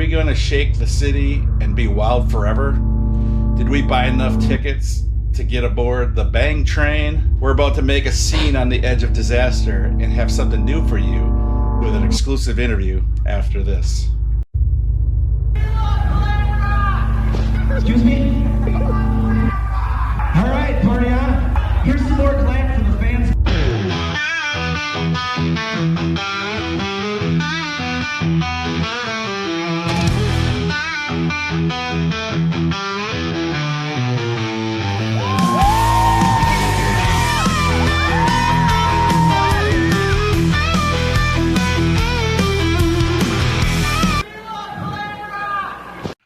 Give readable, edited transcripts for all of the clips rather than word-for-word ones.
we going to shake the city and be wild forever? Did we buy enough tickets to get aboard the Bang Train? We're about to make a scene on the edge of disaster and have something new for you with an exclusive interview after this. Excuse me? All right, party on. Here's some more Glam for the fans.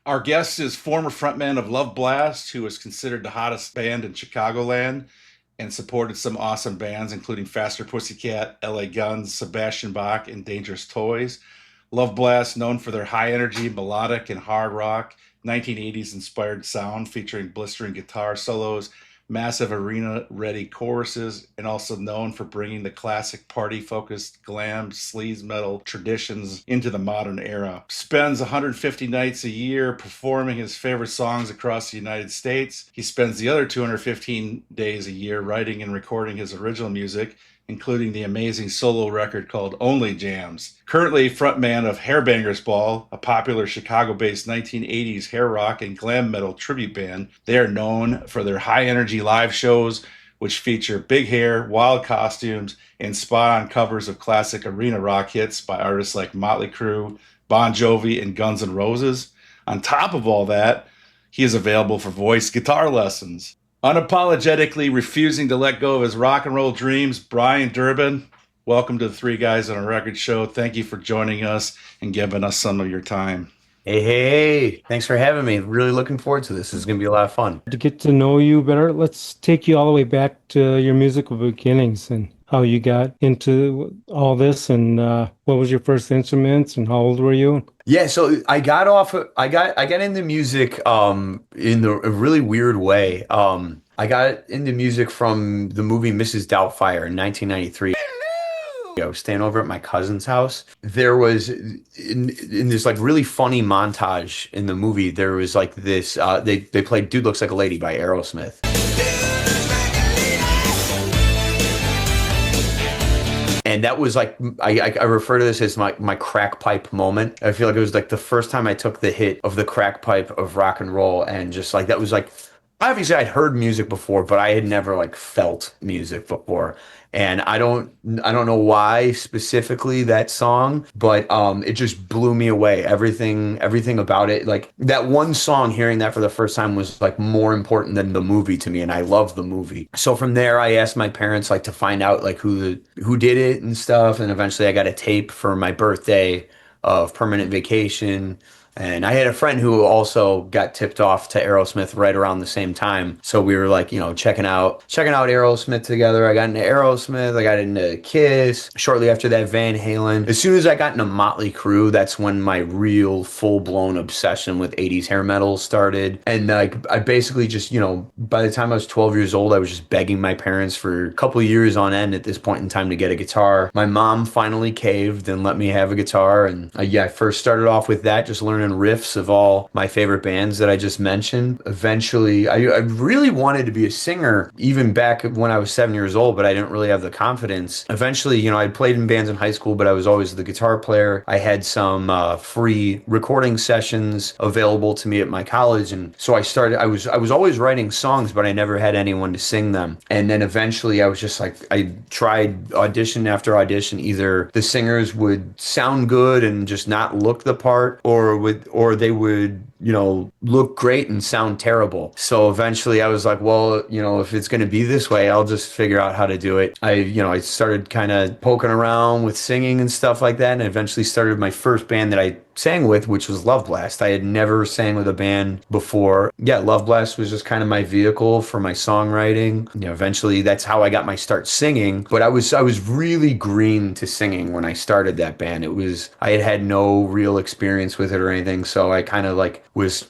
Our guest is former frontman of Loveblast, who is considered the hottest band in Chicagoland and supported some awesome bands, including Faster Pussycat, LA Guns, Sebastian Bach, and Dangerous Toys. Loveblast, known for their high energy, melodic, and hard rock, 1980s inspired sound featuring blistering guitar solos, massive arena-ready choruses, and also known for bringing the classic party-focused glam sleaze metal traditions into the modern era. Spends 150 nights a year performing his favorite songs across the United States. He spends the other 215 days a year writing and recording his original music, including the amazing solo record called Only Jams. Currently frontman of Hairbanger's Ball, a popular Chicago-based 1980s hair rock and glam metal tribute band. They are known for their high-energy live shows, which feature big hair, wild costumes, and spot-on covers of classic arena rock hits by artists like Motley Crue, Bon Jovi, and Guns N' Roses. On top of all that, he is available for voice guitar lessons. Unapologetically refusing to let go of his rock and roll dreams, Brian Dubin. Welcome to the Three Guys on a Record Show. Thank you for joining us and giving us some of your time. Hey, thanks for having me. Really looking forward to this. It's going to be a lot of fun. To get to know you better, let's take you all the way back to your musical beginnings and how you got into all this, and what was your first instruments and how old were you? Yeah, so I got into music in a really weird way. I got into music from the movie Mrs. Doubtfire in 1993. I was staying over at my cousin's house. There was in this like really funny montage in the movie. There was like this. They played "Dude Looks Like a Lady" by Aerosmith. And that was like, I refer to this as my crack pipe moment. I feel like it was like the first time I took the hit of the crack pipe of rock and roll, and just like, that was like, obviously I'd heard music before, but I had never like felt music before. And I don't know why specifically that song, but it just blew me away. Everything about it, like that one song, hearing that for the first time was like more important than the movie to me, and I love the movie. So from there, I asked my parents like to find out like who did it and stuff, and eventually I got a tape for my birthday of Permanent Vacation. And I had a friend who also got tipped off to Aerosmith right around the same time. So we were like, checking out Aerosmith together. I got into Aerosmith. I got into Kiss. Shortly after that, Van Halen. As soon as I got into Motley Crue, that's when my real full-blown obsession with 80s hair metal started. And like, I basically just, by the time I was 12 years old, I was just begging my parents for a couple of years on end at this point in time to get a guitar. My mom finally caved and let me have a guitar. And I first started off with that, just learning riffs of all my favorite bands that I just mentioned. Eventually, I really wanted to be a singer even back when I was 7 years old, but I didn't really have the confidence. Eventually, I played in bands in high school, but I was always the guitar player. I had some free recording sessions available to me at my college, and so I was always writing songs, but I never had anyone to sing them. And then eventually I was just like, I tried audition after audition. Either the singers would sound good and just not look the part, or they would, look great and sound terrible. So eventually I was like, well, if it's going to be this way, I'll just figure out how to do it. I started kind of poking around with singing and stuff like that, and eventually started my first band that I sang with, which was Loveblast. I had never sang with a band before. Yeah, Loveblast was just kind of my vehicle for my songwriting. Eventually that's how I got my start singing. But I was really green to singing when I started that band. I had no real experience with it or anything. So I kind of like was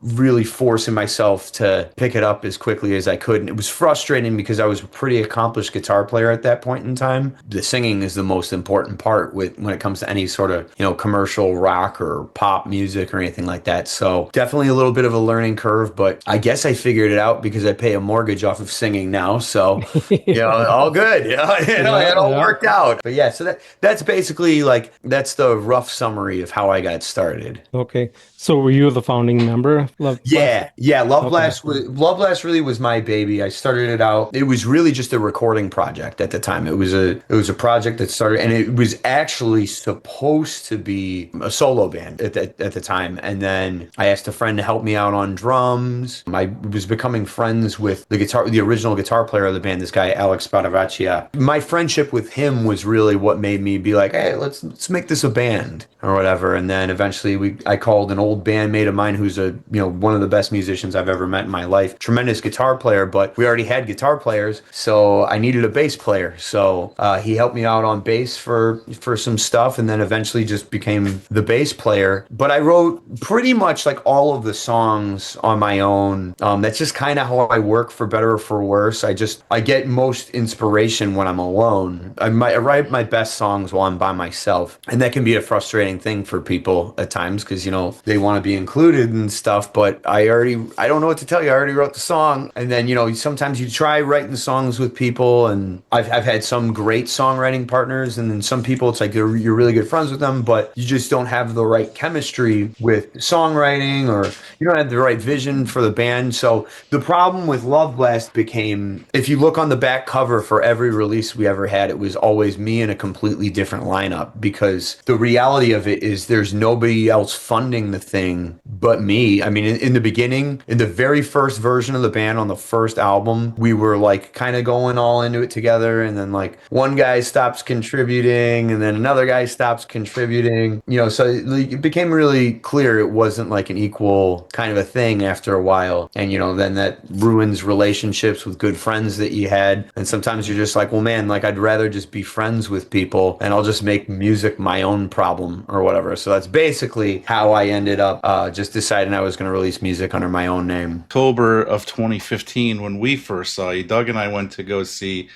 really forcing myself to pick it up as quickly as I could. And it was frustrating because I was a pretty accomplished guitar player at that point in time. The singing is the most important part when it comes to any sort of, commercial rock or pop music or anything like that. So definitely a little bit of a learning curve, but I guess I figured it out because I pay a mortgage off of singing now. So, all good. It all worked out. But yeah, so that's basically that's the rough summary of how I got started. Okay. So were you the founding member of Loveblast? Yeah. Loveblast really was my baby. I started it out. It was really just a recording project at the time. It was a project that started, and it was actually supposed to be a solo band at the time. And then I asked a friend to help me out on drums. I was becoming friends with the original guitar player of the band, this guy Alex Badavaccia. My friendship with him was really what made me be like, hey, let's make this a band or whatever. And then eventually I called an old bandmate of mine who's one of the best musicians I've ever met in my life. Tremendous guitar player, but we already had guitar players, so I needed a bass player. So he helped me out on bass for some stuff, and then eventually just became the bass player. But I wrote pretty much all of the songs on my own. That's just kind of how I work, for better or for worse. I get most inspiration when I'm alone. I write my best songs while I'm by myself, and that can be a frustrating thing for people at times because they want to be included and stuff, but I don't know what to tell you. I already wrote the song. And then, sometimes you try writing songs with people, and I've had some great songwriting partners, and then some people it's like you're really good friends with them, but you just don't have the right chemistry with songwriting, or you don't have the right vision for the band. So the problem with Loveblast became, if you look on the back cover for every release we ever had, it was always me in a completely different lineup, because the reality of it is there's nobody else funding the thing but me. I mean, in the beginning, in the very first version of the band on the first album, we were kind of going all into it together, and then one guy stops contributing, and then another guy stops contributing, so it became really clear it wasn't an equal kind of a thing after a while. And then that ruins relationships with good friends that you had, and sometimes you're just well, man, I'd rather just be friends with people, and I'll just make music my own problem or whatever. So that's basically how I ended up just deciding I was going to release music under my own name. October of 2015, when we first saw you, Doug and I went to go see,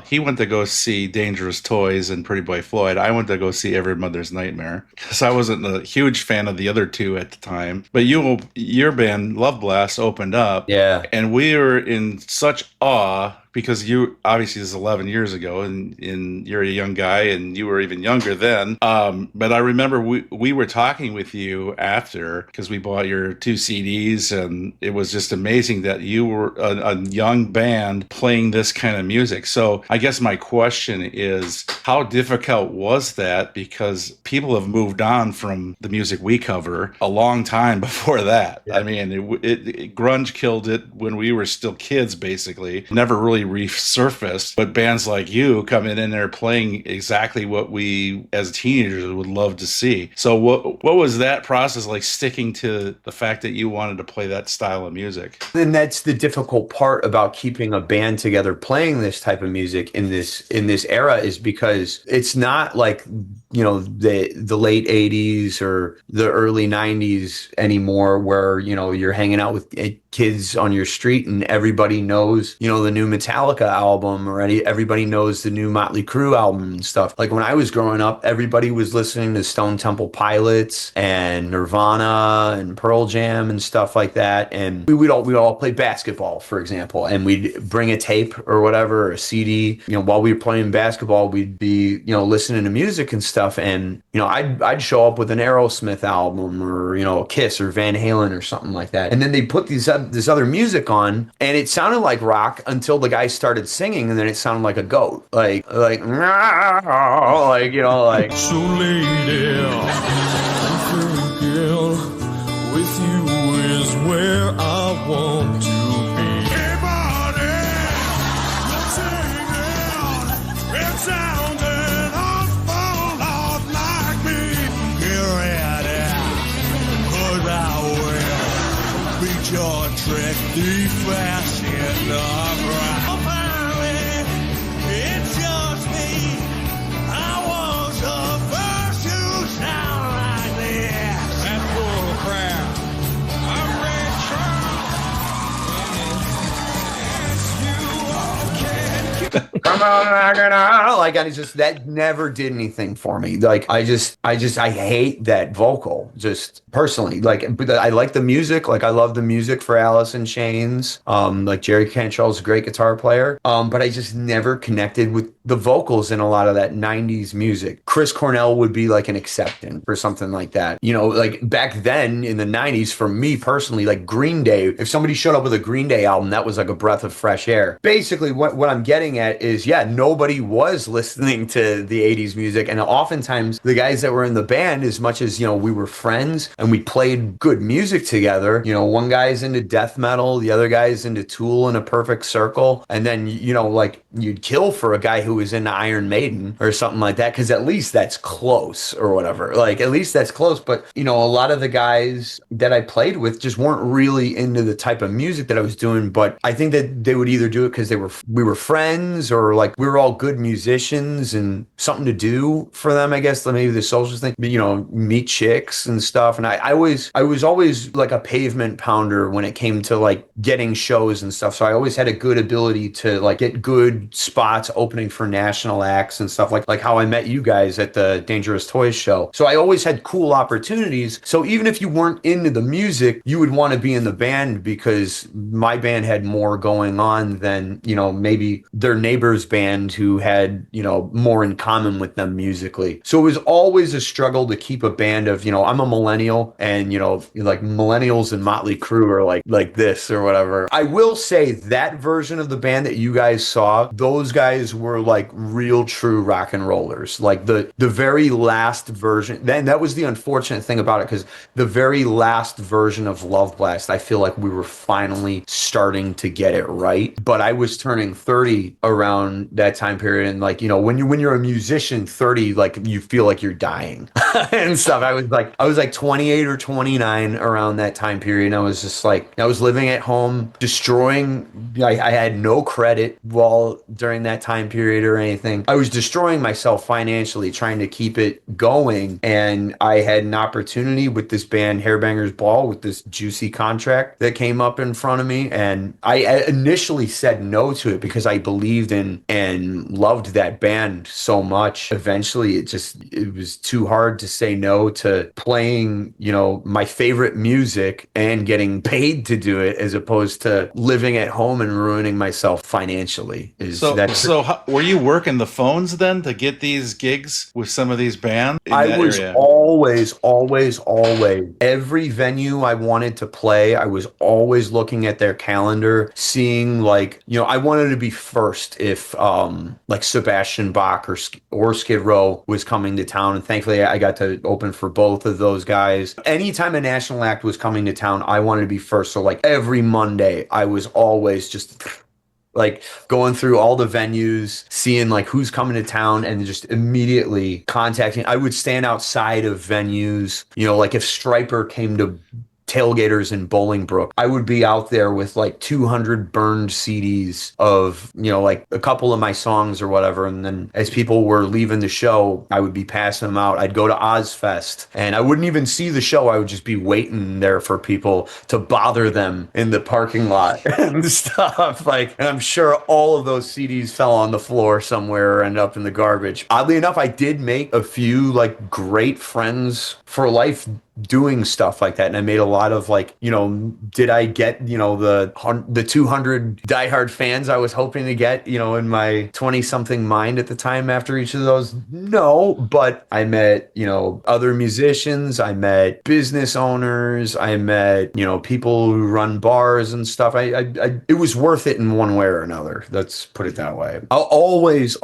he went to go see Dangerous Toys and Pretty Boy Floyd. I went to go see Every Mother's Nightmare because I wasn't a huge fan of the other two at the time. But your band, Loveblast, opened up. Yeah. And we were in such awe, because you obviously this is 11 years ago, and you're a young guy, and you were even younger then. But I remember we were talking with you after, because we bought your 2 CDs, and it was just amazing that you were a young band playing this kind of music. So I guess my question is, how difficult was that? Because people have moved on from the music we cover a long time before that. Yeah. I mean, grunge killed it when we were still kids, basically. Never really resurfaced, but bands like you coming in there playing exactly what we as teenagers would love to see. So what was that process like, sticking to the fact that you wanted to play that style of music? And that's the difficult part about keeping a band together playing this type of music in this era, is because it's not the late 80s or the early 90s anymore, where you're hanging out with kids on your street and everybody knows the new Metallica album, or everybody knows the new Motley Crue album and stuff. When I was growing up, everybody was listening to Stone Temple Pilots and Nirvana and Pearl Jam and stuff like that. And we'd all play basketball, for example, and we'd bring a tape or whatever, or a CD. While we were playing basketball, we'd be listening to music and stuff. And I'd show up with an Aerosmith album, or Kiss or Van Halen or something like that. And then they put this other music on, and it sounded like rock until the guy started singing, and then it sounded like a goat, like So lady, girl, with you is where I want to be. Hey, buddy, you're singing, it sounded awful lot like me. Get ready, 'cause I will beat your trick, the fashion of rock. It's just me. I was the first to sound like this. That's come on, like I just that never did anything for me. Like I hate that vocal. Just personally, like, but I like the music. Like I love the music for Alice in Chains. Like Jerry Cantrell's a great guitar player. But I just never connected with the vocals in a lot of that '90s music. Chris Cornell would be like an exception for something like that. You know, like back then in the '90s, for me personally, like Green Day. If somebody showed up with a Green Day album, that was like a breath of fresh air. Basically, what I'm getting at is, yeah, nobody was listening to the '80s music, and oftentimes the guys that were in the band, as much as, you know, we were friends and we played good music together, you know, one guy's into death metal, the other guy's into Tool in a Perfect Circle, and then, you know, like you'd kill for a guy who was into Iron Maiden or something like that, because at least that's close or whatever. Like at least that's close. But, you know, a lot of the guys that I played with just weren't really into the type of music that I was doing. But I think that they would either do it because we were friends, or like we were all good musicians and something to do for them, I guess. Maybe the social thing, you know, meet chicks and stuff. And I was always like a pavement pounder when it came to like getting shows and stuff. So I always had a good ability to like get good spots opening for national acts and stuff, like how I met you guys at the Dangerous Toys show. So I always had cool opportunities. So even if you weren't into the music, you would want to be in the band, because my band had more going on than, you know, maybe their neighbor's band who had, you know, more in common with them musically. So it was always a struggle to keep a band of, you know, I'm a millennial, and, you know, like millennials and Motley Crue are like this or whatever. I will say that version of the band that you guys saw, those guys were like real true rock and rollers. Like the very last version, then that was the unfortunate thing about it, because the very last version of Loveblast, I feel like we were finally starting to get it right. But I was turning 30 around that time period, and like, you know, when you're a musician, 30, like you feel like you're dying and stuff. I was like 28 or 29 around that time period, and I was just like, I was living at home, destroying. I had no credit while during that time period or anything. I was destroying myself financially trying to keep it going, and I had an opportunity with this band Hairbanger's Ball, with this juicy contract that came up in front of me, and I initially said no to it because I believed in and loved that band so much. Eventually it was too hard to say no to playing, you know, my favorite music and getting paid to do it, as opposed to living at home and ruining myself financially. Were you working the phones then to get these gigs with some of these bands in I that was area? always every venue I wanted to play, I was always looking at their calendar, seeing, like, you know, I wanted to be first if like Sebastian Bach or Skid Row was coming to town, and thankfully I got to open for both of those guys. Anytime a national act was coming to town, I wanted to be first. So like every Monday I was always just like going through all the venues, seeing like who's coming to town, and just immediately contacting. I would stand outside of venues, you know, like if Stryper came to Tailgaters in Bolingbrook, I would be out there with like 200 burned CDs of, you know, like a couple of my songs or whatever. And then as people were leaving the show, I would be passing them out. I'd go to Ozfest and I wouldn't even see the show. I would just be waiting there for people to bother them in the parking lot and stuff. Like, and I'm sure all of those CDs fell on the floor somewhere or ended up in the garbage. Oddly enough, I did make a few like great friends for life doing stuff like that, and I made a lot of, like, you know, did I get, you know, the 200 diehard fans I was hoping to get, you know, in my 20-something mind at the time after each of those? No, but I met, you know, other musicians, I met business owners, I met, you know, people who run bars and stuff. It was worth it in one way or another. Let's put it that way. I'll always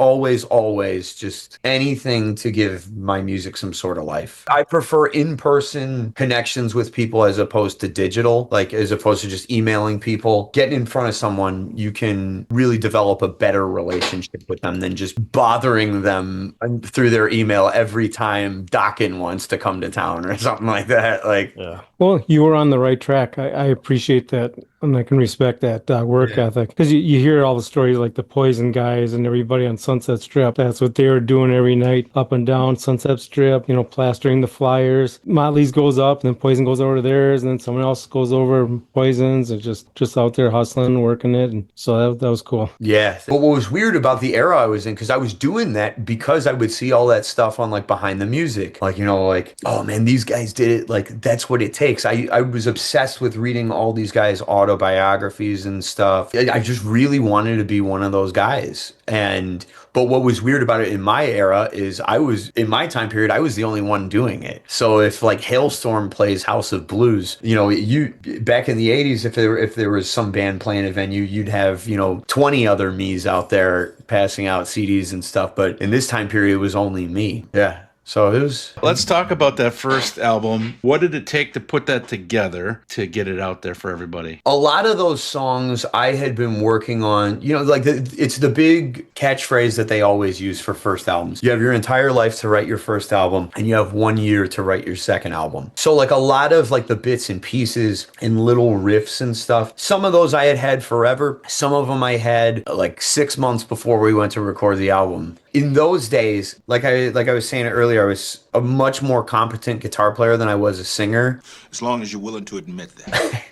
just anything to give my music some sort of life. I prefer in-person connections with people as opposed to digital, like as opposed to just emailing people. Getting in front of someone, you can really develop a better relationship with them than just bothering them through their email every time Dockin wants to come to town or something like that. Like, yeah. Well, you were on the right track. I appreciate that, and I can respect that work ethic, because you hear all the stories like the Poison guys and everybody on Sunset Strip. That's what they were doing every night up and down Sunset Strip, you know, plastering the flyers. Motley's goes up, and then Poison goes over to theirs, and then someone else goes over Poison's, and just out there hustling, working it, and so that was cool. Yeah. But what was weird about the era I was in, because I was doing that because I would see all that stuff on like Behind the Music. Like, like, oh man, these guys did it. Like, that's what it takes. I was obsessed with reading all these guys' autobiographies and stuff. I just really wanted to be one of those guys. But what was weird about it in my era is in my time period, I was the only one doing it. So if like Hailstorm plays House of Blues, you back in the 80s, if there was some band playing a venue, you'd have, 20 other me's out there passing out CDs and stuff. But in this time period, it was only me. Yeah. So it was. Let's talk about that first album. What did it take to put that together to get it out there for everybody? A lot of those songs I had been working on, it's the big catchphrase that they always use for first albums. You have your entire life to write your first album, and you have 1 year to write your second album. So like a lot of like the bits and pieces and little riffs and stuff, some of those I had forever. Some of them I had like 6 months before we went to record the album. In those days, like I was saying earlier, I was a much more competent guitar player than I was a singer. As long as you're willing to admit that.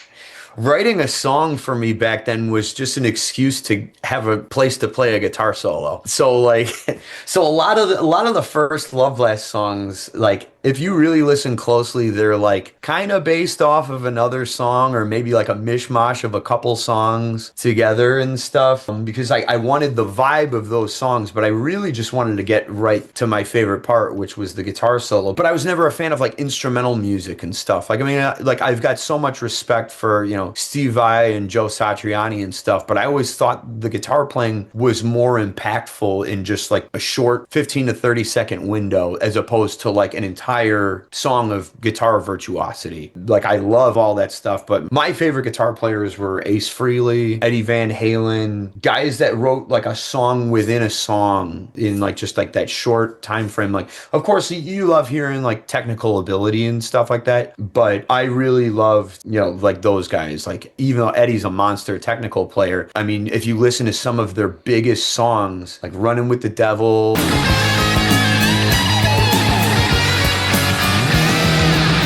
Writing a song for me back then was just an excuse to have a place to play a guitar solo. So a lot of the first Loveblast songs, like if you really listen closely, they're like kind of based off of another song, or maybe like a mishmash of a couple songs together and stuff, because I wanted the vibe of those songs, but I really just wanted to get right to my favorite part, which was the guitar solo. But I was never a fan of like instrumental music and stuff. Like, I mean, I've got so much respect for, Steve Vai and Joe Satriani and stuff, but I always thought the guitar playing was more impactful in just like a short 15 to 30 second window, as opposed to like an entire song of guitar virtuosity. Like, I love all that stuff, but my favorite guitar players were Ace Frehley, Eddie Van Halen, guys that wrote like a song within a song in like just like that short time frame. Like, of course, you love hearing like technical ability and stuff like that, but I really loved, like those guys. Like, even though Eddie's a monster technical player, I mean, if you listen to some of their biggest songs, like Running with the Devil,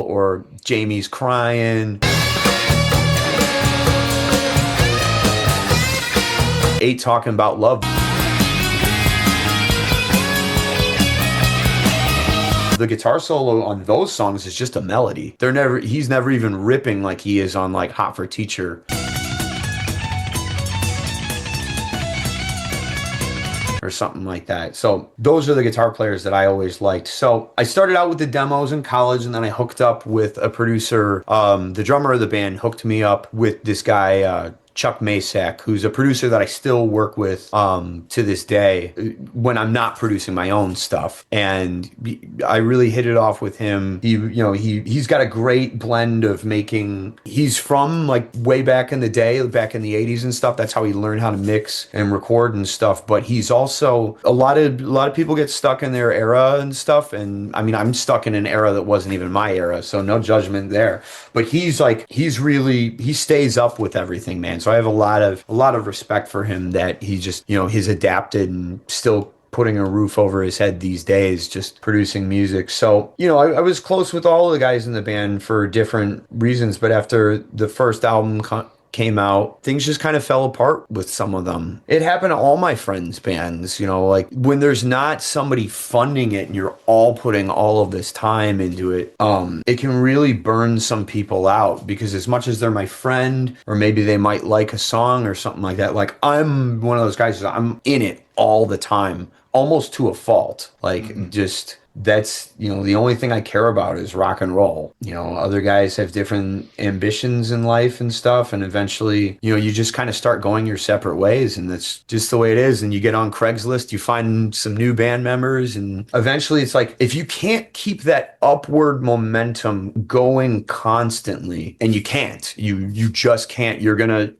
or Jamie's Crying, Tate Talking About Love. The guitar solo on those songs is just a melody. He's never even ripping like he is on like Hot for Teacher. Or something like that. So those are the guitar players that I always liked. So I started out with the demos in college, and then I hooked up with a producer. The drummer of the band hooked me up with this guy, Chuck Masak, who's a producer that I still work with to this day when I'm not producing my own stuff. And I really hit it off with him. He's got a great blend of he's from like way back in the day, back in the 80s and stuff. That's how he learned how to mix and record and stuff. But he's also, a lot of people get stuck in their era and stuff. And I mean, I'm stuck in an era that wasn't even my era, so no judgment there. But he stays up with everything, man. So I have a lot of respect for him, that he just, he's adapted and still putting a roof over his head these days, just producing music. So, I was close with all the guys in the band for different reasons, but after the first album came out, things just kind of fell apart with some of them. It happened to all my friends' bands, like when there's not somebody funding it and you're all putting all of this time into it, it can really burn some people out, because as much as they're my friend, or maybe they might like a song or something like that, like I'm one of those guys, I'm in it all the time, almost to a fault. Like, just that's, the only thing I care about is rock and roll. Other guys have different ambitions in life and stuff. And eventually, you just kind of start going your separate ways, and that's just the way it is. And you get on Craigslist, you find some new band members, and eventually it's like, if you can't keep that upward momentum going constantly, and you just can't, you're going to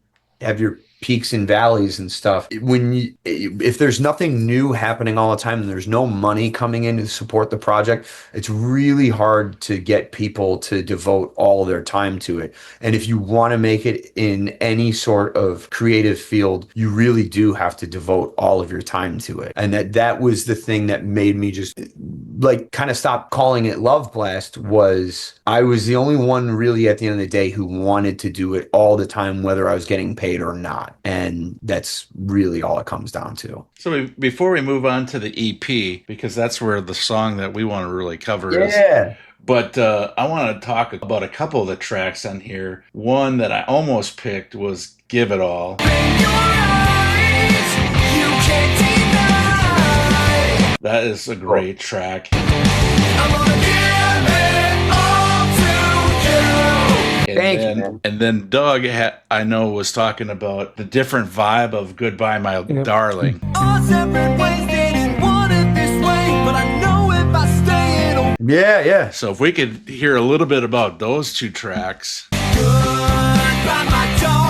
have your peaks and valleys and stuff. If there's nothing new happening all the time and there's no money coming in to support the project, it's really hard to get people to devote all their time to it. And if you want to make it in any sort of creative field, you really do have to devote all of your time to it. And that was the thing that made me just like kind of stop calling it Loveblast. Was I was the only one really at the end of the day who wanted to do it all the time, whether I was getting paid or not. And that's really all it comes down to. So before we move on to the EP, because that's where the song that we want to really cover is. But I want to talk about a couple of the tracks on here. One that I almost picked was Give It All. That is a great track. I'm gonna give it all to you. Thank you, man. And then Doug, I know, was talking about the different vibe of Goodbye, My Darling. All separate ways, didn't want it this way, but I know if I stay, it'll... Yeah. So if we could hear a little bit about those two tracks. Goodbye, my darling.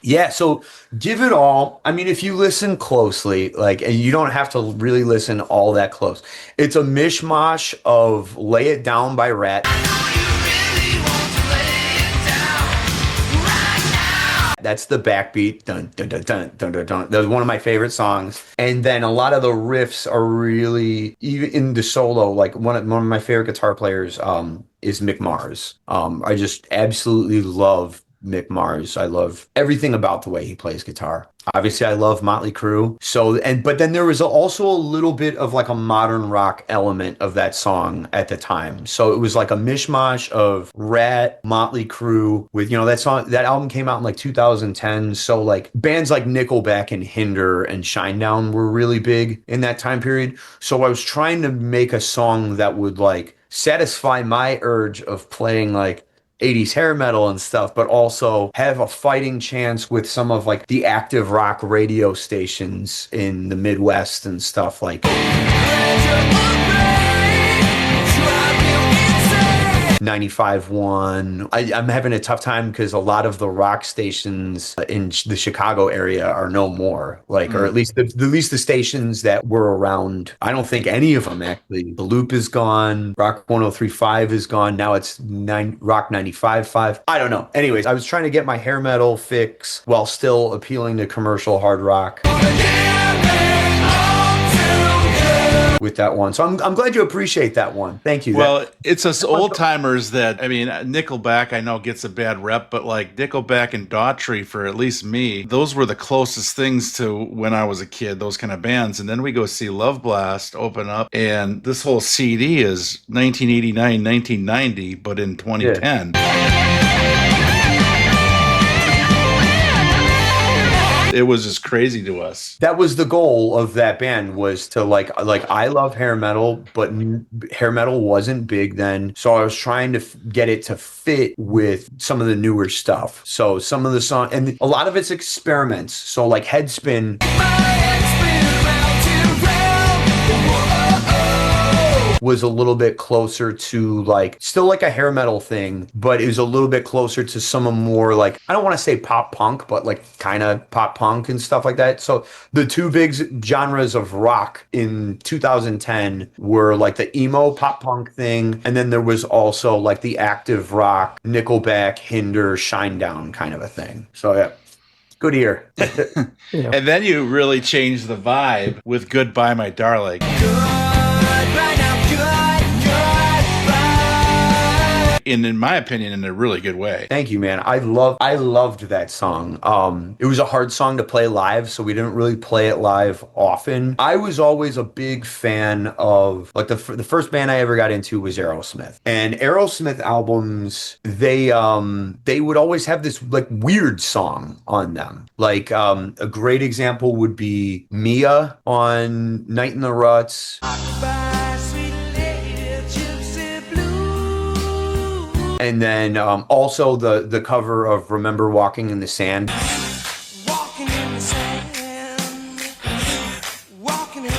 Yeah, so Give It All, I mean, if you listen closely, like, and you don't have to really listen all that close, it's a mishmash of Lay It Down by Rat. That's the backbeat. Dun, dun, dun, dun, dun, dun, dun. That was one of my favorite songs. And then a lot of the riffs are really, even in the solo, like one of my favorite guitar players is Mick Mars. I just absolutely love Mick Mars. I love everything about the way he plays guitar. Obviously, I love Motley Crue. But then there was also a little bit of like a modern rock element of that song at the time. So it was like a mishmash of Rat, Motley Crue with, that album came out in like 2010. So like bands like Nickelback and Hinder and Shinedown were really big in that time period. So I was trying to make a song that would like satisfy my urge of playing like 80s hair metal and stuff, but also have a fighting chance with some of like the active rock radio stations in the Midwest and stuff like 95.1. I'm having a tough time because a lot of the rock stations in the Chicago area are no more, like, or at least the stations that were around. I don't think any of them actually. The Loop is gone. Rock 103.5 is gone. Now it's Rock 95.5. I don't know. Anyways, I was trying to get my hair metal fix while still appealing to commercial hard rock with that one. So I'm glad you appreciate that one. Thank you. Well, it's us old timers that, I mean, Nickelback I know gets a bad rep, but like Nickelback and Daughtry, for at least me, those were the closest things to when I was a kid, those kind of bands. And then we go see Loveblast open up, and this whole CD is 1989, 1990, but in 2010. Yeah. It was just crazy to us. That was the goal of that band, was to like I love hair metal, but hair metal wasn't big then. So I was trying to get it to fit with some of the newer stuff. So some of the song, and a lot of it's experiments. So like Headspin was a little bit closer to like, still like a hair metal thing, but it was a little bit closer to some of more like, I don't want to say pop punk, but like kind of pop punk and stuff like that. So the two big genres of rock in 2010 were like the emo pop punk thing, and then there was also like the active rock, Nickelback, Hinder, Shinedown kind of a thing. So yeah. Good ear. Yeah. And then you really changed the vibe with Goodbye, My Darling. In my opinion, in a really good way. Thank you, man. I loved that song. It was a hard song to play live, so we didn't really play it live often. I was always a big fan of, like, the first band I ever got into was Aerosmith. And Aerosmith albums, they would always have this like weird song on them. Like a great example would be Mia on Night in the Ruts. And then also the cover of Remember Walking in the Sand.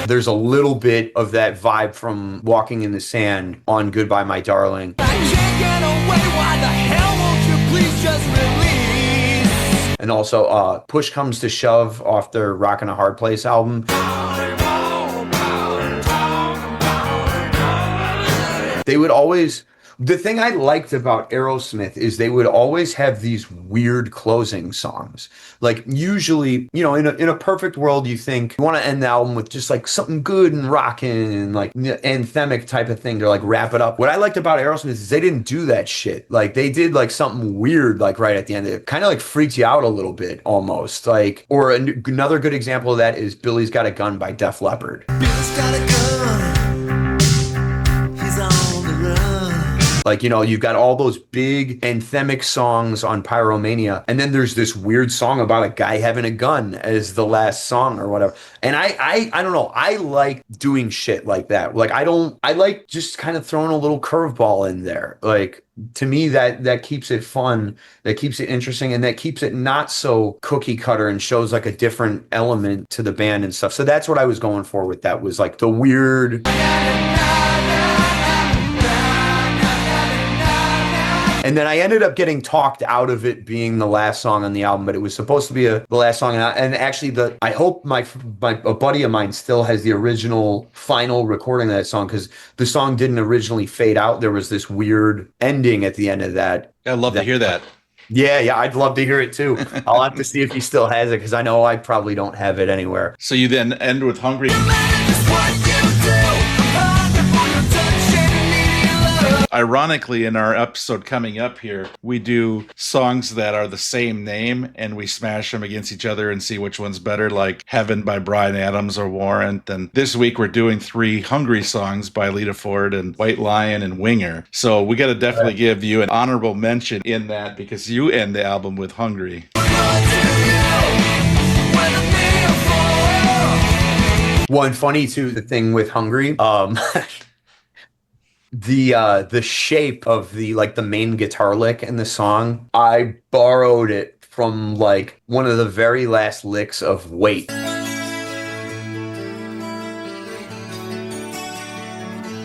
There's a little bit of that vibe from Walking in the Sand on Goodbye, My Darling. I can't get away, why the hell won't you please just release? And also Push Comes to Shove off their Rockin' a Hard Place album. They would always, the thing I liked about Aerosmith is they would always have these weird closing songs. Like usually, you know, in a perfect world, you think you want to end the album with just like something good and rocking and like anthemic type of thing to like wrap it up. What I liked about Aerosmith is they didn't do that shit. Like they did like something weird, like right at the end. It kind of like freaked you out a little bit almost. Like, or another good example of that is Billy's Got a Gun by Def Leppard. Billy's got a gun. He's on the run. Like, you know, you've got all those big anthemic songs on Pyromania, and then there's this weird song about a guy having a gun as the last song or whatever. And I don't know. I like doing shit like that. Like, I like just kind of throwing a little curveball in there. Like, to me, that keeps it fun, that keeps it interesting, and that keeps it not so cookie cutter and shows like a different element to the band and stuff. So that's what I was going for with that, was like the weird. And then I ended up getting talked out of it being the last song on the album, but it was supposed to be the last song. And actually, I hope a buddy of mine still has the original final recording of that song, because the song didn't originally fade out. There was this weird ending at the end of that. I'd love to hear that. Yeah, I'd love to hear it too. I'll have to see if he still has it, because I know I probably don't have it anywhere. So you then end with Hungry. Ironically, in our episode coming up here, we do songs that are the same name and we smash them against each other and see which one's better, like Heaven by Bryan Adams or Warrant. And this week we're doing 3 Hungry songs by Lita Ford and White Lion and Winger. So we got to definitely give you an honorable mention in that, because you end the album with Hungry. One funny too, the thing with Hungry, the shape of the main guitar lick in the song, I borrowed it from like one of the very last licks of Wait.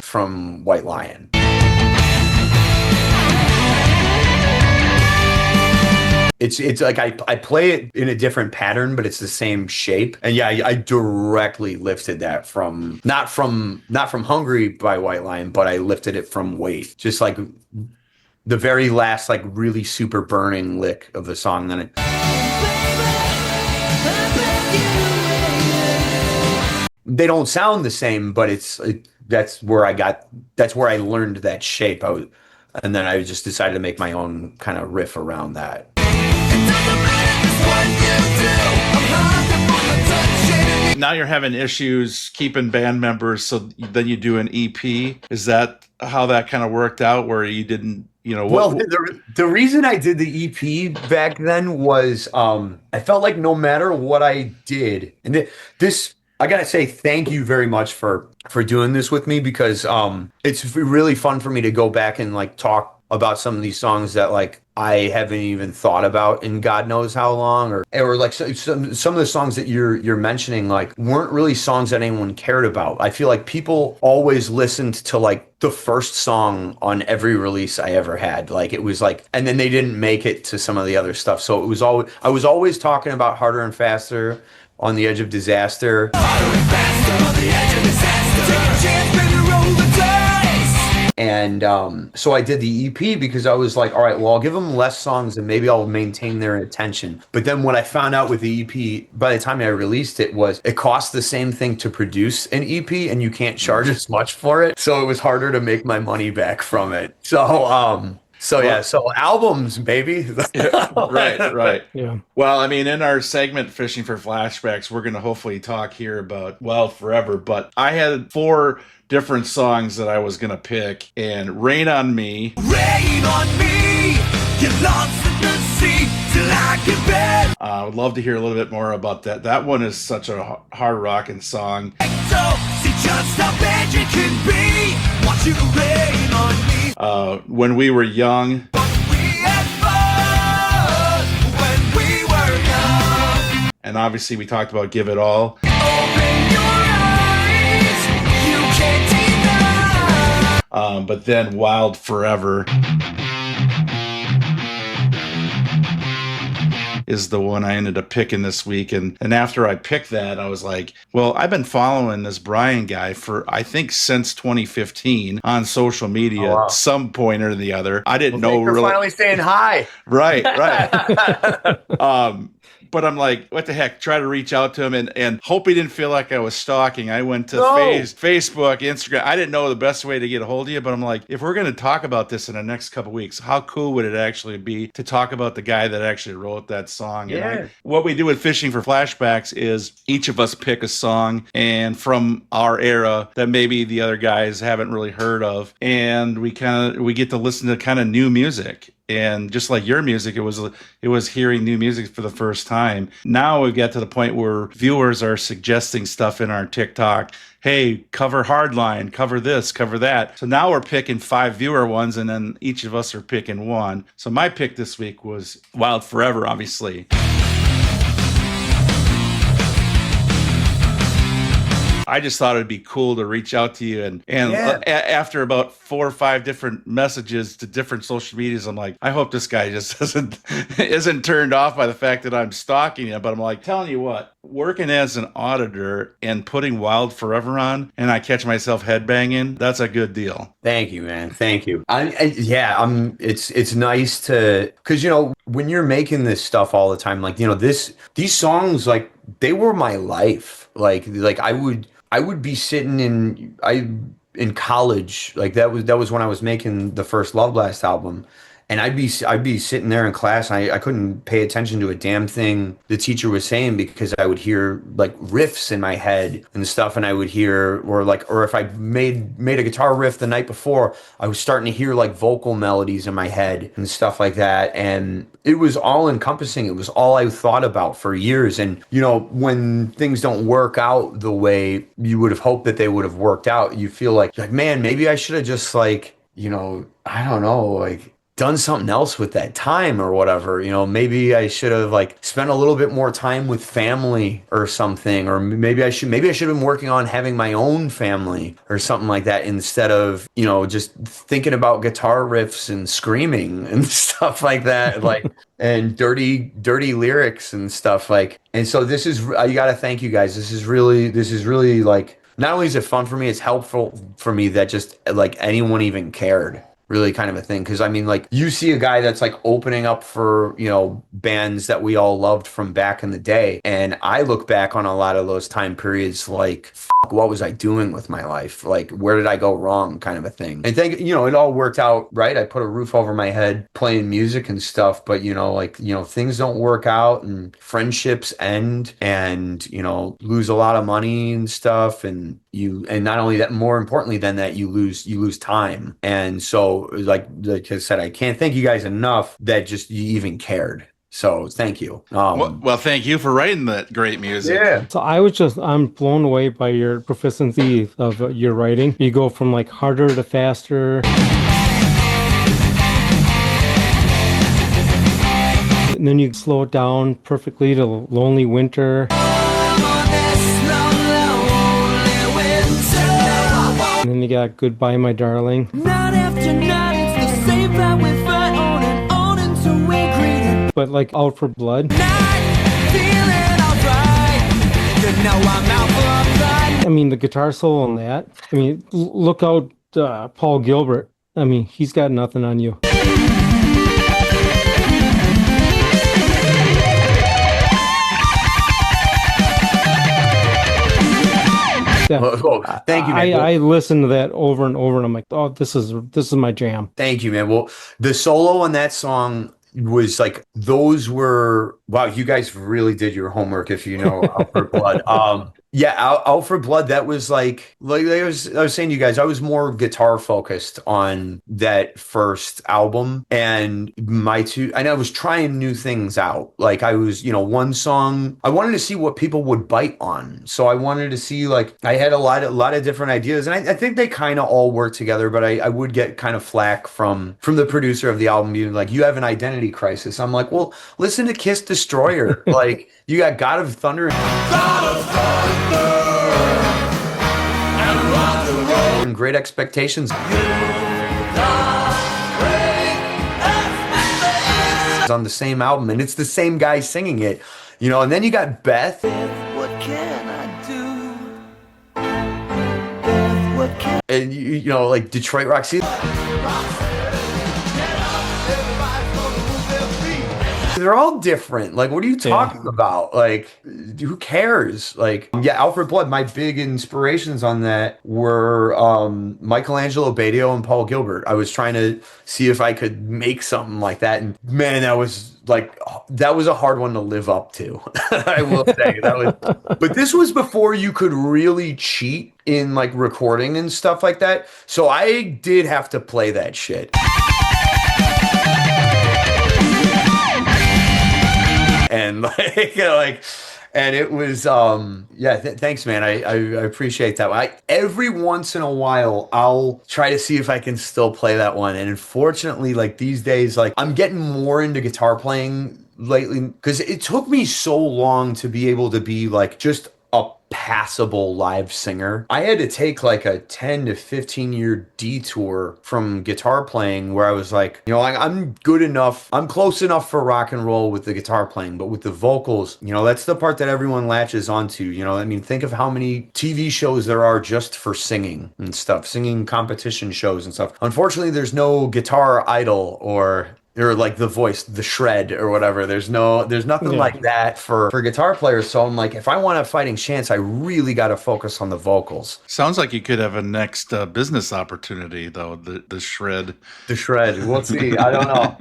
From White Lion. It's like I play it in a different pattern, but it's the same shape. And yeah, I directly lifted that from not from Hungry by White Lion, but I lifted it from Wait. Just like the very last like really super burning lick of the song. Then they don't sound the same, but that's where I learned that shape. And then I just decided to make my own kind of riff around that. Now you're having issues keeping band members, so then you do an EP. Is that how that kind of worked out, where you didn't, Well, the reason I did the EP back then was I felt like no matter what I did, and this, I gotta say thank you very much for doing this with me, because it's really fun for me to go back and like talk about some of these songs that like I haven't even thought about in God knows how long, or like some of the songs that you're mentioning like weren't really songs that anyone cared about. I feel like people always listened to like the first song on every release I ever had. Like it was like, and then they didn't make it to some of the other stuff. So it was I was always talking about Harder and Faster, On the Edge of Disaster. Harder and faster, on the edge of disaster. Take a chance, baby, roll the dice. And so I did the EP because I was like, all right, well, I'll give them less songs and maybe I'll maintain their attention. But then what I found out with the EP, by the time I released it, was it costs the same thing to produce an EP and you can't charge as much for it. So it was harder to make my money back from it. So albums, baby. Right. Yeah. Well, I mean, in our segment Fishing for Flashbacks, we're going to hopefully talk here about Forever, but I had 4 different songs that I was going to pick, and Rain on Me. Rain on me, get lost in the sea till I get better. I would love to hear a little bit more about that. That one is such a hard rocking song. So, see just how bad you can be. Want you to rain on me. When We Were Young. But we had fun when we were young. And obviously we talked about Give It All. Open your eyes, you can't deny. But then Wild Forever. is the one I ended up picking this week. And after I picked that, I was like, well, I've been following this Brian guy for, I think, since 2015 on social media, Oh, wow. some point or the other. I didn't know Thanks for really. finally saying hi. Right. But I'm like, what the heck? Try to reach out to him and hope he didn't feel like I was stalking. I went to Facebook, Instagram. I didn't know the best way to get a hold of you, but I'm like, if we're going to talk about this in the next couple of weeks, how cool would it actually be to talk about the guy that actually wrote that song? Yeah. And what we do with Fishing for Flashbacks is each of us pick a song and from our era that maybe the other guys haven't really heard of, and we get to listen to kind of new music. And just like your music, it was hearing new music for the first time. Now we've got to the point where viewers are suggesting stuff in our TikTok. Hey, cover Hardline, cover this, cover that. So now we're picking 5 viewer ones, and then each of us are picking one. So my pick this week was Wild Forever, obviously. I just thought it'd be cool to reach out to you and after about 4 or 5 different messages to different social medias, I'm like, I hope this guy just isn't turned off by the fact that I'm stalking him. But I'm like, telling you what, working as an auditor and putting Wild Forever on, and I catch myself headbanging, that's a good deal. Thank you, man. Thank you. It's nice to, because when you're making this stuff all the time, like these songs, like they were my life. Like I would be sitting in college, like that was when I was making the first Loveblast album, and I'd be sitting there in class, and I couldn't pay attention to a damn thing the teacher was saying, because I would hear like riffs in my head and stuff, and I would hear or if I made a guitar riff the night before, I was starting to hear like vocal melodies in my head and stuff like that, and it was all encompassing. It was all I thought about for years. And when things don't work out the way you would have hoped that they would have worked out, you feel like man, maybe I should have just I don't know, done something else with that time or whatever. Maybe I should have spent a little bit more time with family or something, or maybe I should have been working on having my own family or something like that, instead of just thinking about guitar riffs and screaming and stuff like that, and dirty lyrics and stuff and so this is, you got to thank you guys. This is really not only is it fun for me, it's helpful for me that just anyone even cared, really, kind of a thing. Because I mean, you see a guy that's opening up for bands that we all loved from back in the day, and I look back on a lot of those time periods what was I doing with my life? Where did I go wrong, kind of a thing. And it all worked out right. I put a roof over my head playing music and stuff, but things don't work out, and friendships end, and lose a lot of money and stuff, and not only that, more importantly than that, you lose time. And so like I said, I can't thank you guys enough that just you even cared. So thank you. Well, thank you for writing that great music. Yeah. So I'm blown away by your proficiency of your writing. You go from harder to faster. And then you slow it down perfectly to Lonely Winter. And then you got Goodbye, My Darling. Night after night, it's the same fight we fight on until we greet it. But Out for Blood. Night, feeling alright. You know I'm out for a ride. I mean, the guitar solo on that. I mean, look out, Paul Gilbert. I mean, he's got nothing on you. Thank you, man. I listened to that over and over, and I'm like, oh, this is my jam. Thank you, man. Well, the solo on that song was those were, wow, you guys really did your homework, if Out for Blood. Out for Blood, that was I was saying to you guys, I was more guitar focused on that first album, and I was trying new things out. I was, one song, I wanted to see what people would bite on. So I wanted to see, I had a lot of different ideas, and I think they kind of all work together, but I would get kind of flack from the producer of the album being you have an identity crisis. I'm like, well, listen to Kiss Destroyer. You got God of Thunder. And Great Expectations. on the same album, and it's the same guy singing it, you know. And then you got Beth. What can I do? Beth, what can And you know, like Detroit Rock City. They're all different. Like, what are you talking about? Like, who cares? Like, yeah, Alfred Blood, my big inspirations on that were Michelangelo Badio and Paul Gilbert. I was trying to see if I could make something like that. And man, that was a hard one to live up to. I will say that was, but this was before you could really cheat in like recording and stuff like that. So I did have to play that shit. And and it was, thanks, man. I appreciate that. Every once in a while, I'll try to see if I can still play that one. And unfortunately, like these days, like I'm getting more into guitar playing lately because it took me so long to be able to be like just a passable live singer. I had to take like a 10 to 15 year detour from guitar playing where I was like, you know, I'm good enough. I'm close enough for rock and roll with the guitar playing, but with the vocals, you know, that's the part that everyone latches onto. You know, I mean, think of how many TV shows there are just for singing and stuff, singing competition shows and stuff. Unfortunately, there's no Guitar Idol or like The Voice, The Shred or whatever. There's nothing like that for guitar players. So I'm like, if I want a fighting chance, I really got to focus on the vocals. Sounds like you could have a next business opportunity, though. The Shred. The Shred. We'll see. I don't know.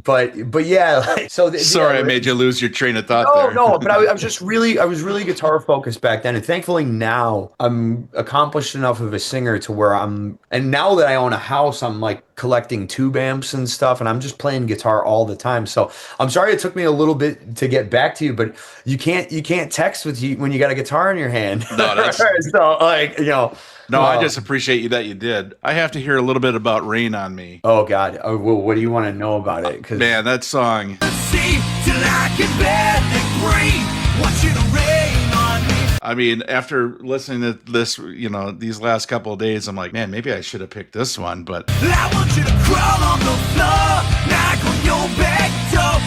But yeah. Sorry, I made you lose your train of thought. No. But I was really guitar focused back then, and thankfully now I'm accomplished enough of a singer to where and now that I own a house, I'm like collecting tube amps and stuff, and I'm just playing guitar all the time. So I'm sorry it took me a little bit to get back to you, but you can't text with you when you got a guitar in your hand. No, that's so like, you know. No, I just appreciate you that you did. I have to hear a little bit about Rain on Me. Oh, God. Well, what do you want to know about it? Man, that song. see till I can barely breathe? Want you to rain on me. I mean, after listening to this, you know, these last couple of days, I'm like, man, maybe I should have picked this one, but I want you to crawl on the floor, knock on your back door.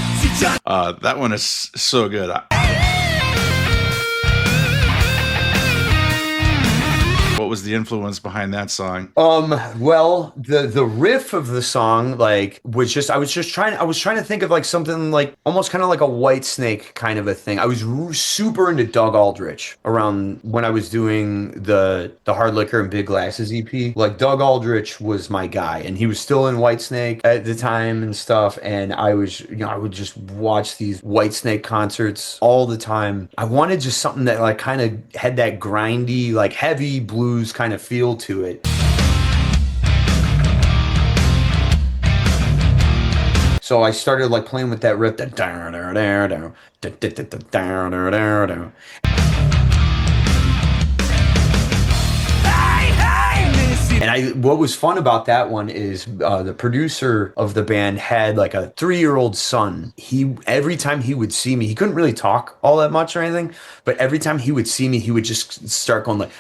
that one is so good. What was the influence behind that song? Well, the riff of the song, like, was just I was trying to think of like something like almost kind of like a Whitesnake kind of a thing. I was super into Doug Aldrich around when I was doing the Hard Liquor and Big Glasses EP. Like, Doug Aldrich was my guy, and he was still in Whitesnake at the time and stuff. And I would just watch these Whitesnake concerts all the time. I wanted just something that like kind of had that grindy, like heavy blues kind of feel to it. So I started like playing with that riff, and what was fun about that one is the producer of the band had like a 3-year-old son. Every time he would see me, he couldn't really talk all that much or anything, but every time he would see me, he would just start going like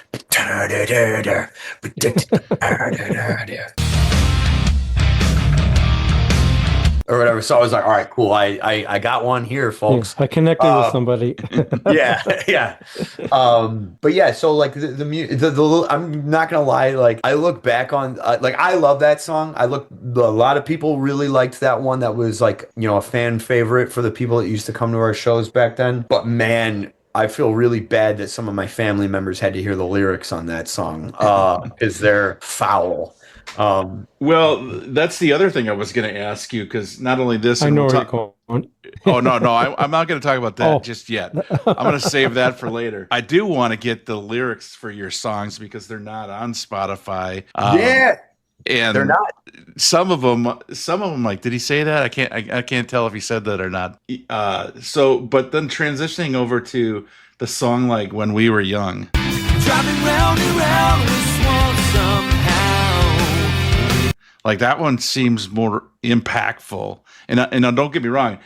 or whatever. So I was like, all right, cool. I got one here, folks. Yeah, I connected with somebody. yeah. But yeah, so like the I'm not gonna lie, like I look back on like I love that song. A lot of people really liked that one. That was like, you know, a fan favorite for the people that used to come to our shows back then. But man, I feel really bad that some of my family members had to hear the lyrics on that song because they're foul. Well, that's the other thing I was going to ask you, because not only this, I know where you're going. Oh, no, I'm not going to talk about that just yet. I'm going to save that for later. I do want to get the lyrics for your songs because they're not on Spotify. Yeah. And they're not. Some of them, like, did he say that? I can't tell if he said that or not. But then transitioning over to the song, like, When We Were Young. Driving round and round this one somehow. Like, that one seems more impactful. And don't get me wrong,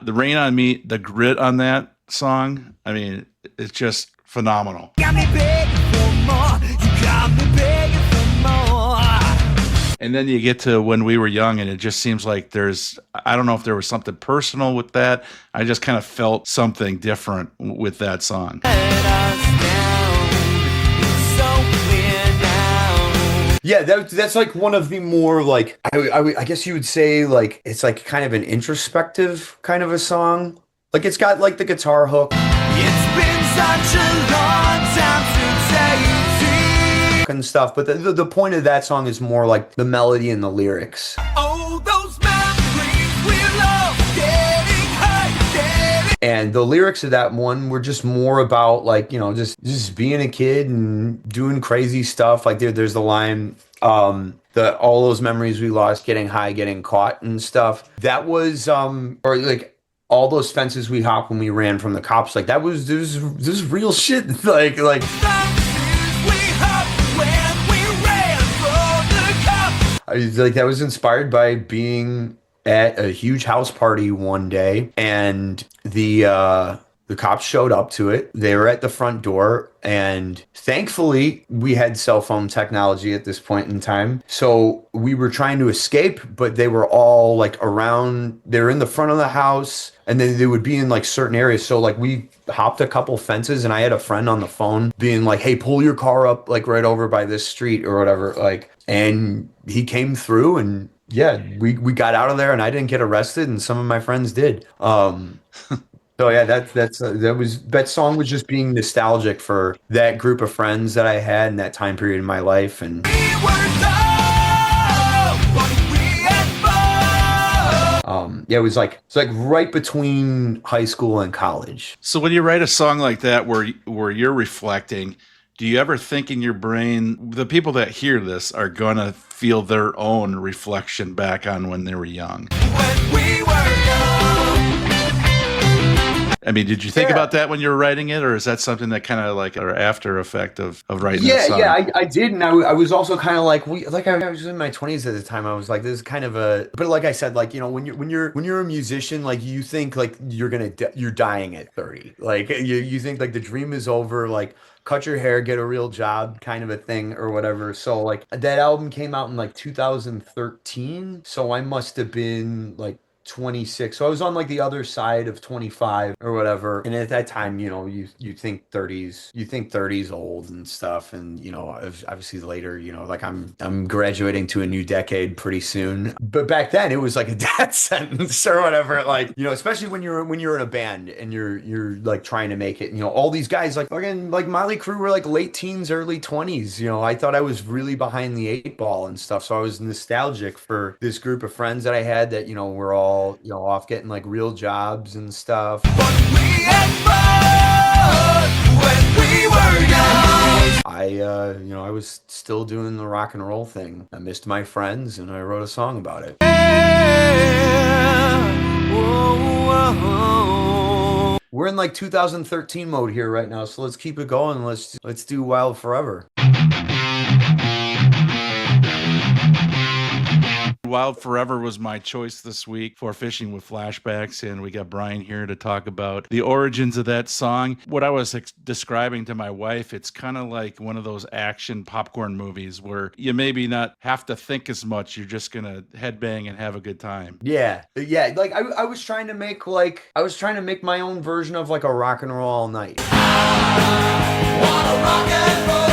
the Rain on Me, the grit on that song, I mean, it's just phenomenal. Got me begging for more. You got me begging for more. And then you get to When We Were Young, and it just seems like I don't know if there was something personal with that. I just kind of felt something different with that song. Yeah, that's like one of the more like, I guess you would say like, it's like kind of an introspective kind of a song. Like it's got like the guitar hook. It's been such a long time since I and stuff, but the point of that song is more like the melody and the lyrics. Oh, those memories we love getting high, and the lyrics of that one were just more about like, you know, just being a kid and doing crazy stuff. Like there's the line, all those memories we lost, getting high, getting caught and stuff. That was or like all those fences we hopped when we ran from the cops. Like that was this real shit. like that was inspired by being at a huge house party one day, and the cops showed up to it. They were at the front door, and thankfully we had cell phone technology at this point in time. So we were trying to escape, but they were all like around. They were in the front of the house, and then they would be in like certain areas. So like we hopped a couple fences, and I had a friend on the phone being like, "Hey, pull your car up like right over by this street or whatever." Like, and he came through, and yeah, we got out of there, and I didn't get arrested, and some of my friends did. So yeah, that song was just being nostalgic for that group of friends that I had in that time period in my life, and yeah, it's like right between high school and college. So when you write a song like that, where you're reflecting, do you ever think in your brain, the people that hear this are gonna feel their own reflection back on when they were young? When we were young. I mean, did you think about that when you were writing it, or is that something that kind of like, or after effect of writing that song? Yeah, I did, and I was also kind of like, I was in my 20s at the time. I was like, this is kind of but like I said, like, you know, when you're a musician, like you think like you're dying at 30, like you think like the dream is over, like cut your hair, get a real job kind of a thing or whatever. So like that album came out in like 2013, so I must have been like 26. So I was on like the other side of 25 or whatever. And at that time, you know, you think 30s old and stuff. And, you know, obviously later, you know, like I'm graduating to a new decade pretty soon. But back then it was like a death sentence or whatever. Like, you know, especially when you're in a band and you're like trying to make it, you know, all these guys like fucking like Motley Crue were like late teens, early 20s. You know, I thought I was really behind the 8 ball and stuff. So I was nostalgic for this group of friends that I had that, you know, were all, you know, off getting like real jobs and stuff. But we had fun when we were young. I was still doing the rock and roll thing. I missed my friends, and I wrote a song about it. We're in like 2013 mode here right now, so let's keep it going. Let's do Wild Forever. Wild Forever was my choice this week for Fishing with Flashbacks, and we got Brian here to talk about the origins of that song. What I was describing to my wife, it's kind of like one of those action popcorn movies where you maybe not have to think as much. You're just gonna headbang and have a good time. Yeah. Like I was trying to make my own version of like a Rock and Roll All Night. I wanna rock and roll all night.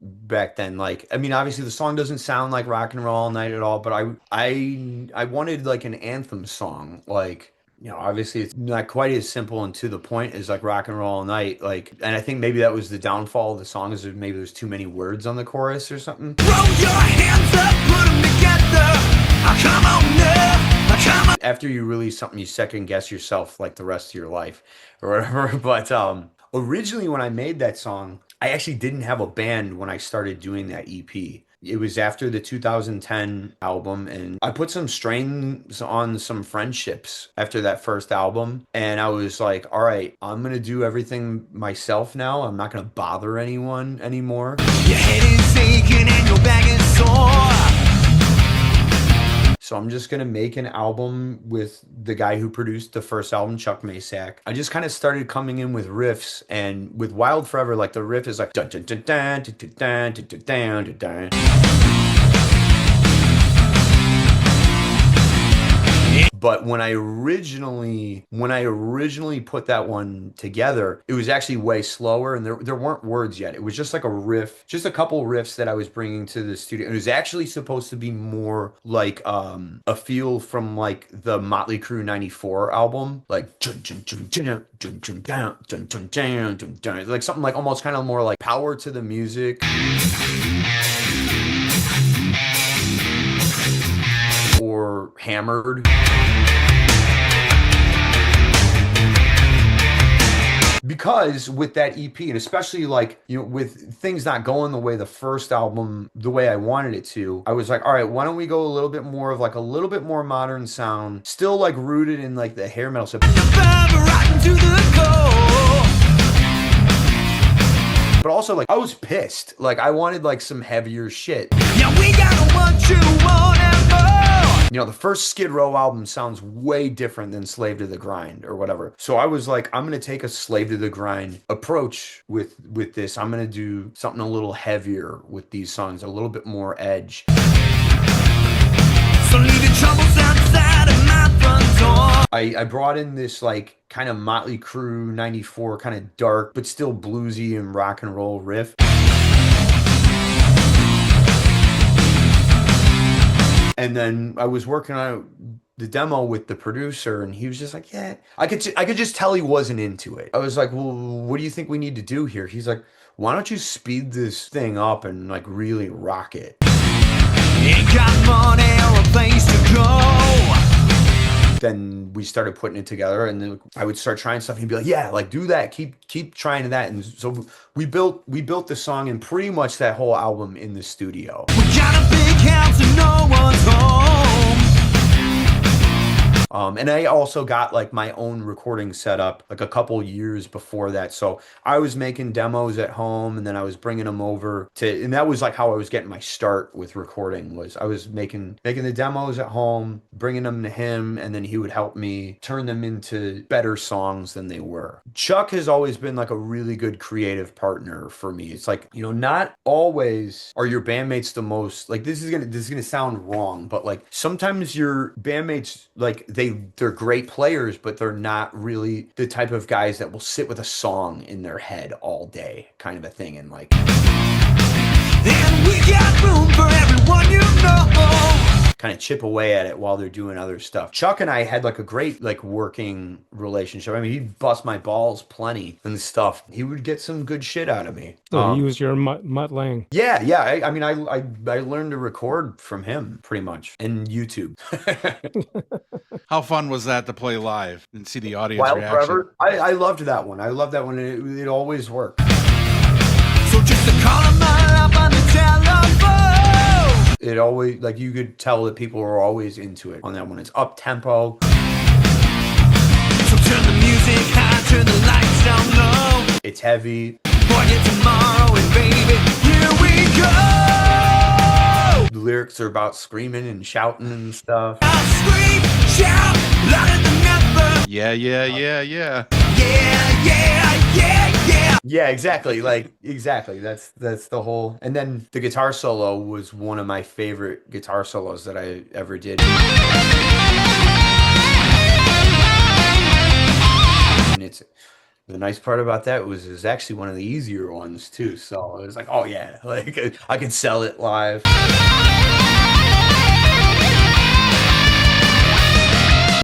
Back then, like, I mean, obviously the song doesn't sound like Rock and Roll All Night at all, but I wanted like an anthem song. Like, you know, obviously it's not quite as simple and to the point as like Rock and Roll All Night. Like, and I think maybe that was the downfall of the song, is maybe there's too many words on the chorus or something. Throw your hands up, put them together. Come on now, come on. After you release something, you second guess yourself like the rest of your life or whatever. But originally when I made that song, I actually didn't have a band when I started doing that EP. It was after the 2010 album, and I put some strains on some friendships after that first album. And I was like, all right, I'm going to do everything myself now. I'm not going to bother anyone anymore. Your head is aching and your back is sore. So I'm just gonna make an album with the guy who produced the first album, Chuck Masak. I just kind of started coming in with riffs, and with Wild Forever, like the riff is like dun dun dun dun dun dun dun dun dun dun dun. But when I originally put that one together, it was actually way slower, and there weren't words yet. It was just like a riff, just a couple riffs that I was bringing to the studio. It was actually supposed to be more like a feel from like the Motley Crue '94 album, like like something like almost kind of more like power to the music. Or Hammered. Because with that EP, and especially like, you know, with things not going the way the first album, the way I wanted it to, I was like, all right, why don't we go a little bit more of like a little bit more modern sound, still like rooted in like the hair metal stuff. But also like I was pissed. Like I wanted like some heavier shit. Yeah, we got what you want and more. You know, the first Skid Row album sounds way different than Slave to the Grind or whatever. So I was like, I'm gonna take a Slave to the Grind approach with this. I'm gonna do something a little heavier with these songs, a little bit more edge. So leaving troubles outside of my front door. I brought in this like kind of Motley Crue '94 kind of dark but still bluesy and rock and roll riff. And then I was working on the demo with the producer, and he was just like, yeah, I could just tell he wasn't into it. I was like, well, what do you think we need to do here? He's like, why don't you speed this thing up and like really rock it? Ain't got money or a place to go. Then we started putting it together, and then I would start trying stuff. And he'd be like, "Yeah, like do that. Keep trying that." And so we built the song and pretty much that whole album in the studio. We got a big house and no one's home. And I also got like my own recording setup like a couple years before that. So I was making demos at home, and then I was bringing them over to, and that was like how I was getting my start with recording. Was I was making the demos at home, bringing them to him, and then he would help me turn them into better songs than they were. Chuck has always been like a really good creative partner for me. It's like, you know, not always are your bandmates the most, like this is gonna sound wrong, but like sometimes your bandmates, like they're great players, but they're not really the type of guys that will sit with a song in their head all day, kind of a thing. And like, and we got room for everyone, you know. Kind of chip away at it while they're doing other stuff. Chuck and I had like a great like working relationship. I mean, he'd bust my balls plenty and stuff. He would get some good shit out of me. So he was your Mutt Lang. Yeah. I mean, I learned to record from him pretty much, and YouTube. How fun was that to play live and see the audience Wild reaction? Forever. I loved that one. I loved that one. It always worked. So just to call him up on the telephone. It always, like, you could tell that people are always into it on that one. It's up tempo. So turn the music high, turn the lights down low. It's heavy. Forget tomorrow and baby, here we go. The lyrics are about screaming and shouting and stuff. I'll scream, shout, louder than ever. Yeah. Yeah. Yeah, exactly. Like, exactly. That's the whole. And then the guitar solo was one of my favorite guitar solos that I ever did. And it's the nice part about that was it was actually one of the easier ones too. So it was like, oh yeah, like I can sell it live.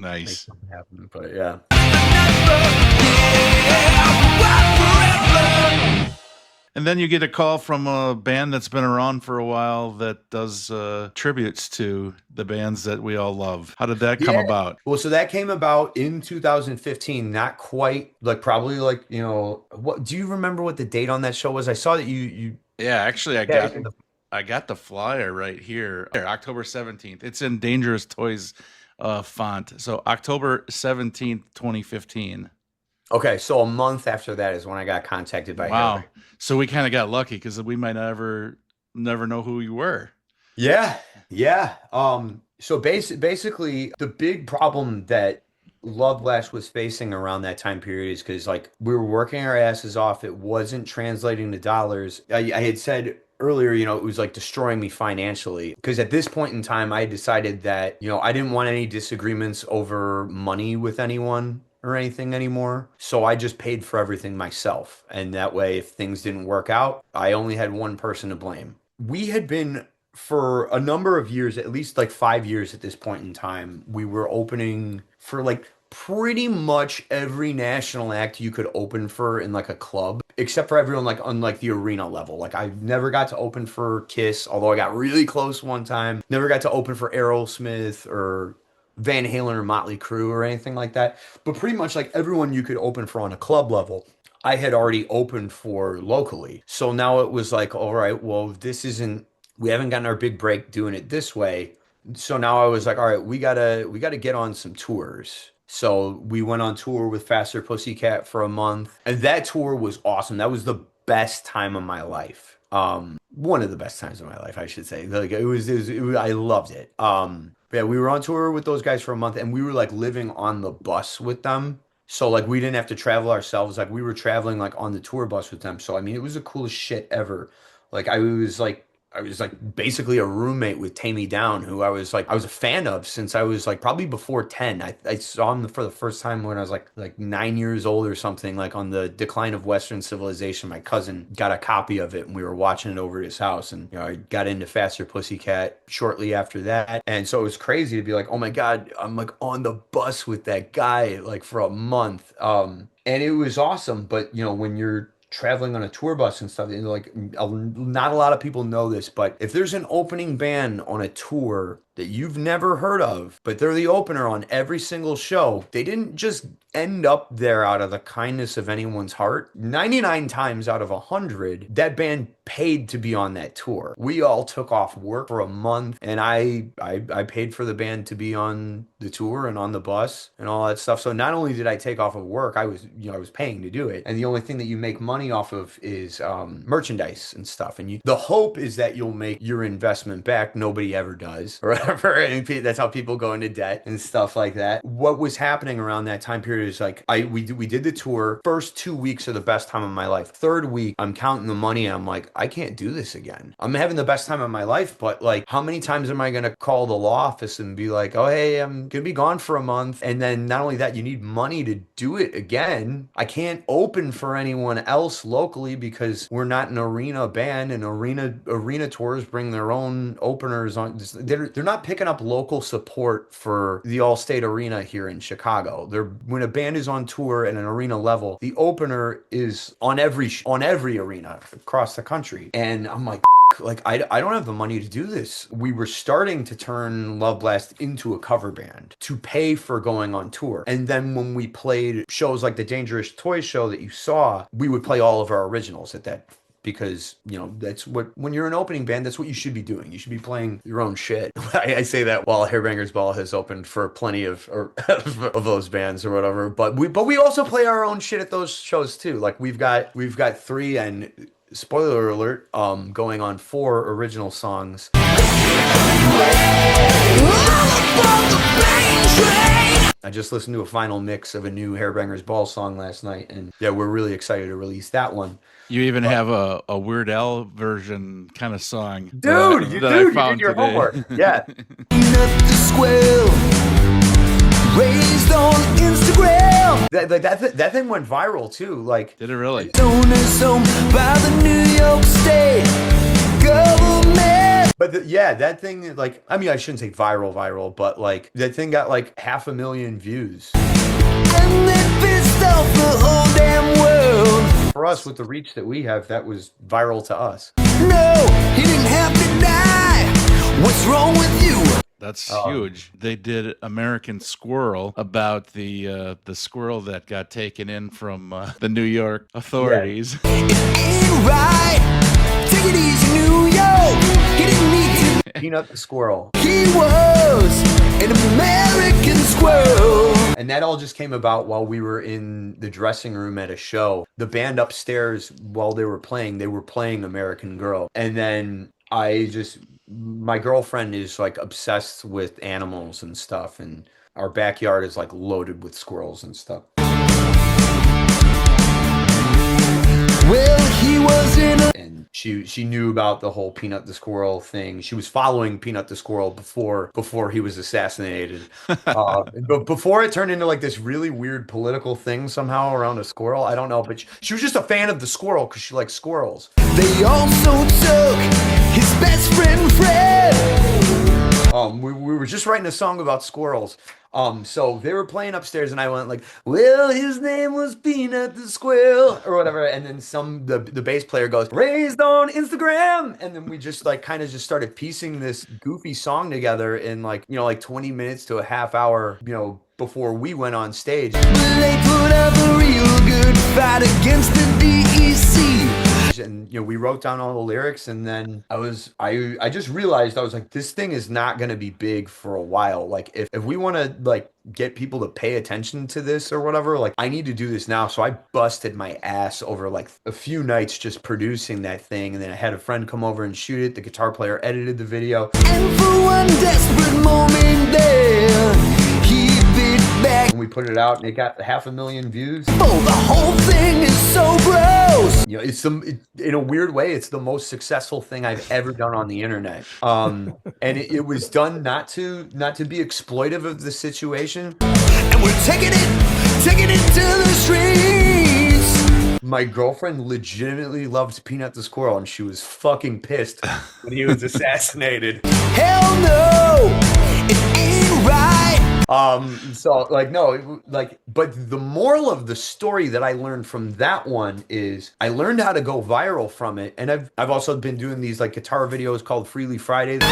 Nice. Happen, but yeah. And then you get a call from a band that's been around for a while that does tributes to the bands that we all love. How did that come about? Well, so that came about in 2015, not quite, like probably like, you know, what do you remember what the date on that show was? I saw that you Yeah, actually I got the flyer right here. October 17th. It's in Dangerous Toys font. So October 17th, 2015. Okay, so a month after that is when I got contacted by Wow. Hairbanger. So we kind of got lucky because we might never know who you were. Yeah. So basically, the big problem that Loveblast was facing around that time period is because like we were working our asses off. It wasn't translating to dollars. I had said earlier, it was like destroying me financially because at this point in time, I decided that, I didn't want any disagreements over money with anyone or anything anymore. So I just paid for everything myself. And that way, if things didn't work out, I only had one person to blame. We had been for a number of years, at least like 5 years at this point in time, we were opening for like pretty much every national act you could open for in like a club, except for everyone like on like the arena level. Like I never got to open for Kiss, although I got really close one time. Never got to open for Aerosmith or Van Halen or Motley Crue or anything like that. But pretty much like everyone you could open for on a club level, I had already opened for locally. So now it was like, all right, well, we haven't gotten our big break doing it this way. So now I was like, all right, we gotta get on some tours. So we went on tour with Faster Pussycat for a month, and that tour was awesome. That was the best time of my life. One of the best times of my life, I should say. Like I loved it. Yeah, we were on tour with those guys for a month, and we were like living on the bus with them. So like we didn't have to travel ourselves. Like we were traveling like on the tour bus with them. So I mean, it was the coolest shit ever. Like I was like basically a roommate with Tammy Down, who I was a fan of since I was like probably before 10. I saw him for the first time when I was like 9 years old or something, like on the Decline of Western Civilization. My cousin got a copy of it and we were watching it over at his house, and I got into Faster Pussycat shortly after that. And so it was crazy to be like, oh my God, I'm like on the bus with that guy like for a month. And it was awesome. But when you're traveling on a tour bus and stuff, like not a lot of people know this, but if there's an opening band on a tour that you've never heard of, but they're the opener on every single show, they didn't just end up there out of the kindness of anyone's heart. 99 times out of 100, that band paid to be on that tour. We all took off work for a month, and I paid for the band to be on the tour and on the bus and all that stuff. So not only did I take off of work, I was paying to do it. And the only thing that you make money off of is merchandise and stuff. And the hope is that you'll make your investment back. Nobody ever does, or whatever. And that's how people go into debt and stuff like that. What was happening around that time period is like we did the tour. First 2 weeks are the best time of my life. Third week, I'm counting the money and I'm like, I can't do this again. I'm having the best time of my life, but like, how many times am I going to call the law office and be like, oh, hey, I'm going to be gone for a month. And then not only that, you need money to do it again. I can't open for anyone else locally because we're not an arena band, and arena tours bring their own openers on. They're not picking up local support for the Allstate Arena here in Chicago. When a band is on tour at an arena level, the opener is on every arena across the country. And I'm like, I don't have the money to do this. We were starting to turn Loveblast into a cover band to pay for going on tour. And then when we played shows like the Dangerous Toy show that you saw, we would play all of our originals at that, because that's when you're an opening band, that's what you should be doing. You should be playing your own shit. I say that while Hairbanger's Ball has opened for plenty of those bands or whatever, but we also play our own shit at those shows too. Like we've got 3, and spoiler alert, going on 4 original songs. I just listened to a final mix of a new Hairbanger's Ball song last night, and yeah, we're really excited to release that one. You even have a Weird Al version kind of song. Dude, you did your homework. Yeah. Squirrel, raised on Instagram. That thing went viral too. Like, Did it really? Known as home by the New York State government. but that thing, like, I mean, I shouldn't say viral, but like that thing got like 500,000 views. And they pissed off the whole damn world. For us, with the reach that we have, that was viral to us. No, he didn't have to die. What's wrong with you? That's huge. They did American Squirrel about the squirrel that got taken in from the New York authorities. It ain't right. Take it easy, New York. He didn't need to. Peanut the Squirrel. He was an American squirrel. And that all just came about while we were in the dressing room at a show. The band upstairs, while they were playing American Girl. And then I just my girlfriend is like obsessed with animals and stuff, and our backyard is like loaded with squirrels and stuff. Well, he was in a And she knew about the whole Peanut the Squirrel thing. She was following Peanut the Squirrel before he was assassinated. But before it turned into like this really weird political thing somehow around a squirrel. I don't know, but she was just a fan of the squirrel because she likes squirrels. They also took his best friend Fred. We were just writing a song about squirrels. So they were playing upstairs, and I went like, "Well, his name was Peanut the Squirrel," or whatever. And then the bass player goes, "Raised on Instagram," and then we just like kind of just started piecing this goofy song together in like 20 minutes to a half hour, before we went on stage. But they put up a real good fight against the DEC. And we wrote down all the lyrics, and then I just realized, I was like, this thing is not going to be big for a while. Like if we want to like get people to pay attention to this or whatever, like I need to do this now. So I busted my ass over like a few nights just producing that thing, and then I had a friend come over and shoot it. The guitar player edited the video, And for one desperate moment there, he bit back. and we put it out, and it got 500,000 views. Oh, the whole thing is so gross. In a weird way, it's the most successful thing I've ever done on the internet. And it was done not to be exploitive of the situation. And we're taking it to the streets. My girlfriend legitimately loved Peanut the Squirrel, and she was fucking pissed when he was assassinated. Hell no, it ain't right. So like, no, like, but the moral of the story that I learned from that one is I learned how to go viral from it. And I've also been doing these like guitar videos called Freely Fridays.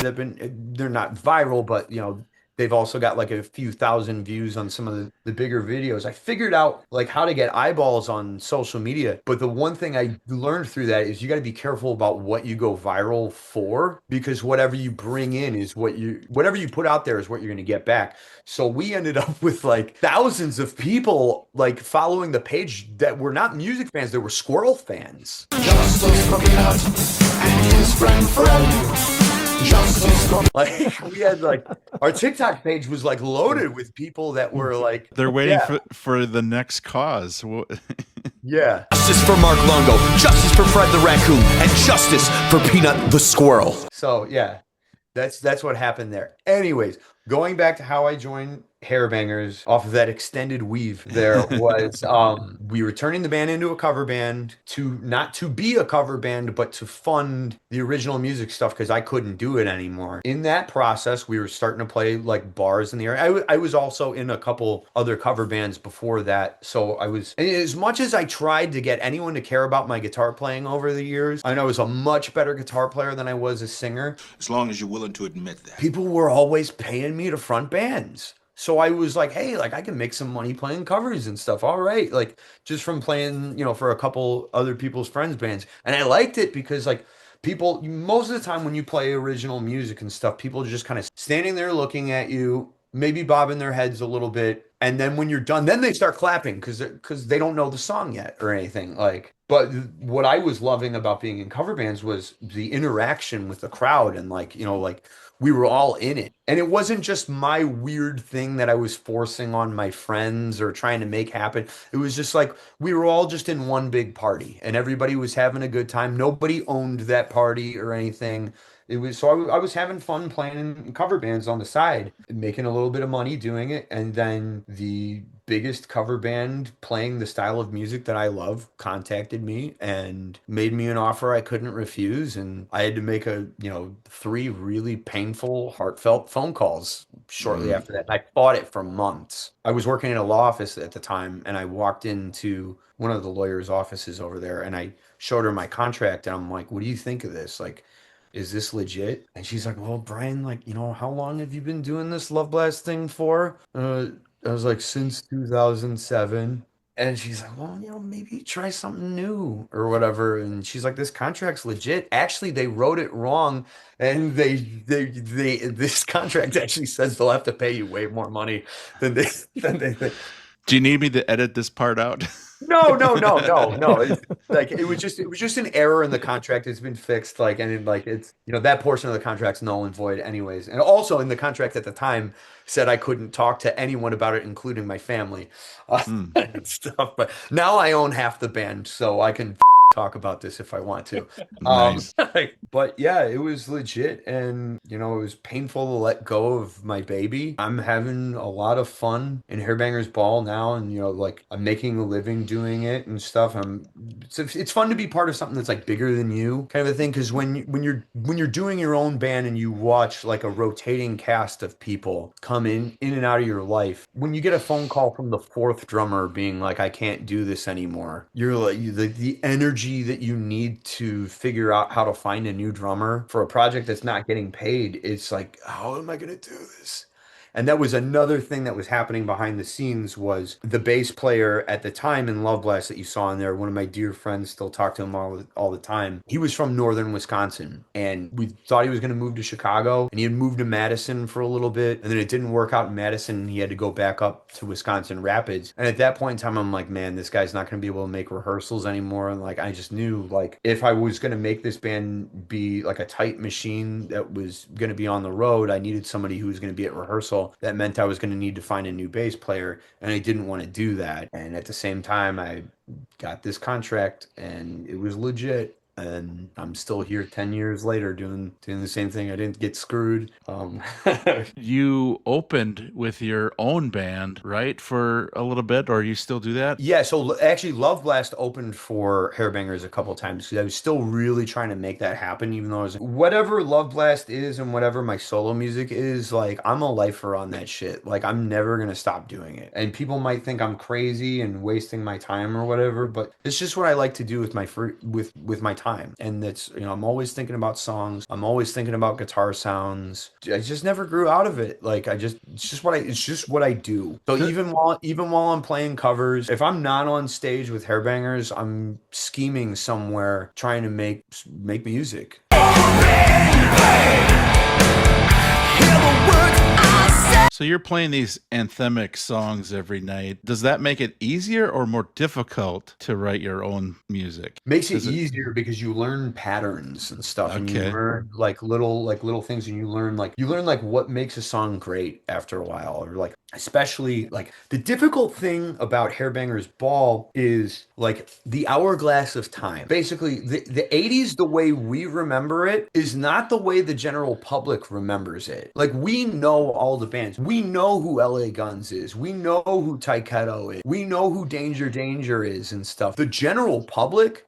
They're not viral, but they've also got like a few thousand views on some of the bigger videos. I figured out like how to get eyeballs on social media. But the one thing I learned through that is you got to be careful about what you go viral for, because whatever you bring in is whatever you put out there is what you're going to get back. So we ended up with like thousands of people like following the page that were not music fans, they were squirrel fans. Justice for Peanut and his friend Fred. Justice for Like we had like our TikTok page was like loaded with people that were like, They're waiting yeah, for the next cause. yeah. Justice for Mark Longo, justice for Fred the Raccoon, and justice for Peanut the Squirrel. So yeah, that's what happened there. Anyways, going back to how I joined Hairbangers off of that extended weave, there was we were turning the band into a cover band, to not to be a cover band, but to fund the original music stuff because I couldn't do it anymore. In that process, we were starting to play like bars in the area. I was also in a couple other cover bands before that. So as much as I tried to get anyone to care about my guitar playing over the years, I know I was a much better guitar player than I was a singer. as long as you're willing to admit that. People were always paying me to front bands. So I was like, hey, like I can make some money playing covers and stuff. All right. Like just from playing, for a couple other people's friends' bands. And I liked it because like people, most of the time when you play original music and stuff, people are just kind of standing there looking at you, maybe bobbing their heads a little bit. And then when you're done, then they start clapping because they don't know the song yet or anything. Like, but what I was loving about being in cover bands was the interaction with the crowd and like, we were all in it. And it wasn't just my weird thing that I was forcing on my friends or trying to make happen. It was just like we were all just in one big party and everybody was having a good time. Nobody owned that party or anything. It was so I was having fun playing in cover bands on the side, making a little bit of money doing it. And then the biggest cover band playing the style of music that I love contacted me and made me an offer I couldn't refuse. And I had to make 3 really painful, heartfelt phone calls shortly after that. I fought it for months. I was working in a law office at the time, and I walked into one of the lawyers' offices over there, and I showed her my contract, and I'm like, what do you think of this? Like, is this legit? And she's like, well, Brian, like, how long have you been doing this Loveblast thing for? I was like, since 2007. And she's like, well, maybe try something new or whatever. And she's like, this contract's legit. Actually, they wrote it wrong. And this contract actually says they'll have to pay you way more money than they think. Do you need me to edit this part out? No. It's like it was just an error in the contract. It's been fixed. Like and it's that portion of the contract's null and void anyways. And also in the contract at the time said I couldn't talk to anyone about it, including my family, and stuff. But now I own half the band, so I can talk about this if I want to. Nice. But yeah, it was legit, and it was painful to let go of my baby. I'm having a lot of fun in Hairbanger's Ball now, and like I'm making a living doing it and stuff. It's fun to be part of something that's like bigger than you, kind of a thing. Because when you're doing your own band and you watch like a rotating cast of people come in and out of your life, when you get a phone call from the fourth drummer being like, I can't do this anymore, you're like the energy that you need to figure out how to find a new drummer for a project that's not getting paid. It's like, how am I going to do this? And that was another thing that was happening behind the scenes was the bass player at the time in Loveblast that you saw in there. One of my dear friends, still talk to him all the time. He was from northern Wisconsin, and we thought he was going to move to Chicago, and he had moved to Madison for a little bit, and then it didn't work out in Madison, and he had to go back up to Wisconsin Rapids. And at that point in time, I'm like, man, this guy's not going to be able to make rehearsals anymore. And like, I just knew like if I was going to make this band be like a tight machine that was going to be on the road, I needed somebody who was going to be at rehearsal. That meant I was going to need to find a new bass player, and I didn't want to do that. And at the same time, I got this contract, and it was legit. And I'm still here 10 years later doing the same thing. I didn't get screwed. You opened with your own band, right, for a little bit, or you still do that? Yeah, so actually Loveblast opened for Hairbangers a couple of times because I was still really trying to make that happen, even though I was whatever Loveblast is and whatever my solo music is, like I'm a lifer on that shit. Like I'm never gonna stop doing it. And people might think I'm crazy and wasting my time or whatever, but it's just what I like to do with my with my time. And that's I'm always thinking about songs. I'm always thinking about guitar sounds. I just never grew out of it. Like it's just what I do. So even while I'm playing covers, if I'm not on stage with Hairbangers, I'm scheming somewhere trying to make music. So you're playing these anthemic songs every night. Does that make it easier or more difficult to write your own music? Makes it easier because you learn patterns and stuff, and you learn like little things, and you learn like what makes a song great after a while, or like especially like the difficult thing about Hairbanger's Ball is like the hourglass of time. Basically, the 80s, the way we remember it is not the way the general public remembers it. Like we know all the bands. We know who LA Guns is. We know who Taiketo is. We know who Danger Danger is and stuff. The general public,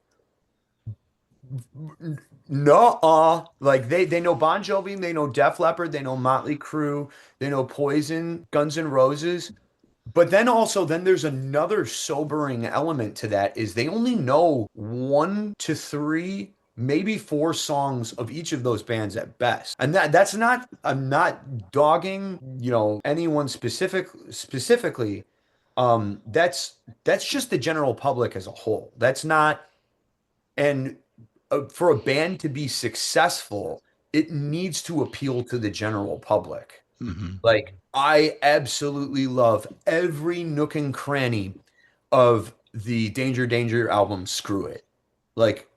no, like they know Bon Jovi, they know Def Leppard, they know Motley Crue, they know Poison, Guns N' Roses. But then there's another sobering element to that is they only know 1 to 3, maybe 4 songs of each of those bands at best. And that's not, I'm not dogging, anyone specifically. That's just the general public as a whole. That's not, and for a band to be successful, it needs to appeal to the general public. Mm-hmm. Like, I absolutely love every nook and cranny of the Danger Danger album, Screw It. Like,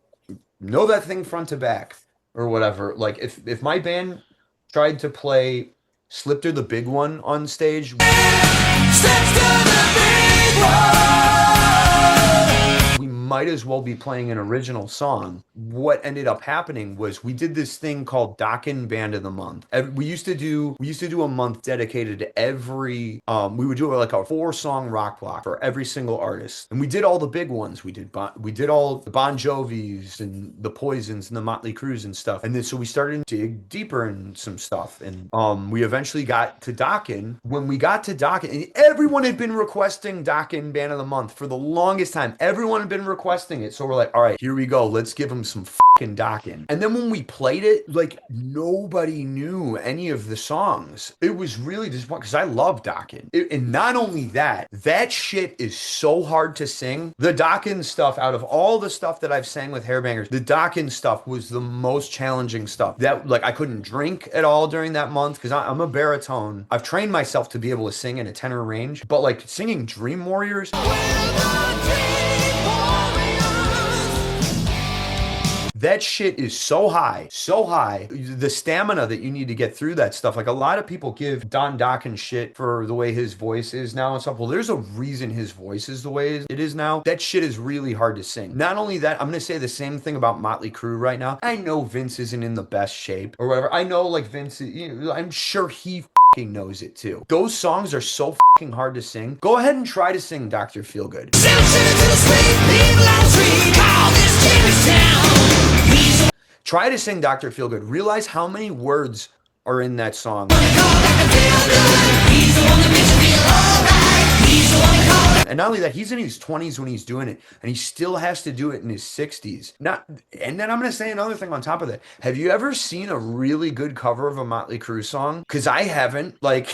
know that thing front to back or whatever. Like, if my band tried to play Slip to the Big One on stage, we might as well be playing an original song. What ended up happening was we did this thing called Dokken Band of the Month. We used to do a month dedicated to every we would do like a 4-song rock block for every single artist. And we did all the big ones. We did all the Bon Jovis and the Poisons and the Motley Crues and stuff. And then so we started to dig deeper in some stuff. And we eventually got to Dokken. When we got to Dokken, and everyone had been requesting Dokken Band of the Month for the longest time. Everyone had been requesting it. So we're like, all right, here we go. Let's give them some fucking Dokken. And then when we played it, like nobody knew any of the songs. It was really disappointing because I love Dokken. And not only that shit is so hard to sing. The Dokken stuff, out of all the stuff that I've sang with Hairbangers, the Dokken stuff was the most challenging stuff. That like I couldn't drink at all during that month because I'm a baritone. I've trained myself to be able to sing in a tenor range, but like singing Dream Warriors. that shit is so high. The stamina that you need to get through that stuff. Like a lot of people give Don Dokken shit for the way his voice is now and stuff. Well, there's a reason his voice is the way it is now. That shit is really hard to sing. Not only that, I'm going to say the same thing about Motley Crue right now. I know Vince isn't in the best shape or whatever. I know like Vince, I'm sure he fucking knows it too. Those songs are so fucking hard to sing. Go ahead and try to sing Dr. Feelgood. Try to sing Dr. Feelgood. Realize how many words are in that song. And not only that, he's in his 20s when he's doing it, and he still has to do it in his 60s. And then I'm going to say another thing on top of that. Have you ever seen a really good cover of a Motley Crue song? Because I haven't. I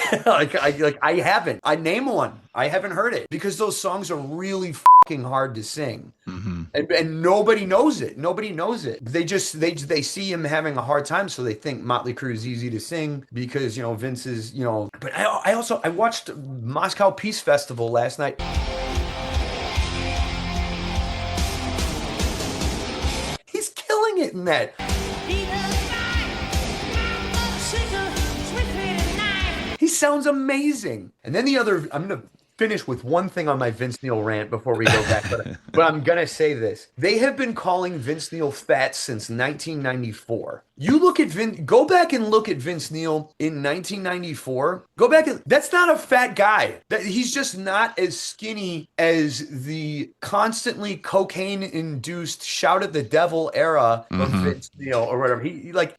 haven't. I name one. I haven't heard it because those songs are really fucking hard to sing, and nobody knows it. Nobody knows it. They see him having a hard time, so they think Motley Crue is easy to sing because Vince is But I watched Moscow Peace Festival last night. He's killing it in that. He sounds amazing. And then I'm gonna finish with one thing on my Vince Neil rant before we go back, but I'm gonna say this. They have been calling Vince Neil fat since 1994. You look at go back and look at Vince Neil in 1994. Go back that's not a fat guy. He's just not as skinny as the constantly cocaine-induced shout at the devil era of Vince Neil or whatever.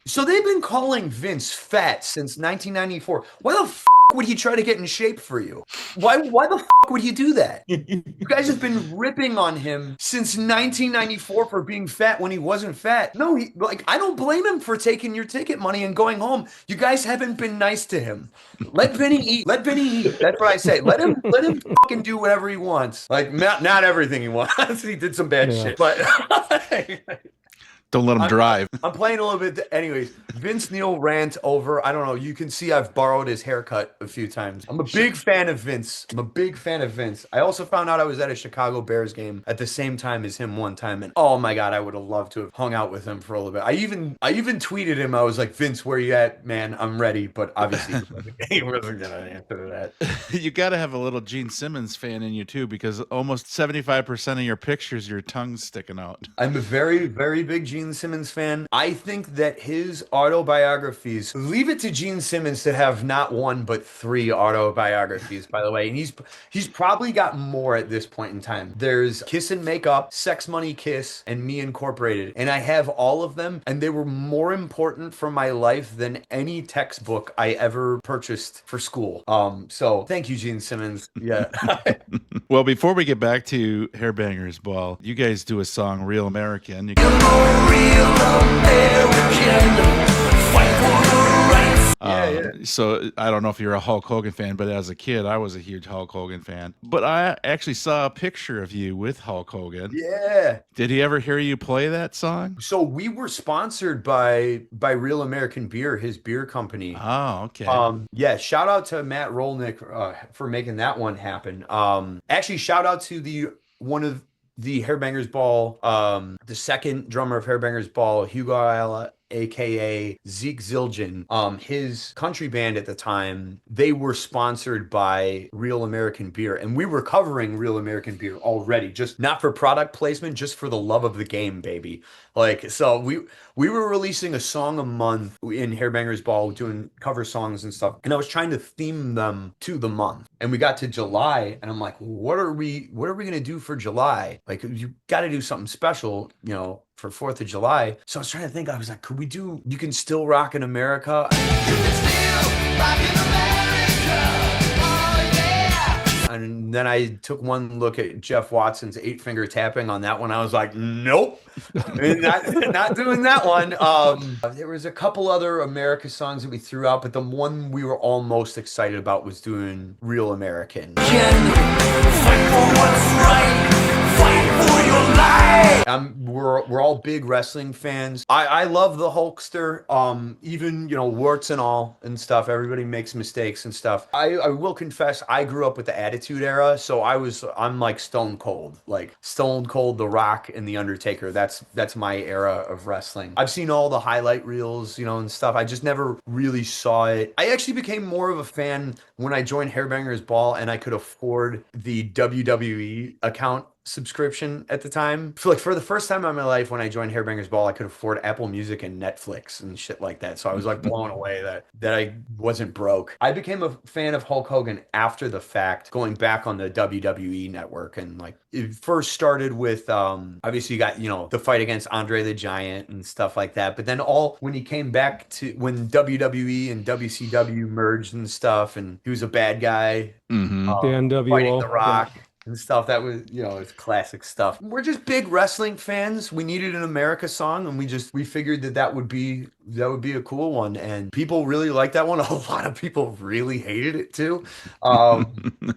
So they've been calling Vince fat since 1994. Why the would he try to get in shape for you? Why the fuck would he do that? You guys have been ripping on him since 1994 for being fat when he wasn't fat. No, I don't blame him for taking your ticket money and going home. You guys haven't been nice to him. Let Vinny eat. Let Vinny eat. That's what I say. Let him fucking do whatever he wants. Like not everything he wants. He did some bad shit, but don't let him drive. I'm playing a little bit. Anyways, Vince Neil rant over. I don't know. You can see I've borrowed his haircut a few times. I'm a big fan of Vince. I also found out I was at a Chicago Bears game at the same time as him one time. And oh my God, I would have loved to have hung out with him for a little bit. I even tweeted him. I was like, Vince, where you at, man? I'm ready. But obviously he wasn't going to answer to that. You got to have a little Gene Simmons fan in you too, because almost 75% of your pictures, your tongue's sticking out. I'm a very, very big Gene Simmons fan. I think that his autobiographies, leave it to Gene Simmons to have not one but 3 autobiographies, by the way, and he's probably got more at this point in time. There's Kiss and Make Up, Sex Money Kiss, and Me Incorporated, and I have all of them, and they were more important for my life than any textbook I ever purchased for school. So thank you, Gene Simmons. Yeah. Well, before we get back to Hairbangers Ball, you guys do a song, Real American. So I don't know if you're a Hulk Hogan fan, but as a kid, I was a huge Hulk Hogan fan. But I actually saw a picture of you with Hulk Hogan. Yeah. Did he ever hear you play that song? So we were sponsored by Real American Beer, his beer company. Oh, okay. Yeah. Shout out to Matt Rolnick for making that one happen. Actually, shout out to one of the Hairbangers Ball, the second drummer of Hairbangers Ball, Hugo Ayala, aka Zeke Zildjian. His country band at the time, they were sponsored by Real American Beer, and we were covering Real American Beer already, just not for product placement, just for the love of the game, baby. So we were releasing a song a month in Hairbangers Ball, doing cover songs and stuff, and I was trying to theme them to the month. And we got to July, and I'm like, what are we gonna do for July? Like, you got to do something special, for 4th of July. So I was trying to think, I was like, could we do You Can Still Rock in America? You can still rock in America. Oh, yeah. And then I took one look at Jeff Watson's 8-finger tapping on that one. I was like, nope, not doing that one. There was a couple other America songs that we threw out, but the one we were all most excited about was doing Real American. Fight for what's right. Fight for your life. We're all big wrestling fans. I love the Hulkster. Even warts and all and stuff. Everybody makes mistakes and stuff. I will confess, I grew up with the Attitude Era, so I'm like Stone Cold, The Rock and the Undertaker. That's my era of wrestling. I've seen all the highlight reels, and stuff. I just never really saw it. I actually became more of a fan when I joined Hairbangers Ball and I could afford the WWE account subscription at the time. For the first time in my life, when I joined Hairbangers Ball, I could afford Apple Music and Netflix and shit like that. So I was like blown away that I wasn't broke. I became a fan of Hulk Hogan after the fact, going back on the WWE network, and it first started with obviously you got the fight against Andre the Giant and stuff like that. But then when he came back to when WWE and WCW merged and stuff, and he was a bad guy, The NWO. fighting The Rock. And stuff that was, it's classic stuff. We're just big wrestling fans. We needed an America song, and we figured that would be a cool one, and people really liked that one. A lot of people really hated it too.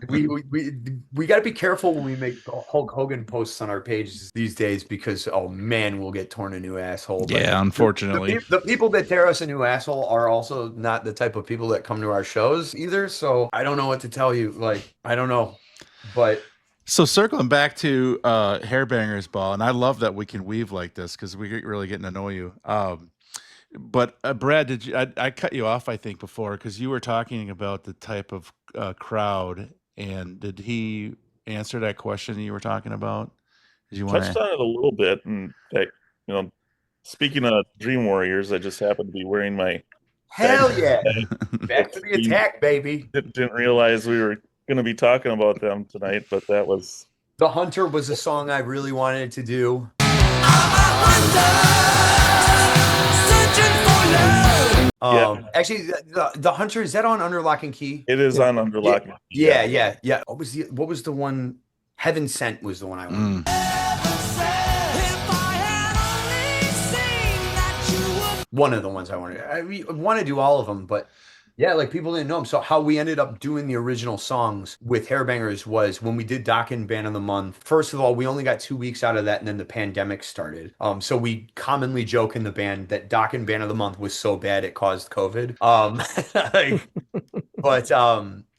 We got to be careful when we make Hulk Hogan posts on our pages these days, because oh man, we'll get torn a new asshole. But Yeah, unfortunately. the people that tear us a new asshole are also not the type of people that come to our shows either. So I don't know what to tell you. I don't know, but. So circling back to Hairbangers Ball, and I love that we can weave like this because we really getting to know you. But Brad, did you? I cut you off, I think, before because you were talking about the type of crowd, and did he answer that question you were talking about? Did you want Touched on it a little bit, and speaking of Dream Warriors, I just happened to be wearing my. Hell yeah! Back to the attack, baby. Didn't realize we were going to be talking about them tonight, but that was The Hunter was a song I really wanted to do. Actually, the Hunter, is that on Under Lock and Key? it is on Under Lock and Key. Yeah. What was the one? Heaven Sent was the one I wanted. One of the ones I wanted. I want to do all of them, but yeah, people didn't know them. So how we ended up doing the original songs with Hairbangers was when we did Dokken Band of the Month. First of all, we only got 2 weeks out of that, and then the pandemic started. So we commonly joke in the band that Dokken Band of the Month was so bad it caused COVID. But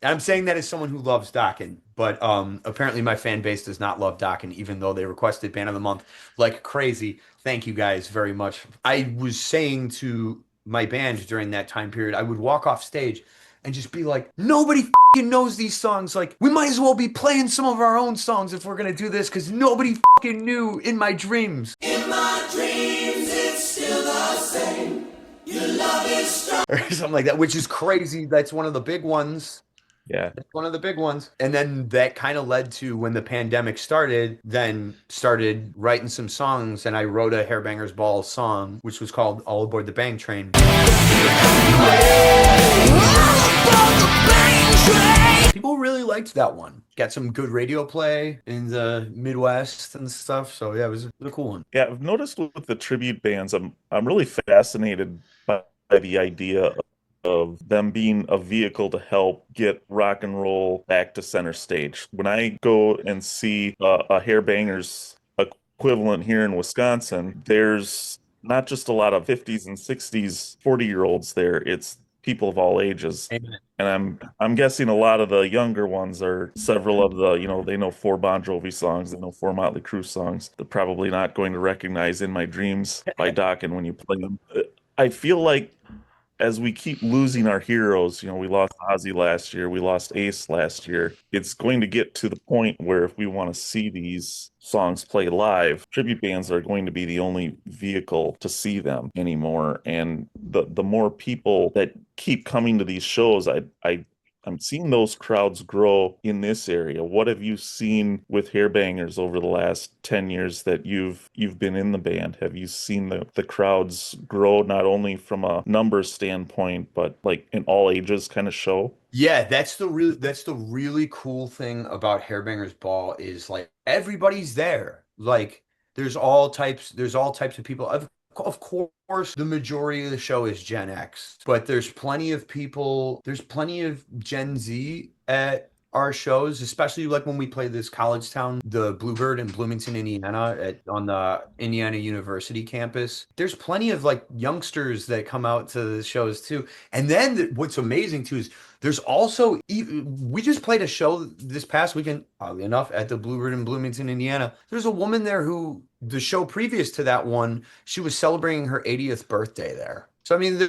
I'm saying that as someone who loves Dokken. But apparently my fan base does not love Dokken, even though they requested Band of the Month like crazy. Thank you guys very much. I was saying to my band during that time period, I would walk off stage and just be like, nobody fucking knows these songs. We might as well be playing some of our own songs if we're going to do this, because nobody fucking knew In My Dreams. In my dreams, it's still the same. Your love is strong. Or something like that, which is crazy. That's one of the big ones. Yeah. That's one of the big ones. And then that kind of led to when the pandemic started, then started writing some songs. And I wrote a Hairbangers Ball song, which was called All Aboard the Bang Train. People really liked that one. Got some good radio play in the Midwest and stuff. So yeah, it was a cool one. Yeah, I've noticed with the tribute bands, I'm really fascinated by the idea of them being a vehicle to help get rock and roll back to center stage. When I go and see a Hairbangers equivalent here in Wisconsin, there's not just a lot of 50s and 60s 40-year-olds there. It's people of all ages. Amen. And I'm guessing a lot of the younger ones are several of the, they know 4 Bon Jovi songs, they know 4 Motley Crue songs. They're probably not going to recognize In My Dreams by Dokken when you play them. I feel like as we keep losing our heroes, we lost Ozzy last year, we lost Ace last year. It's going to get to the point where if we want to see these songs play live, tribute bands are going to be the only vehicle to see them anymore. And the more people that keep coming to these shows, I'm seeing those crowds grow in this area. What have you seen with Hairbangers over the last 10 years that you've been in the band? Have you seen the crowds grow not only from a numbers standpoint, but in all ages kind of show? Yeah, that's the really cool thing about Hairbangers Ball is everybody's there. There's all types of people. Of course, the majority of the show is Gen X, but there's plenty of people, there's plenty of Gen Z at our shows, especially like when we play this college town, the Bluebird in Bloomington, Indiana, on the Indiana University campus, there's plenty of like youngsters that come out to the shows too. And then what's amazing too is there's also, we just played a show this past weekend, oddly enough, at the Bluebird in Bloomington, Indiana. There's a woman there who, the show previous to that one, she was celebrating her 80th birthday there. So I mean,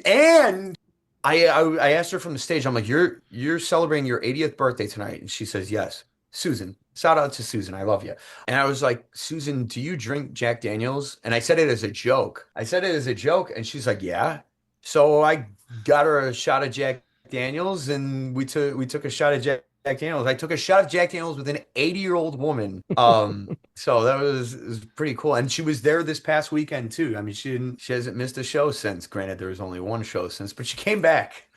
and I asked her from the stage, I'm like, you're celebrating your 80th birthday tonight, and she says yes. Susan, shout out to Susan, I love you. And I was like, Susan, do you drink Jack Daniels? And I said it as a joke. And she's like, yeah. So I got her a shot of Jack Daniels, and we took a shot of Jack Daniels. I took a shot of Jack Daniels with an 80-year-old woman. So that was pretty cool. And she was there this past weekend too. I mean, she hasn't missed a show since. Granted, there was only one show since, but she came back.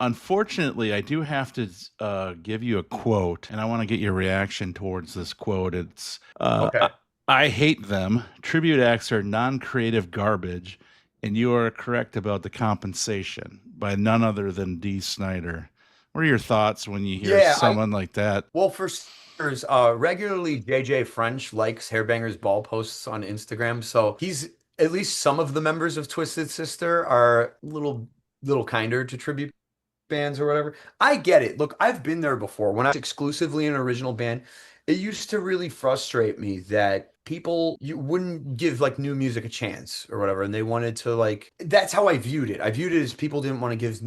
Unfortunately, I do have to give you a quote, and I want to get your reaction towards this quote. It's Okay. I hate them. Tribute acts are non-creative garbage, and you are correct about the compensation by none other than Dee Snider. What are your thoughts when you hear someone like that? Well, for starters, regularly JJ French likes Hairbanger's ball posts on Instagram, so he's at least some of the members of Twisted Sister are a little kinder to tribute bands or whatever. I get it. Look, I've been there before. When I was exclusively an original band, it used to really frustrate me that you wouldn't give like new music a chance or whatever, and they wanted to like, that's how I viewed it. I viewed it as people didn't want to give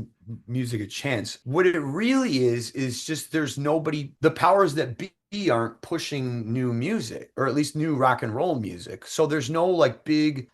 music a chance. What it really is just there's nobody, the powers that be aren't pushing new music, or at least new rock and roll music. So there's no big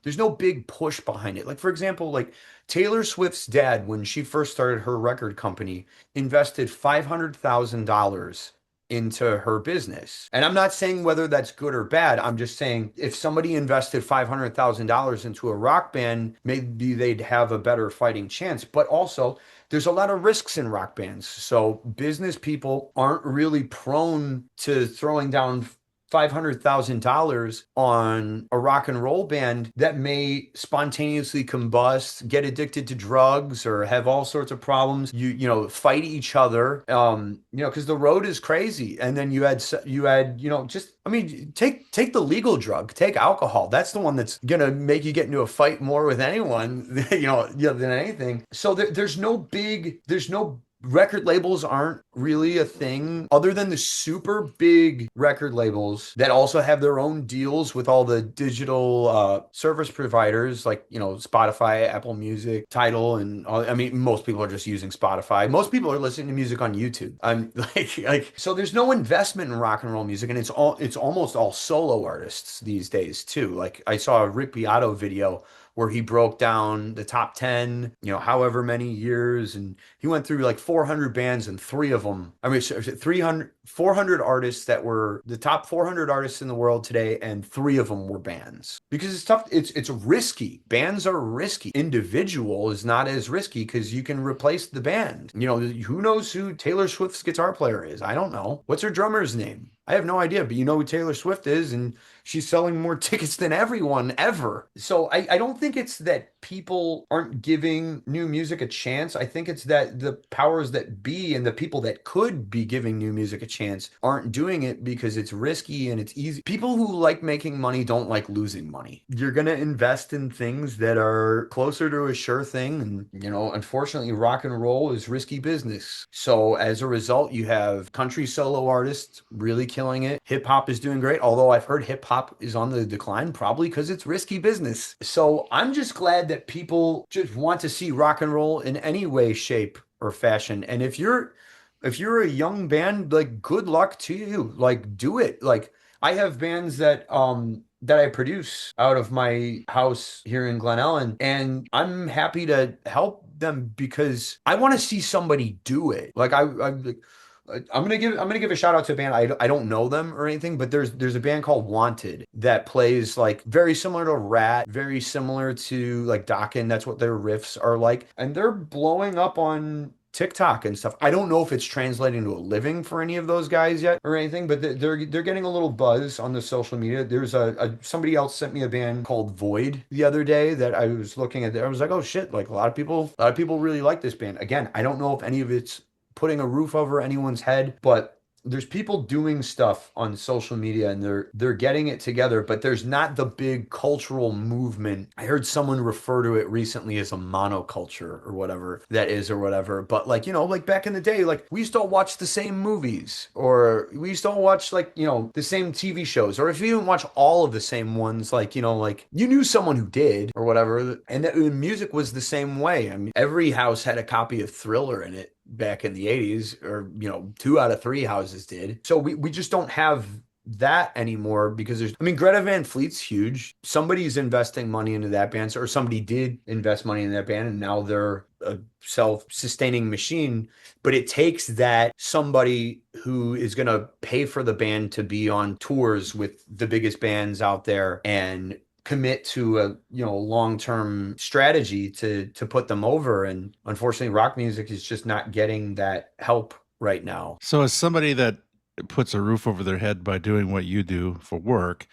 push behind it. Like, for example, like Taylor Swift's dad, when she first started her record company, invested $500,000 into her business. And I'm not saying whether that's good or bad. I'm just saying if somebody invested $500,000 into a rock band, maybe they'd have a better fighting chance. But also, there's a lot of risks in rock bands. So business people aren't really prone to throwing down $500,000 on a rock and roll band that may spontaneously combust, get addicted to drugs, or have all sorts of problems. You know, fight each other. Because the road is crazy. And then you had just, I mean, take the legal drug, take alcohol. That's the one that's gonna make you get into a fight more with anyone, than anything. So there's no record labels aren't really a thing other than the super big record labels that also have their own deals with all the digital service providers like, Spotify, Apple Music, Tidal, and all. I mean, most people are just using Spotify. Most people are listening to music on YouTube. I'm so there's no investment in rock and roll music, and it's almost all solo artists these days too. Like I saw a Rick Beato video where he broke down the top 10, however many years, and he went through like 400 bands, and 400 artists that were the top 400 artists in the world today, and 3 of them were bands. Because it's tough, it's risky. Bands are risky. Individual is not as risky because you can replace the band. Who knows who Taylor Swift's guitar player is? I don't know. What's her drummer's name? I have no idea, but you know who Taylor Swift is, and she's selling more tickets than everyone ever. So I don't think it's that people aren't giving new music a chance. I think it's that the powers that be and the people that could be giving new music a chance aren't doing it because it's risky and it's easy. People who like making money don't like losing money. You're going to invest in things that are closer to a sure thing. And, unfortunately, rock and roll is risky business. So as a result, you have country solo artists really killing it. Hip hop is doing great, although I've heard hip hop is on the decline, probably because it's risky business. So I'm just glad that people just want to see rock and roll in any way, shape, or fashion. And if you're a young band, like, good luck to you. Like, do it. Like, I have bands that I produce out of my house here in Glen Ellen, and I'm happy to help them because I want to see somebody do it. Like I'm gonna give a shout out to a band. I don't know them or anything, but there's a band called Wanted that plays like very similar to Rat, very similar to like Dokken. That's what their riffs are like, and they're blowing up on TikTok and stuff. I don't know if it's translating to a living for any of those guys yet or anything, but they're getting a little buzz on the social media. There's somebody else sent me a band called Void the other day that I was looking at. I was like, oh shit! Like a lot of people really like this band. Again, I don't know if any of it's putting a roof over anyone's head, but there's people doing stuff on social media and they're getting it together, but there's not the big cultural movement. I heard someone refer to it recently as a monoculture or whatever that is or whatever. But like, you know, like back in the day, like we used to all watch the same movies, or we used to all watch like, you know, the same TV shows, or if you didn't watch all of the same ones, like, you know, like you knew someone who did or whatever. And music was the same way. I mean, every house had a copy of Thriller in it back in the 80s, or, you know, 2 out of 3 houses did. So we just don't have that anymore, because there's, I mean, Greta Van Fleet's huge. Somebody's investing money into that band, or somebody did invest money in that band, and now they're a self-sustaining machine. But it takes that somebody who is going to pay for the band to be on tours with the biggest bands out there and commit to a, you know, long-term strategy to put them over. And unfortunately, rock music is just not getting that help right now. So as somebody that puts a roof over their head by doing what you do for work,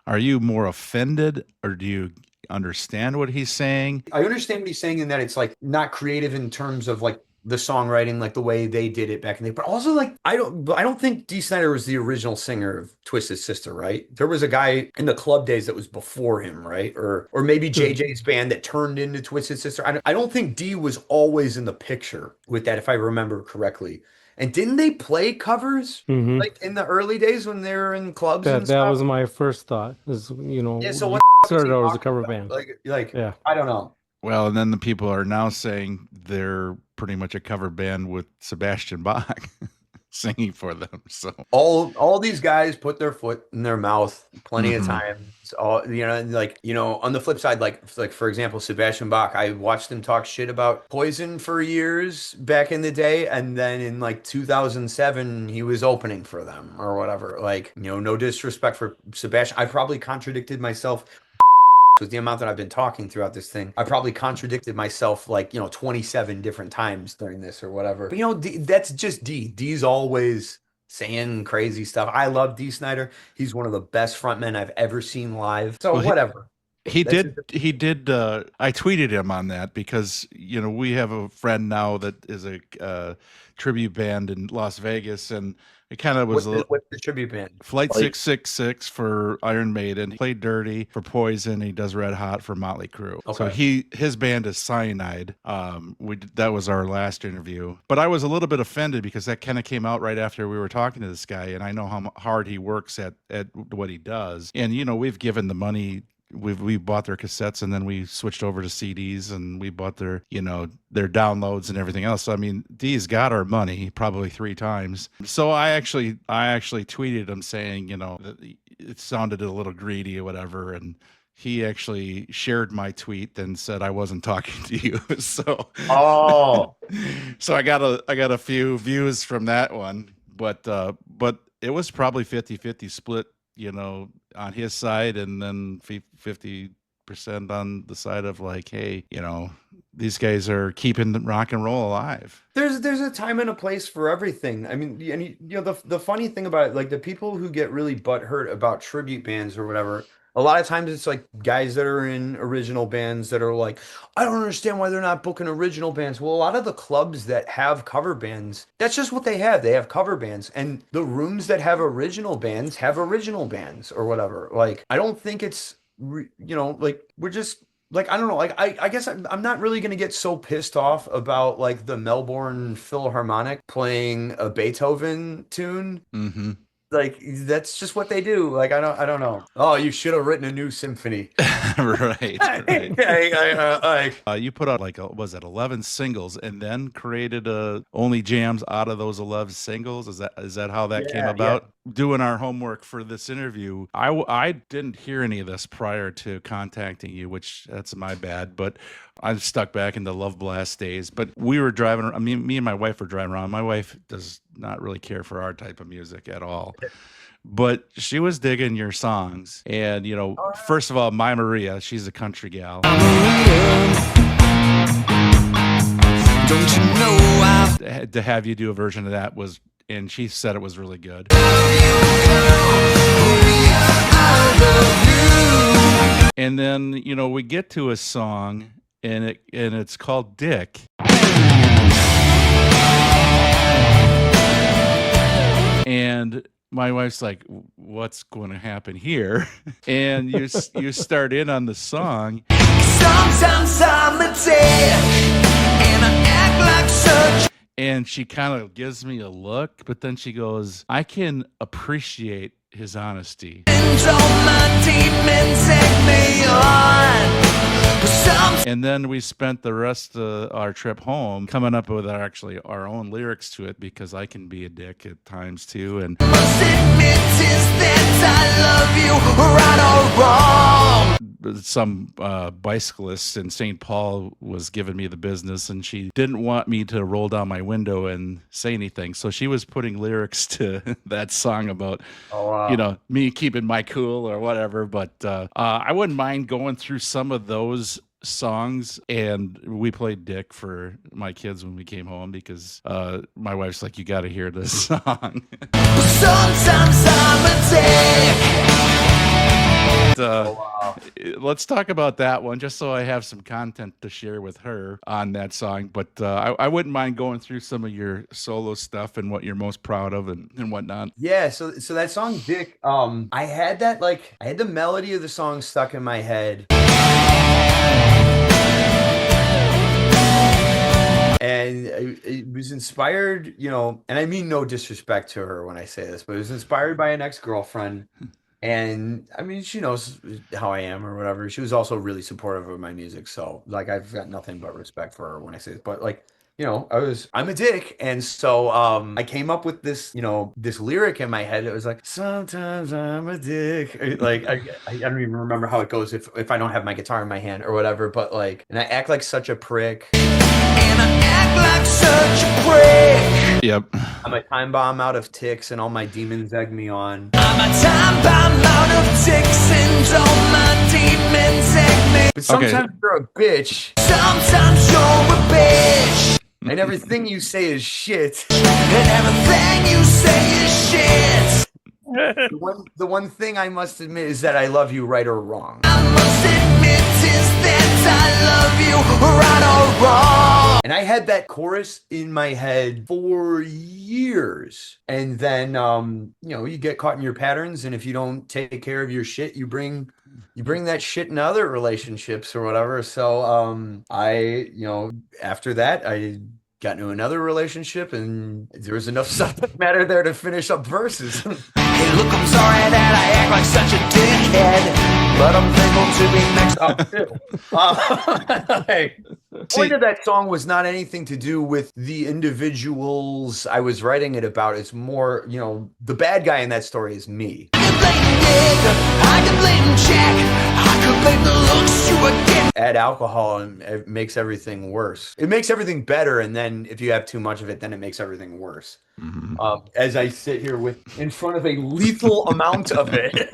are you more offended, or do you understand what he's saying? I understand what he's saying in that it's like not creative in terms of like the songwriting, like the way they did it back in the day. But also, like, I don't think Dee Snider was the original singer of Twisted Sister, right? There was a guy in the club days that was before him, right? Or maybe JJ's band that turned into Twisted Sister. I don't think Dee was always in the picture with that, if I remember correctly. And didn't they play covers like in the early days when they were in clubs and stuff? That was my first thought. Is, you know, Yeah, so what started out as a cover band. Like Yeah. I don't know. Well, and then the people are now saying they're pretty much a cover band with Sebastian Bach singing for them. So all these guys put their foot in their mouth plenty of times. All, you know, like, you know, on the flip side, like for example, Sebastian Bach, I watched him talk shit about Poison for years back in the day, and then in like 2007 he was opening for them or whatever. Like, you know, no disrespect for Sebastian, I probably contradicted myself with the amount that I've been talking throughout this thing. I probably contradicted myself like, you know, 27 different times during this or whatever. But, you know, that's just D. D's always saying crazy stuff. I love Dee Snider. He's one of the best frontmen I've ever seen live. So Well, whatever. He did. I tweeted him on that because, you know, we have a friend now that is a tribute band in Las Vegas, and it kind of was what's the tribute band? Flight 666 for Iron Maiden. He played Dirty for Poison. He does Red Hot for Motley Crue. Okay. So his band is Cyanide. That was our last interview. But I was a little bit offended because that kind of came out right after we were talking to this guy, and I know how hard he works at what he does. And, you know, we've given the money. We bought their cassettes, and then we switched over to CDs, and we bought their, you know, their downloads and everything else. So, I mean, Dee's got our money probably 3 times. So I actually tweeted him saying, you know, that it sounded a little greedy or whatever, and he actually shared my tweet and said I wasn't talking to you. So so I got a few views from that one, but it was probably 50-50 split, you know, on his side, and then 50% on the side of like, hey, you know, these guys are keeping rock and roll alive. There's a time and a place for everything. I mean, and you know, the funny thing about it, like the people who get really butthurt about tribute bands or whatever, a lot of times it's like guys that are in original bands that are like, I don't understand why they're not booking original bands. Well, a lot of the clubs that have cover bands, that's just what they have. They have cover bands. And the rooms that have original bands or whatever. Like, I don't think it's, you know, like, we're just, like, I don't know, like, I guess I'm not really going to get so pissed off about, like, the Melbourne Philharmonic playing a Beethoven tune. Mm-hmm. Like, that's just what they do. Like, I don't know. Oh, you should have written a new symphony. Right. You put out like, was it 11 singles, and then created only jams out of those 11 singles? Is that how that came about? Yeah. Doing our homework for this interview, I didn't hear any of this prior to contacting you, which that's my bad, but I'm stuck back in the Loveblast days. But we were driving, I mean, me and my wife were driving around. My wife does not really care for our type of music at all, but she was digging your songs. And, you know, first of all, My Maria, she's a country gal. Don't you know to have you do a version of that was, and she said it was really good. And then, you know, we get to a song, and it's called Dick. And my wife's like, what's going to happen here? And you start in on the song. Sometimes I'm a dick, and I act like such. And she kind of gives me a look, but then she goes, I can appreciate his honesty. And all my demons take me on. And then we spent the rest of our trip home coming up with our own lyrics to it, because I can be a dick at times too. And Must admit is that I love you, right or wrong. some bicyclist in St. Paul was giving me the business, and she didn't want me to roll down my window and say anything. So she was putting lyrics to that song about, me keeping my cool or whatever. But I wouldn't mind going through some of those songs, and we played Dick for my kids when we came home, because my wife's like, you got to hear this song. Sometimes I'm a dick. Let's talk about that one, just so I have some content to share with her on that song. But I wouldn't mind going through some of your solo stuff and what you're most proud of and whatnot. Yeah, so that song Dick, I had the melody of the song stuck in my head. And it was inspired, and I mean no disrespect to her when I say this, but it was inspired by an ex-girlfriend. And I mean, she knows how I am or whatever. She was also really supportive of my music. So I've got nothing but respect for her when I say this. But I'm a dick. And so I came up with this, this lyric in my head. It was like, sometimes I'm a dick. I don't even remember how it goes if I don't have my guitar in my hand or whatever. But and I act like such a prick. And I act like such a prick. Yep. I'm a time bomb out of ticks, and all my demons egg me on. I'm a time bomb out of ticks, and all my demons egg me. But sometimes you're a bitch. Sometimes you're a bitch. And everything you say is shit. And everything you say is shit. The one thing I must admit is that I love you, right or wrong. I must admit is that I love you, right or wrong. And I had that chorus in my head for years. And then, you get caught in your patterns. And if you don't take care of your shit, you bring that shit in other relationships or whatever. So after that, I got into another relationship, and there was enough subject matter there to finish up verses. Hey, look, I'm sorry that I act like such a dickhead, but I'm thankful to be next up too. The point of that song was not anything to do with the individuals I was writing it about. It's more, the bad guy in that story is me. I can blame Dick, I can blame Jack, I can blame the looks you were getting. Add alcohol and it makes everything worse. It makes everything better, and then if you have too much of it, then it makes everything worse. Mm-hmm. As I sit here in front of a lethal amount of it.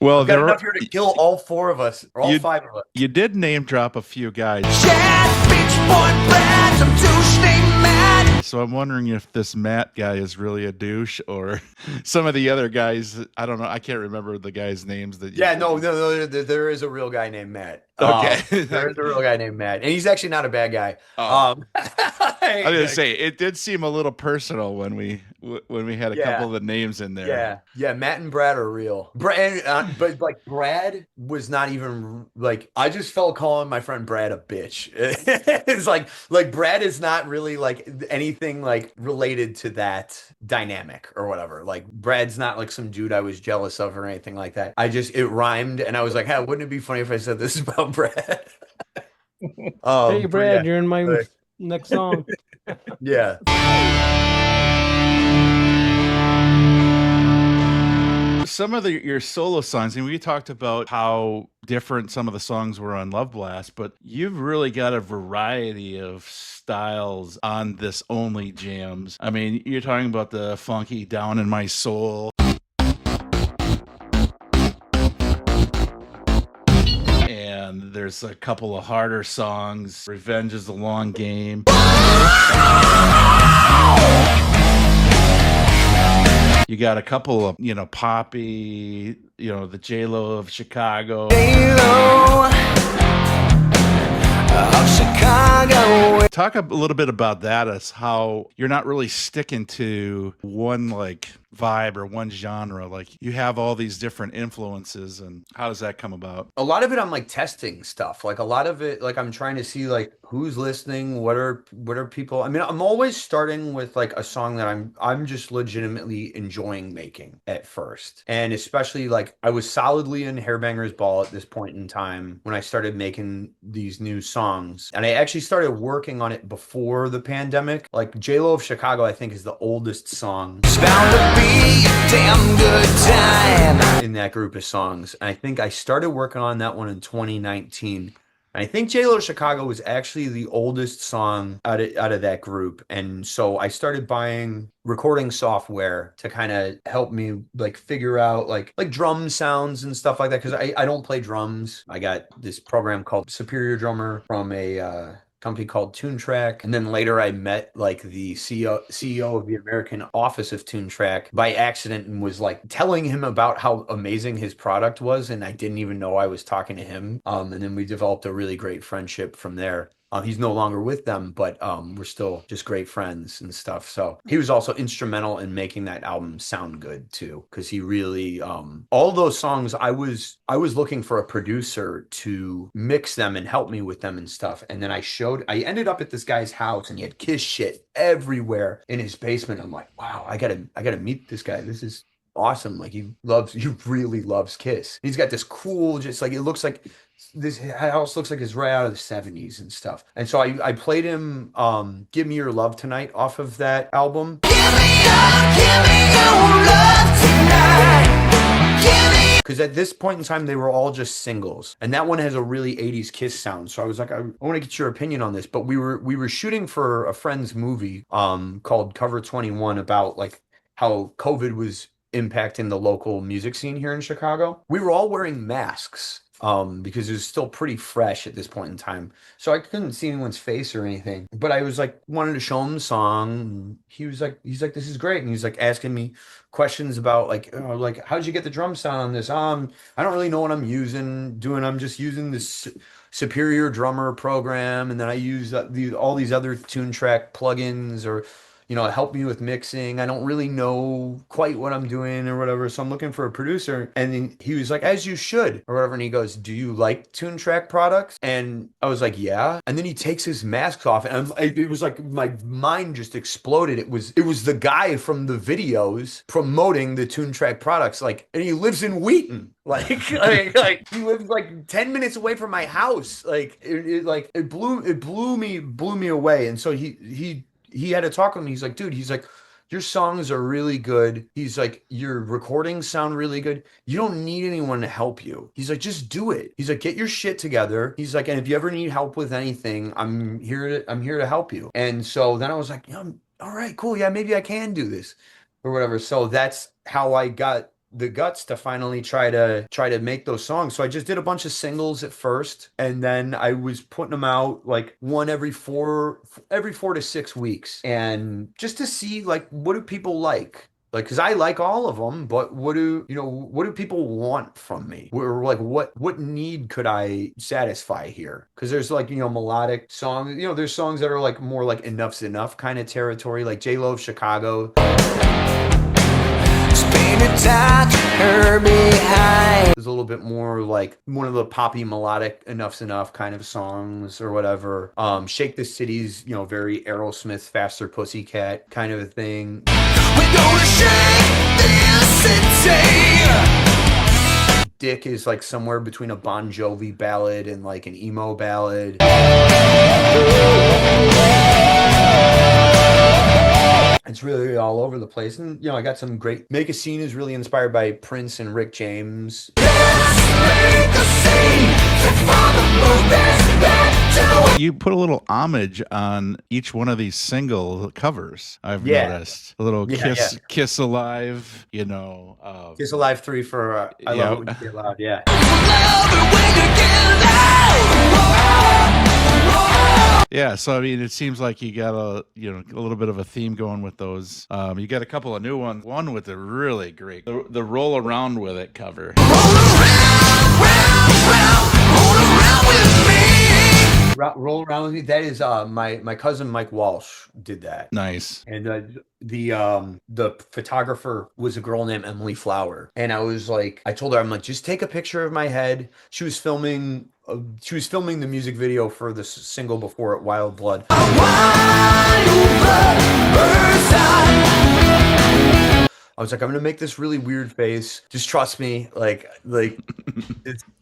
Well, there enough here to kill all four of us, or all five of us. You did name drop a few guys. Chad, bitch, boy, bad, some douche named Matt. So I'm wondering if this Matt guy is really a douche, or some of the other guys. I don't know. I can't remember the guys' names that. No. There is a real guy named Matt. Okay, there's a real guy named Matt, and he's actually not a bad guy. I was gonna say it did seem a little personal when we had a couple of the names in there. Yeah. Matt and Brad are real. But Brad was not even I just felt calling my friend Brad a bitch. It's like Brad is not really anything related to that dynamic or whatever. Brad's not some dude I was jealous of or anything like that. It rhymed, and I was like, hey, wouldn't it be funny if I said this about Brad? Hey, Brad, you're in my next song. Yeah. Some of your solo songs, and we talked about how different some of the songs were on Loveblast, but you've really got a variety of styles on this Only Jams. I mean, you're talking about the funky Down in My Soul. And there's a couple of harder songs. Revenge is a Long Game. You got a couple of, poppy, the J-Lo of Chicago. J-Lo of Chicago. talk a little bit about that, as how you're not really sticking to one like vibe or one genre. Like you have all these different influences, and how does that come about? A lot of it I'm like testing stuff. Like a lot of it, like I'm trying to see like who's listening, what are people. I mean, I'm always starting with like a song that I'm just legitimately enjoying making at first. And especially like I was solidly in Hairbanger's Ball at this point in time when I started making these new songs. And I actually started working on it before the pandemic. Like J-Lo of Chicago, I think, is the oldest song. It's bound to be a damn good time. In that group of songs. And I think I started working on that one in 2019. And I think J-Lo Chicago was actually the oldest song out of that group. And so I started buying recording software to kind of help me like figure out like drum sounds and stuff like that. Because I don't play drums. I got this program called Superior Drummer from a company called TuneTrack. And then later I met like the CEO of the American Office of TuneTrack by accident and was like telling him about how amazing his product was. And I didn't even know I was talking to him. And then we developed a really great friendship from there. He's no longer with them, but we're still just great friends and stuff. So he was also instrumental in making that album sound good too, because he really all those songs I was looking for a producer to mix them and help me with them and stuff. And then I ended up at this guy's house and he had Kiss shit everywhere in his basement. I'm like, wow, I gotta meet this guy. This is awesome. Like he really loves Kiss. He's got this cool, just like it looks like this house looks like it's right out of the 70s and stuff. And so I played him Give Me Your Love Tonight off of that album. Give me your love tonight. Give me. Because at this point in time, they were all just singles. And that one has a really 80s Kiss sound. So I was like, I want to get your opinion on this. But we were shooting for a friend's movie called Cover 21 about like how COVID was impacting the local music scene here in Chicago. We were all wearing masks because it was still pretty fresh at this point in time. So I couldn't see anyone's face or anything. But I was like, wanted to show him the song. And he's like, this is great. And he's like asking me questions about like how'd you get the drum sound on this? I don't really know what I'm I'm just using this Superior Drummer program. And then I use all these other TuneTrack plugins or help me with mixing. I don't really know quite what I'm doing or whatever. So I'm looking for a producer. And then he was like, as you should, or whatever. And he goes, do you like TuneTrack products? And I was like, yeah. And then he takes his mask off and it was like my mind just exploded. It was the guy from the videos promoting the TuneTrack products. Like, and he lives in Wheaton. Like he lives like 10 minutes away from my house. Like it blew me away. And so he had to talk with me. He's like, dude, your songs are really good. He's like, your recordings sound really good. You don't need anyone to help you. He's like, just do it. He's like, get your shit together. He's like, and if you ever need help with anything, I'm here to help you. And so then I was like, all right, cool. Yeah, maybe I can do this or whatever. So that's how I got the guts to finally try to make those songs. So I just did a bunch of singles at first, and then I was putting them out like one every 4 to 6 weeks, and just to see like what do people like, because I like all of them, but what do people want from me, or like what need could I satisfy here? Because there's like melodic songs, there's songs that are like more like enough's enough kind of territory, like J-Lo of Chicago. There's a little bit more like one of the poppy melodic enough's enough kind of songs or whatever. Shake the City's, very Aerosmith, Faster Pussycat kind of a thing. We're gonna shake this city. Dick is like somewhere between a Bon Jovi ballad and like an emo ballad. It's really all over the place. And, I got some great... Make a Scene is really inspired by Prince and Rick James. You put a little homage on each one of these single covers, I've noticed. A little Kiss Alive, Kiss Alive 3 for I Love It When You Get Loud, yeah. Yeah, so I mean, it seems like you got a little bit of a theme going with those. You got a couple of new ones. One with a really great the Roll Around With It cover. Roll around with me. Roll Around With Me. That is my cousin Mike Walsh did that. Nice. And the photographer was a girl named Emily Flower. And I was like, I told her, I'm like, just take a picture of my head. She was filming the music video for the single before it, Wild Blood. I was like, I'm gonna make this really weird face. Just trust me. Like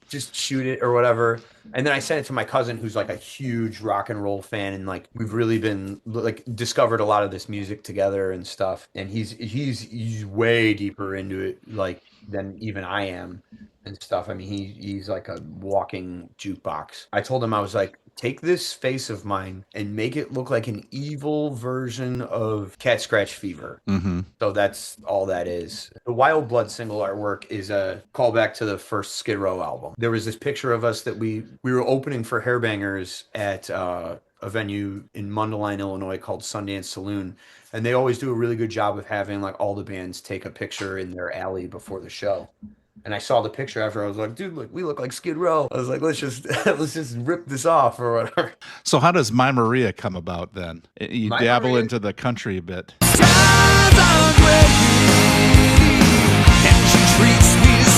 just shoot it or whatever. And then I sent it to my cousin, who's like a huge rock and roll fan, and like we've really been like discovered a lot of this music together and stuff. And he's way deeper into it like than even I am and stuff. I mean, he's like a walking jukebox. I told him, I was like, take this face of mine and make it look like an evil version of Cat Scratch Fever. Mm-hmm. So that's all that is. The Wild Blood single artwork is a callback to the first Skid Row album. There was this picture of us that we were opening for Hairbangers at a venue in Mundelein, Illinois called Sundance Saloon. And they always do a really good job of having like all the bands take a picture in their alley before the show. And I saw the picture after. I was like, dude, look, we look like Skid Row. I was like, let's just rip this off or whatever. So how does My Maria come about then? You My dabble Maria? into the country a bit.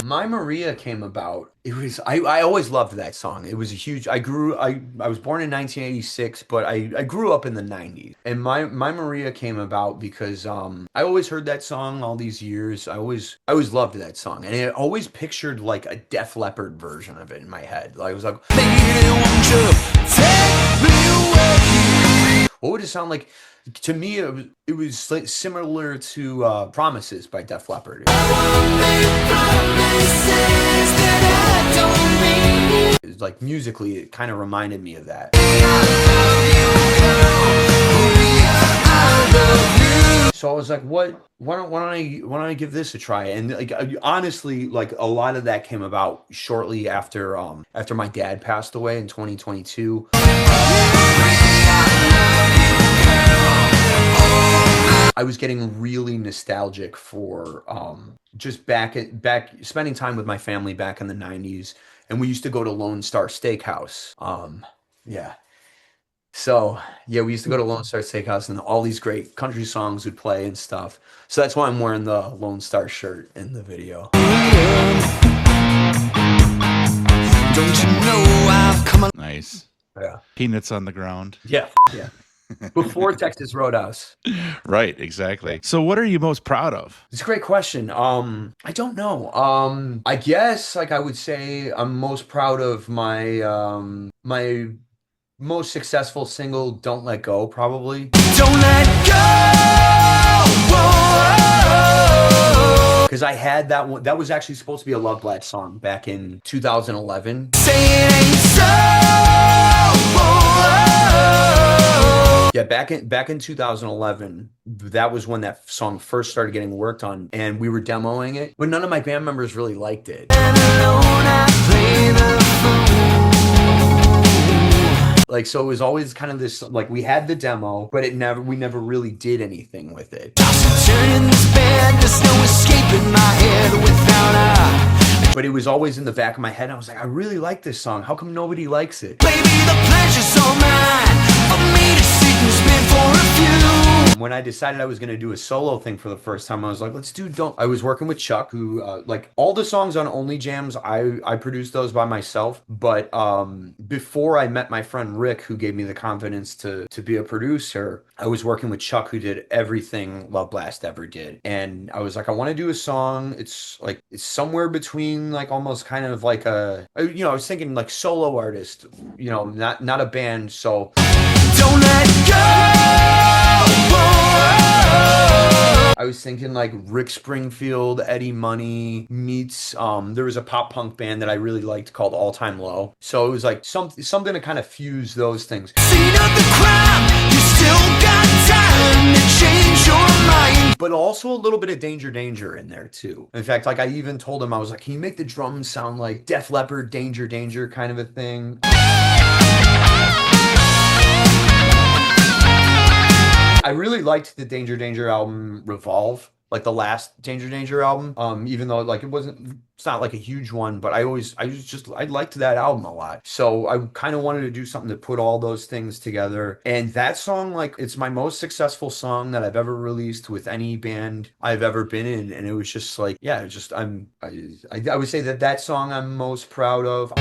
My Maria came about. It was I always loved that song. It was a huge. I was born in 1986, but I grew up in the 90s. And my Maria came about because I always heard that song all these years. I always loved that song, and I always pictured like a Def Leppard version of it in my head. Like I was like, what would it sound like? To me, it was like similar to Promises by Def Leppard. It was like musically, it kind of reminded me of that. So I was like, "What? Why don't I give this a try?" And like honestly, like a lot of that came about shortly after my dad passed away in 2022. I was getting really nostalgic for just back spending time with my family back in the 90s, and we used to go to Lone Star Steakhouse. Yeah. So yeah, we used to go to Lone Star Steakhouse, and all these great country songs would play and stuff. So that's why I'm wearing the Lone Star shirt in the video. Don't you know I've come a Nice. Yeah. Peanuts on the ground. Yeah. Before Texas Roadhouse. Right, exactly. So what are you most proud of? It's a great question. I don't know. I guess like I would say I'm most proud of my my most successful single, Don't Let Go, probably. Don't let go. Because I had that one. That was actually supposed to be a Loveblast song back in 2011. Say it ain't so. Yeah, back in 2011, that was when that song first started getting worked on, and we were demoing it, but none of my band members really liked it. Like, so it was always kind of this, like, we had the demo, but we never really did anything with it. Turning this bed, there's no escaping my head without But it was always in the back of my head. I was like, I really like this song. How come nobody likes it? Baby, the pleasure's all mine. For me to seek and spin for a few. When I decided I was going to do a solo thing for the first time, I was like, let's do Don't. I was working with Chuck, who, like, all the songs on Only Jams, I produced those by myself. But before I met my friend Rick, who gave me the confidence to be a producer, I was working with Chuck, who did everything Loveblast ever did. And I was like, I want to do a song. It's somewhere between, like, almost kind of like I was thinking like solo artist, not a band. So Don't let go. I was thinking like Rick Springfield, Eddie Money meets, there was a pop punk band that I really liked called All Time Low. So it was like something to kind of fuse those things. Scene of the crime, you still got time to change your mind. But also a little bit of Danger in there too. In fact, like I even told him, I was like, can you make the drums sound like Def Leppard, Danger kind of a thing? I really liked the Danger album Revolve. like the last Danger album. Even though like it's not like a huge one, but I liked that album a lot. So I kind of wanted to do something to put all those things together. And that song, like, it's my most successful song that I've ever released with any band I've ever been in. And it was just like, yeah, I would say that song I'm most proud of.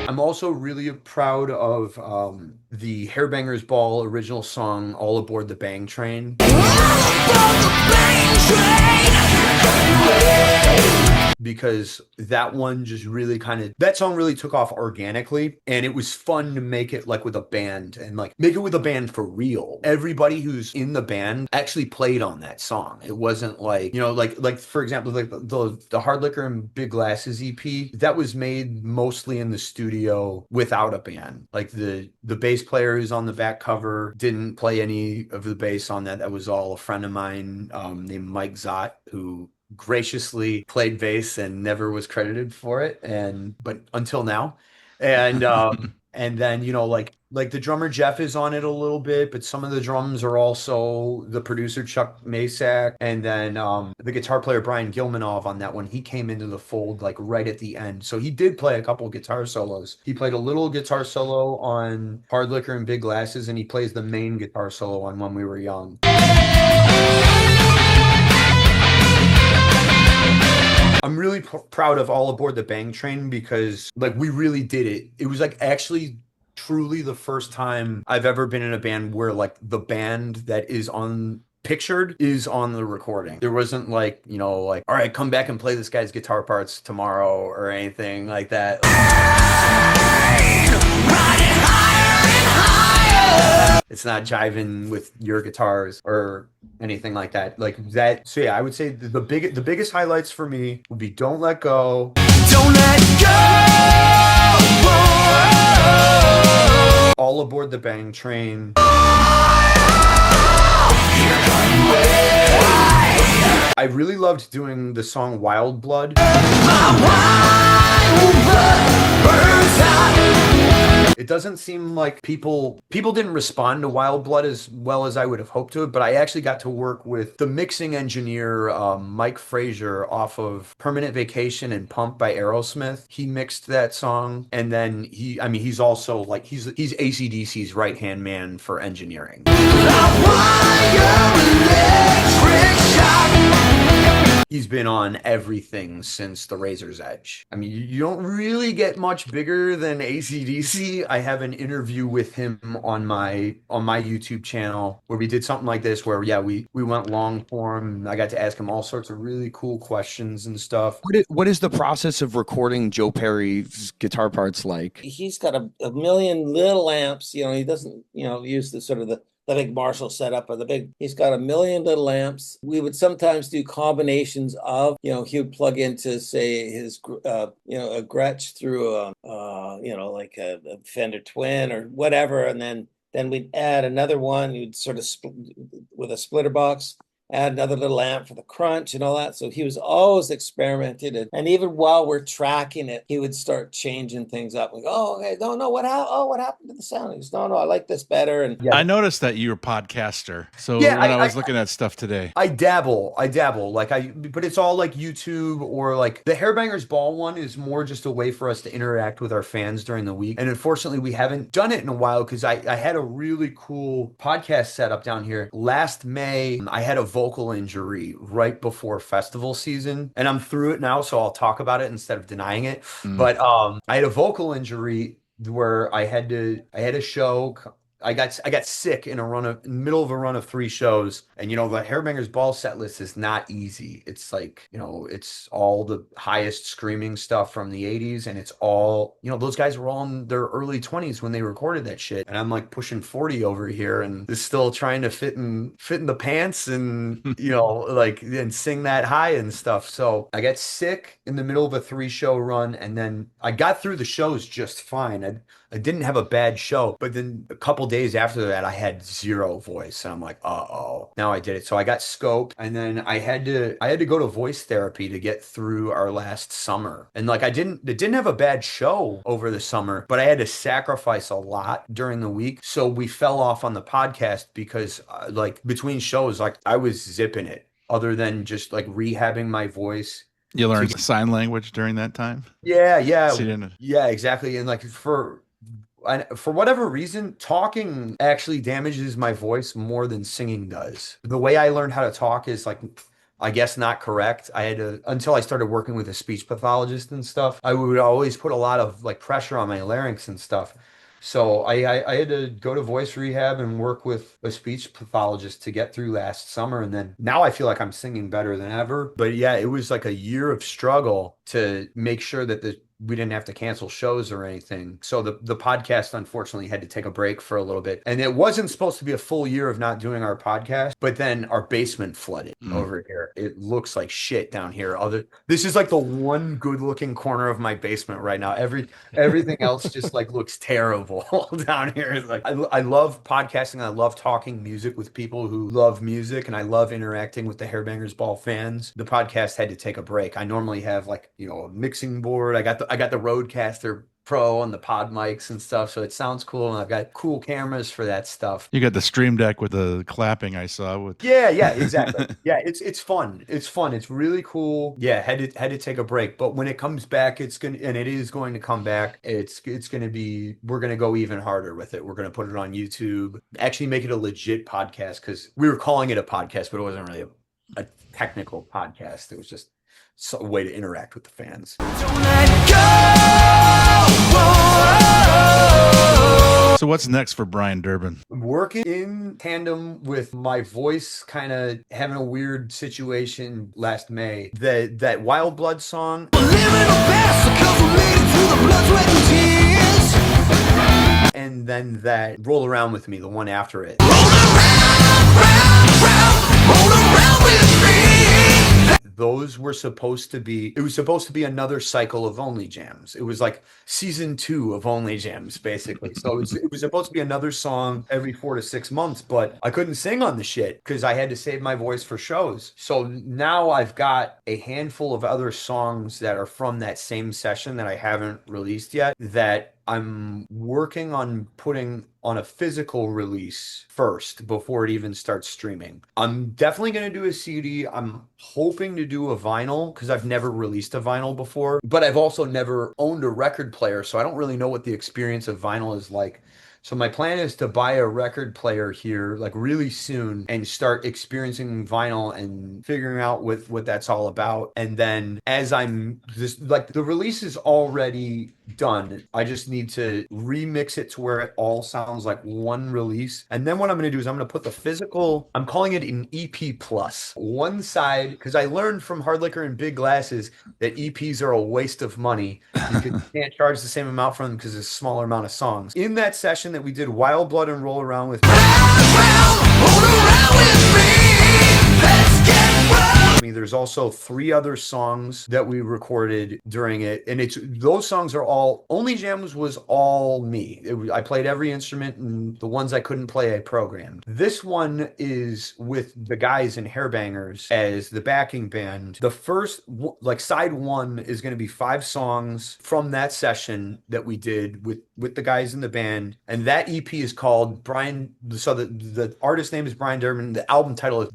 I'm also really proud of the Hairbangers Ball original song, All Aboard the Bang Train. Because that one just really that song really took off organically, and it was fun to make it like with a band, and like make it with a band for real. Everybody who's in the band actually played on that song. It wasn't like, like for example, like the Hard Liquor and Big Glasses EP, that was made mostly in the studio without a band. Like the bass player who's on the back cover didn't play any of the bass on that. That was all a friend of mine named Mike Zott, who graciously played bass and never was credited for it, but until now. And and then like the drummer Geoff is on it a little bit, but some of the drums are also the producer Chuck Masak, and then the guitar player Brian Gilmanov on that one. He came into the fold like right at the end, so he did play a couple guitar solos. He played a little guitar solo on Hard Liquor and Big Glasses, and he plays the main guitar solo on When We Were Young. I'm really proud of All Aboard the Bang Train because like we really did it. It was like actually truly the first time I've ever been in a band where like the band that is pictured is on the recording. There wasn't like, like, all right, come back and play this guy's guitar parts tomorrow or anything like that. It's not jiving with your guitars or anything like that. Like that. So yeah, I would say the biggest highlights for me would be Don't Let Go. Don't let go. All Aboard the Bang Train. I really loved doing the song Wild Blood. It doesn't seem like people didn't respond to Wild Blood as well as I would have hoped to, but I actually got to work with the mixing engineer, Mike Frazier, off of Permanent Vacation and Pump by Aerosmith. He mixed that song, and then he's also like, he's AC/DC's right-hand man for engineering. He's been on everything since The Razor's Edge. I mean, you don't really get much bigger than AC/DC. I have an interview with him on my YouTube channel where we did something like this where, yeah, we went long form. I got to ask him all sorts of really cool questions and stuff. What is the process of recording Joe Perry's guitar parts like? He's got a million little amps. He doesn't, use the sort of the big Marshall setup or he's got a million little amps. We would sometimes do combinations of, he would plug into, say, his, a Gretsch through like a Fender Twin or whatever. And then we'd add another one. You'd sort of with a splitter box, add another little amp for the crunch and all that. So he was always experimenting. And even while we're tracking it, he would start changing things up. Like, oh, okay, no, what happened to the sound? He goes, no, I like this better. And I noticed that you're a podcaster. So when I was looking at stuff today, I dabble. But it's all like YouTube, or like the Hairbangers Ball one is more just a way for us to interact with our fans during the week. And unfortunately, we haven't done it in a while because I had a really cool podcast set up down here. Last May, I had a vocal injury right before festival season, and I'm through it now, so I'll talk about it instead of denying it. But I had a vocal injury where I had a show. I got sick in middle of a run of 3 shows, and the Hairbangers Ball set list is not easy. It's like, it's all the highest screaming stuff from the 80s, and it's all, those guys were all in their early 20s when they recorded that shit, and I'm like pushing 40 over here, and is still trying to fit in the pants, and and sing that high and stuff. So I got sick in the middle of a 3-show run, and then I got through the shows just fine. I didn't have a bad show, but then a couple days after that, I had zero voice, and I'm like, uh-oh. Now I did it. So I got scoped, and then I had to go to voice therapy to get through our last summer. And like it didn't have a bad show over the summer, but I had to sacrifice a lot during the week. So we fell off on the podcast because like between shows, like I was zipping it other than just like rehabbing my voice. You learned sign language during that time? Yeah. So you didn't... Yeah, exactly. And like for whatever reason, talking actually damages my voice more than singing does. The way I learned how to talk is like, I guess not correct. I had to, until I started working with a speech pathologist and stuff, I would always put a lot of like pressure on my larynx and stuff. So I had to go to voice rehab and work with a speech pathologist to get through last summer. And then now I feel like I'm singing better than ever. But yeah, it was like a year of struggle to make sure that we didn't have to cancel shows or anything. So the podcast unfortunately had to take a break for a little bit. And it wasn't supposed to be a full year of not doing our podcast, but then our basement flooded over here. It looks like shit down here. This is like the one good looking corner of my basement right now. Everything else just like looks terrible down here. It's like I love podcasting. I love talking music with people who love music, and I love interacting with the Hairbangers Ball fans. The podcast had to take a break. I normally have like, a mixing board. I got the Rodecaster Pro and the pod mics and stuff, so it sounds cool, and I've got cool cameras for that stuff. You got the Stream Deck with the clapping I saw with. Yeah, exactly. Yeah, it's fun. It's fun. It's really cool. Yeah, had to take a break, but when it comes back, it is going to come back. It's going to be, we're going to go even harder with it. We're going to put it on YouTube. Actually make it a legit podcast, because we were calling it a podcast, but it wasn't really a technical podcast. It was just a way to interact with the fans. So what's next for Brian Dubin? Working in tandem with my voice kind of having a weird situation last May. That Wild Blood song. And then that Roll Around With Me, the one after it. Roll around with me. Those were supposed to be, it was supposed to be another cycle of Only Jams. It was like season 2 of Only Jams, basically. So it was supposed to be another song every 4 to 6 months, but I couldn't sing on the shit because I had to save my voice for shows. So now I've got a handful of other songs that are from that same session that I haven't released yet that I'm working on putting on a physical release first before it even starts streaming. I'm definitely going to do a CD. I'm hoping to do a vinyl because I've never released a vinyl before, but I've also never owned a record player, so I don't really know what the experience of vinyl is like. So my plan is to buy a record player here like really soon and start experiencing vinyl and figuring out what that's all about. And then as I'm just like, the release is already done. I just need to remix it to where it all sounds like one release. And then what I'm going to do is I'm going to put the physical, I'm calling it an EP plus. One side, because I learned from Hard Liquor and Big Glasses that EPs are a waste of money because you can't charge the same amount for them because it's a smaller amount of songs. In that session that we did Wild Blood and Roll Around With Me. There's also 3 other songs that we recorded during it, and those songs are all Only Jams was all me. I played every instrument, and the ones I couldn't play I programmed. This one is with the guys in Hairbangers as the backing band. The first, like side 1, is going to be 5 songs from that session that we did with the guys in the band, and that EP is called Brian. So the artist name is Brian Dubin. The album title is ...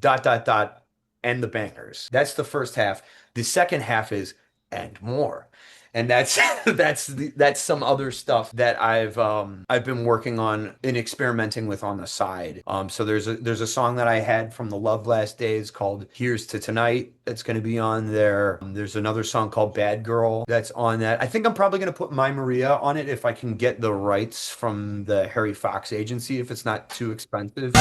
and the Bangers. That's the first half. The second half is and more. And that's some other stuff that I've been working on and experimenting with on the side. So there's a song that I had from the Loveblast days called Here's to Tonight that's going to be on there. There's another song called Bad Girl that's on that. I think I'm probably going to put My Maria on it if I can get the rights from the Harry Fox agency, if it's not too expensive.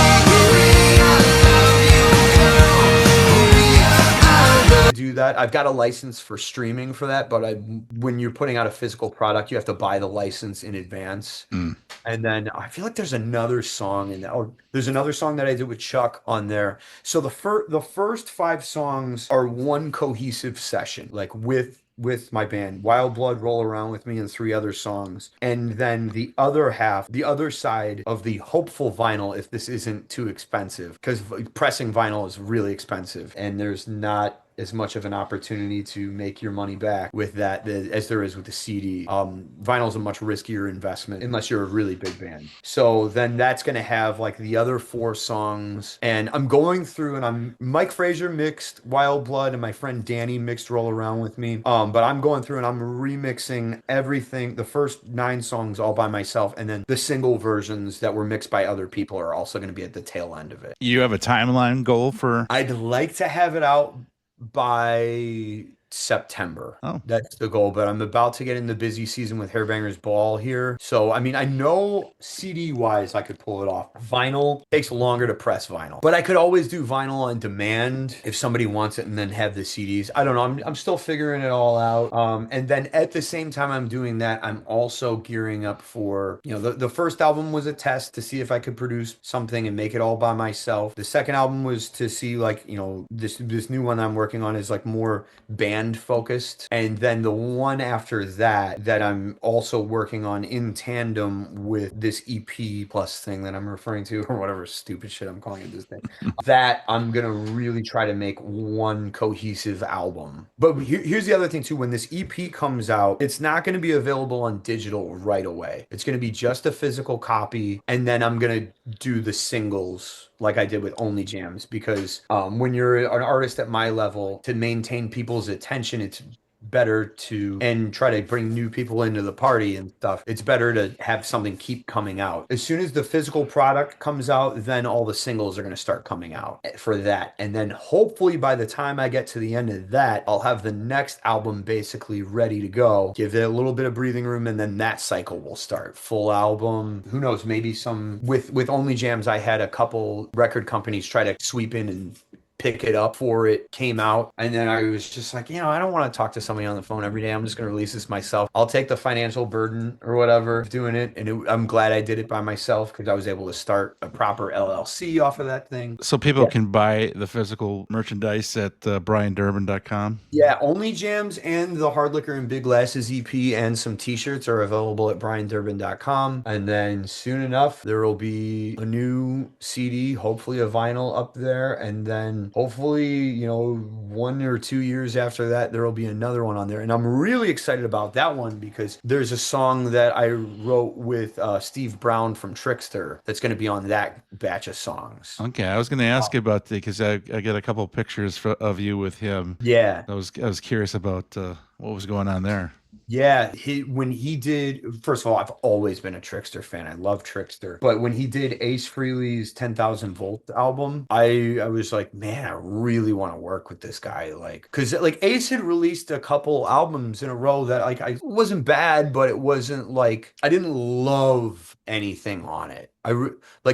Do that. I've got a license for streaming for that, but when you're putting out a physical product, you have to buy the license in advance. And then I feel like there's another song in there. Oh, there's another song that I did with Chuck on there. So the first 5 songs are one cohesive session, like with with my band, Wild Blood, Roll Around With Me, and 3 other songs. And then the other half, the other side of the hopeful vinyl, if this isn't too expensive, because pressing vinyl is really expensive and there's not as much of an opportunity to make your money back with that as there is with the CD. Vinyl is a much riskier investment unless you're a really big band. So then that's going to have like the other 4 songs. And I'm going through and Mike Frazier mixed Wild Blood and my friend Danny mixed Roll Around With Me. But I'm going through and I'm remixing everything, the first 9 songs all by myself. And then the single versions that were mixed by other people are also going to be at the tail end of it. You have a timeline goal for? I'd like to have it out by September. Oh. That's the goal, but I'm about to get in the busy season with Hairbanger's Ball here. So, I mean, I know CD wise I could pull it off. Vinyl takes longer to press vinyl, but I could always do vinyl on demand if somebody wants it and then have the CDs. I don't know. I'm still figuring it all out. And then at the same time I'm doing that, I'm also gearing up for, the first album was a test to see if I could produce something and make it all by myself. The second album was to see this new one I'm working on is like more band focused, and then the one after that I'm also working on in tandem with this EP plus thing that I'm referring to, or whatever stupid shit I'm calling it this thing, that I'm gonna really try to make one cohesive album. But here's the other thing too, when this EP comes out, it's not going to be available on digital right away. It's going to be just a physical copy, and then I'm going to do the singles like I did with Only Jams, because when you're an artist at my level, to maintain people's attention, it's better and try to bring new people into the party and stuff. It's better to have something keep coming out. As soon as the physical product comes out, then all the singles are going to start coming out for that. And then hopefully by the time I get to the end of that, I'll have the next album basically ready to go. Give it a little bit of breathing room, and then that cycle will start. Full album. Who knows? Maybe some with Only Jams, I had a couple record companies try to sweep in and pick it up before it came out, and then I was just like, I don't want to talk to somebody on the phone every day. I'm just going to release this myself. I'll take the financial burden or whatever of doing it, and I'm glad I did it by myself because I was able to start a proper LLC off of that thing. So people can buy the physical merchandise at briandurbin.com. Yeah, Only Jams and the Hard Liquor and Big Glasses EP and some t-shirts are available at briandurbin.com. And then soon enough there will be a new CD, hopefully a vinyl up there, and then hopefully, 1 or 2 years after that, there will be another one on there. And I'm really excited about that one because there's a song that I wrote with Steve Brown from Trickster that's going to be on that batch of songs. Okay, I was going to ask you about because I got a couple of pictures of you with him. Yeah. I was curious about what was going on there. Yeah, when he did, first of all, I've always been a Trickster fan. I love Trickster. But when he did Ace Frehley's 10,000 Volt album, I was like, man, I really want to work with this guy. Because Ace had released a couple albums in a row that I wasn't bad, but it wasn't I didn't love anything on it.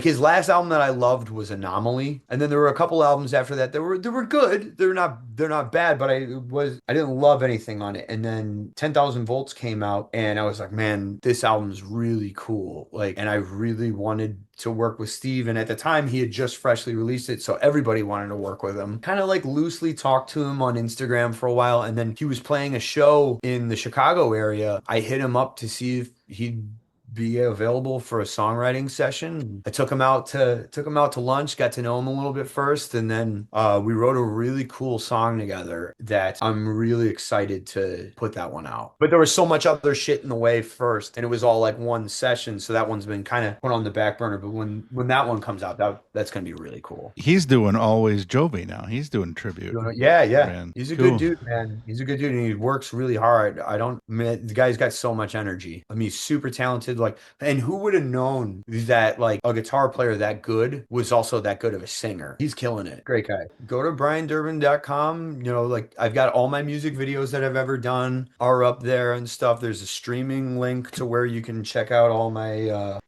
His last album that I loved was Anomaly, and then there were a couple albums after that that were good. They're not bad, but I didn't love anything on it. And then 10,000 Volts came out, and I was like, man, this album's really cool. And I really wanted to work with Steve, and at the time he had just freshly released it, so everybody wanted to work with him. Kind of loosely talked to him on Instagram for a while, and then he was playing a show in the Chicago area. I hit him up to see if he'd be available for a songwriting session. I took him out to lunch, got to know him a little bit first, and then we wrote a really cool song together that I'm really excited to put that one out. But there was so much other shit in the way first, and it was all one session, so that one's been kind of put on the back burner. But when that one comes out, that's going to be really cool. He's doing Always Jovi now. He's doing tribute. Yeah. Man. He's a good dude, man. He's a good dude, and he works really hard. The guy's got so much energy. I mean, he's super talented. And who would have known that a guitar player that good was also that good of a singer? He's killing it. Great guy. Go to briandurbin.com. I've got all my music videos that I've ever done are up there and stuff. There's a streaming link to where you can check out all my I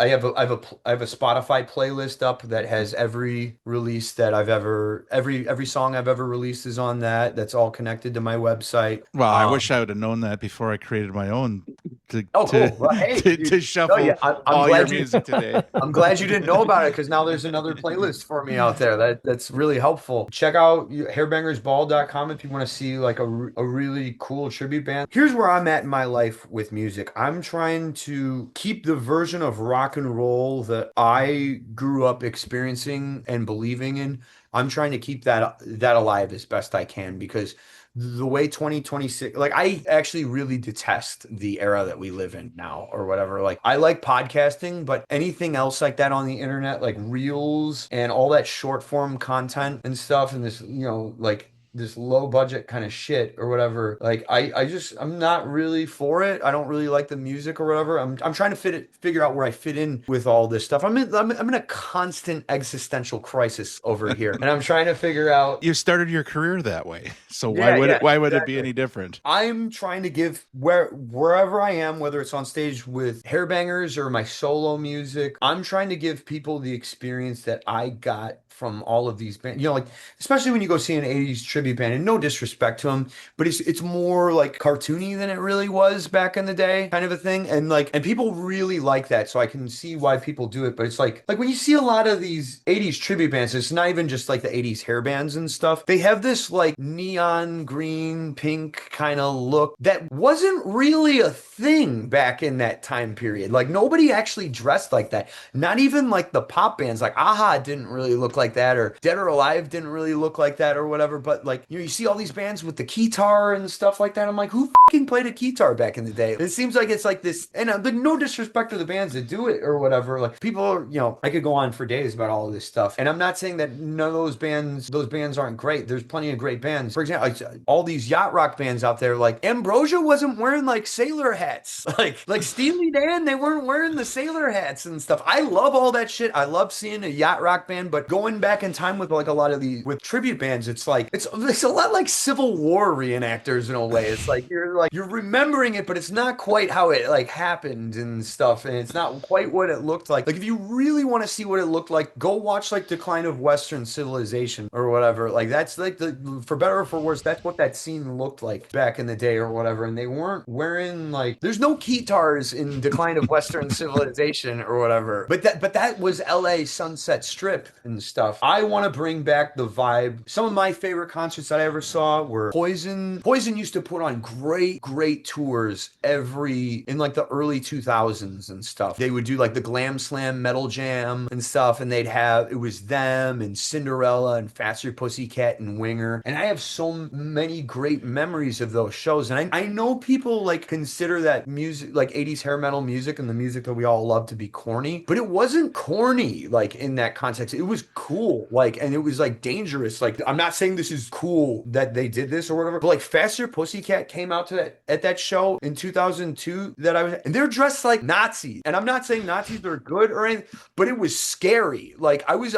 have a Spotify playlist up that has every release that I've ever every song I've ever released is on that. That's all connected to my website. Well, I wish I would have known that before I created my own to Oh, cool. Well, hey, to dude. shuffle No, yeah, I'm all your glad you. music today. I'm glad you didn't know about it because now there's another playlist for me out there. That's really helpful. Check out hairbangersball.com if you want to see like a really cool tribute band. Here's where I'm at in my life with music. I'm trying to keep the version of rock and roll that I grew up experiencing and believing in. I'm trying to keep that alive as best I can because the way 2026, like I actually really detest the era that we live in now or whatever. Like I like podcasting, but anything else like that on the internet, like reels and all that short form content and stuff and this, like this low budget kind of shit or whatever. Like I'm not really for it. I don't really like the music or whatever. I'm trying to figure out where I fit in with all this stuff. I'm in a constant existential crisis over here, and I'm trying to figure out. You started your career that way, so Yeah, why would it exactly. be any different? I'm trying to give wherever I am, whether it's on stage with Hairbangers or my solo music, I'm trying to give people the experience that I got from all of these bands. Like especially when you go see an 80s tribute band, and no disrespect to them, but it's more like cartoony than it really was back in the day, kind of a thing. And people really like that. So I can see why people do it. But it's like when you see a lot of these 80s tribute bands, it's not even just like the 80s hair bands and stuff. They have this like neon green, pink kind of look that wasn't really a thing back in that time period. Like nobody actually dressed like that. Not even like the pop bands, like Aha didn't really look like that, or Dead or Alive didn't really look like that or whatever. But like, you see all these bands with the keytar and stuff like that. I'm like, who fucking played a keytar back in the day? It seems like it's like this, and no disrespect to the bands that do it or whatever. Like people are, I could go on for days about all of this stuff. And I'm not saying that none of those bands aren't great. There's plenty of great bands. For example, like, all these yacht rock bands out there, like Ambrosia wasn't wearing like sailor hats. Like Steely Dan, they weren't wearing the sailor hats and stuff. I love all that shit. I love seeing a yacht rock band, but going back in time with like a lot of these with tribute bands, it's like it's a lot like Civil War reenactors in a way. It's like you're remembering it, but it's not quite how it like happened and stuff, and it's not quite what it looked like. Like if you really want to see what it looked like, go watch like Decline of Western Civilization or whatever. Like that's like for better or for worse, that's what that scene looked like back in the day or whatever. And they weren't wearing like there's no keytars in Decline of Western Civilization or whatever. But that was LA Sunset Strip and stuff. I want to bring back the vibe. Some of my favorite concerts that I ever saw were Poison. Poison used to put on great tours in like the early 2000s and stuff. They would do like the Glam Slam Metal Jam and stuff, and it was them and Cinderella and Faster Pussycat and Winger. And I have so many great memories of those shows. And I know people like consider that music, like 80s hair metal music and the music that we all love, to be corny, but it wasn't corny like in that context. It was cool, like, and it was like dangerous. Like, I'm not saying this is cool that they did this or whatever, but like Faster Pussycat came out at that show in 2002 and they're dressed like Nazis. And I'm not saying Nazis are good or anything, but it was scary. Like I was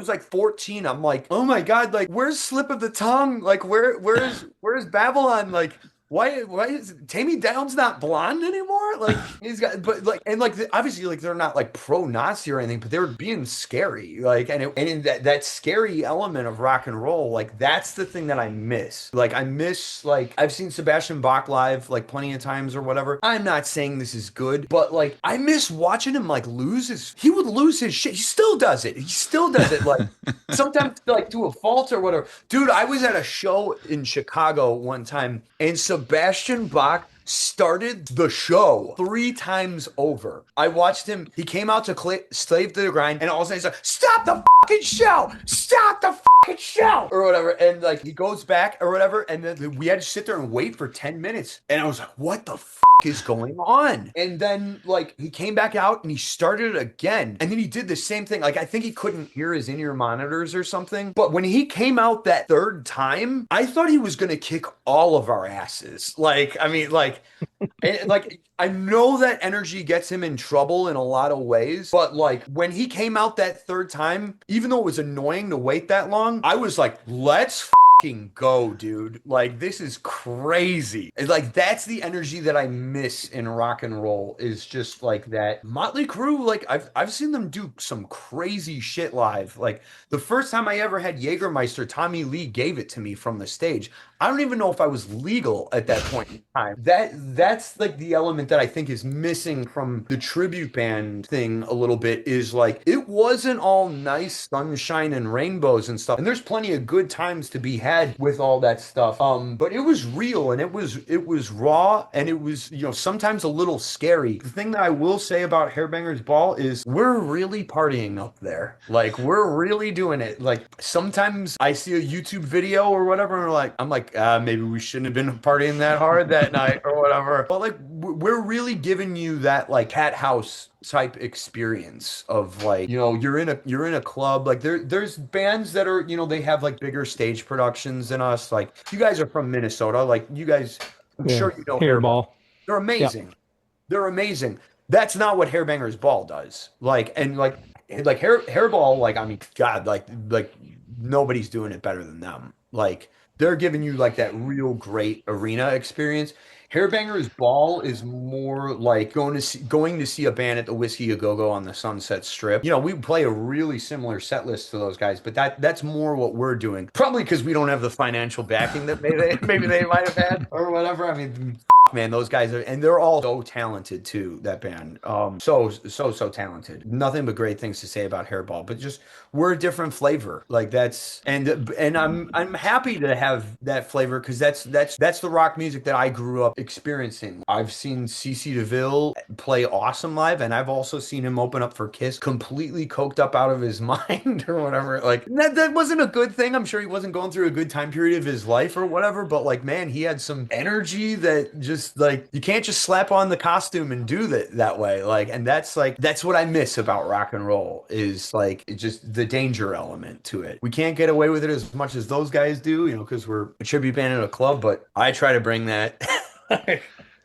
like 14. I'm like, oh my God, like where's Slip of the Tongue? Like where's Babylon? Like why is Tammy Downs not blonde anymore? Like he's got, but like, and like obviously like they're not like pro-Nazi or anything, but they were being scary. Like, and in that scary element of rock and roll, like that's the thing that I miss. Like I miss, like I've seen Sebastian Bach live like plenty of times or whatever. I'm not saying this is good, but like I miss watching him like he would lose his shit. He still does it. Like sometimes like to a fault or whatever. Dude, I was at a show in Chicago one time and Sebastian Bach started the show 3 times over. I watched him. He came out to Slave to the Grind, and all of a sudden he's like, "Stop the fucking show! Stop the fucking show!" or whatever. And like he goes back or whatever, and then we had to sit there and wait for 10 minutes. And I was like, "What the fuck is going on?" And then like he came back out and he started it again, and then he did the same thing. Like I think he couldn't hear his in-ear monitors or something. But when he came out that 3rd time, I thought he was gonna kick all of our asses. Like I mean, like I know that energy gets him in trouble in a lot of ways, but like when he came out that 3rd time, even though it was annoying to wait that long, I was like, let's fucking go, dude. Like this is crazy. And like that's the energy that I miss in rock and roll, is just like that. Motley Crue, like I've seen them do some crazy shit live. Like the first time I ever had Jägermeister, Tommy Lee gave it to me from the stage. I don't even know if I was legal at that point in time. That's like the element that I think is missing from the tribute band thing a little bit, is like it wasn't all nice sunshine and rainbows and stuff. And there's plenty of good times to be had with all that stuff. But it was real, and it was raw, and it was, you know, sometimes a little scary. The thing that I will say about Hairbanger's Ball is we're really partying up there. Like, we're really doing it. Like, sometimes I see a YouTube video or whatever, and I'm like, maybe we shouldn't have been partying that hard that night or whatever. But like, we're really giving you that like cat house type experience of like, you know, you're in a club. Like there's bands that are, you know, they have like bigger stage productions than us. Like, you guys are from Minnesota. Like, you guys, I'm sure you know Hairball. They're amazing. Yep. They're amazing. That's not what Hairbanger's Ball does. Like, and like Hairball, like, I mean, God, like nobody's doing it better than them. Like, they're giving you like that real great arena experience. Hairbanger's Ball is more like going to see a band at the Whiskey A Go Go on the Sunset Strip. You know, we play a really similar set list to those guys, but that's more what we're doing. Probably because we don't have the financial backing that maybe they might have had or whatever. I mean, man, those guys are, and they're all so talented too, that band. So talented. Nothing but great things to say about Hairball, but just we're a different flavor. Like, that's, and I'm happy to have that flavor, because that's the rock music that I grew up experiencing. I've seen CC DeVille play awesome live, and I've also seen him open up for Kiss completely coked up out of his mind or whatever. Like, that wasn't a good thing. I'm sure he wasn't going through a good time period of his life or whatever, but like, man, he had some energy that just, like, you can't just slap on the costume and do that way. Like, and that's what I miss about rock and roll, is like, it's just the danger element to it. We can't get away with it as much as those guys do, you know, because we're a tribute band in a club, but I try to bring that.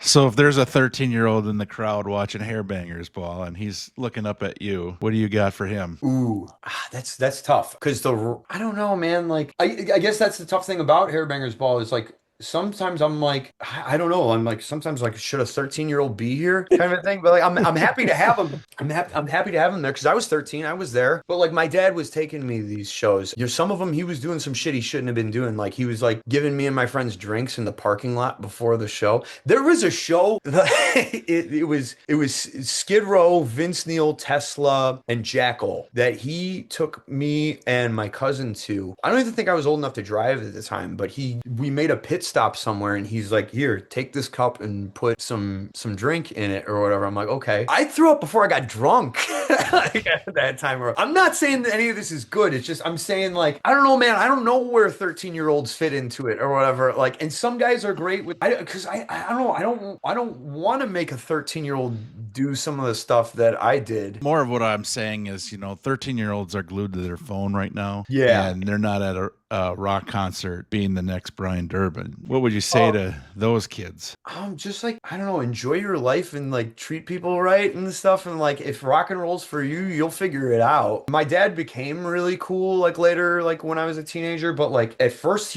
So if there's a 13-year-old in the crowd watching Hairbanger's Ball and he's looking up at you, what do you got for him? Ooh, that's tough, because I don't know, man. Like, I guess that's the tough thing about Hairbanger's Ball, is like, sometimes I'm like, I don't know. I'm like, sometimes like, should a 13-year-old be here, kind of a thing. But like, I'm happy to have him. I'm happy to have him there, because I was 13. I was there. But like, my dad was taking me to these shows. You know, some of them he was doing some shit he shouldn't have been doing. Like, he was like giving me and my friends drinks in the parking lot before the show. There was a show. it was Skid Row, Vince Neil, Tesla, and Jackal that he took me and my cousin to. I don't even think I was old enough to drive at the time, but we made a pit stop somewhere, and he's like, here, take this cup and put some drink in it or whatever. I'm like, okay. I threw up before I got drunk at that time. I'm not saying that any of this is good. It's just, I'm saying, like, I don't know, man. I don't know where 13-year-olds fit into it or whatever. Like, and some guys are great with, because I don't want to make a 13-year-old do some of the stuff that I did. More of what I'm saying is, you know, 13-year-olds are glued to their phone right now. Yeah. And they're not at a rock concert being the next Brian Dubin. What would you say to those kids? Just like, I don't know, enjoy your life and like treat people right and stuff. And like, if rock and roll's for you, you'll figure it out. My dad became really cool like later, like when I was a teenager, but like at first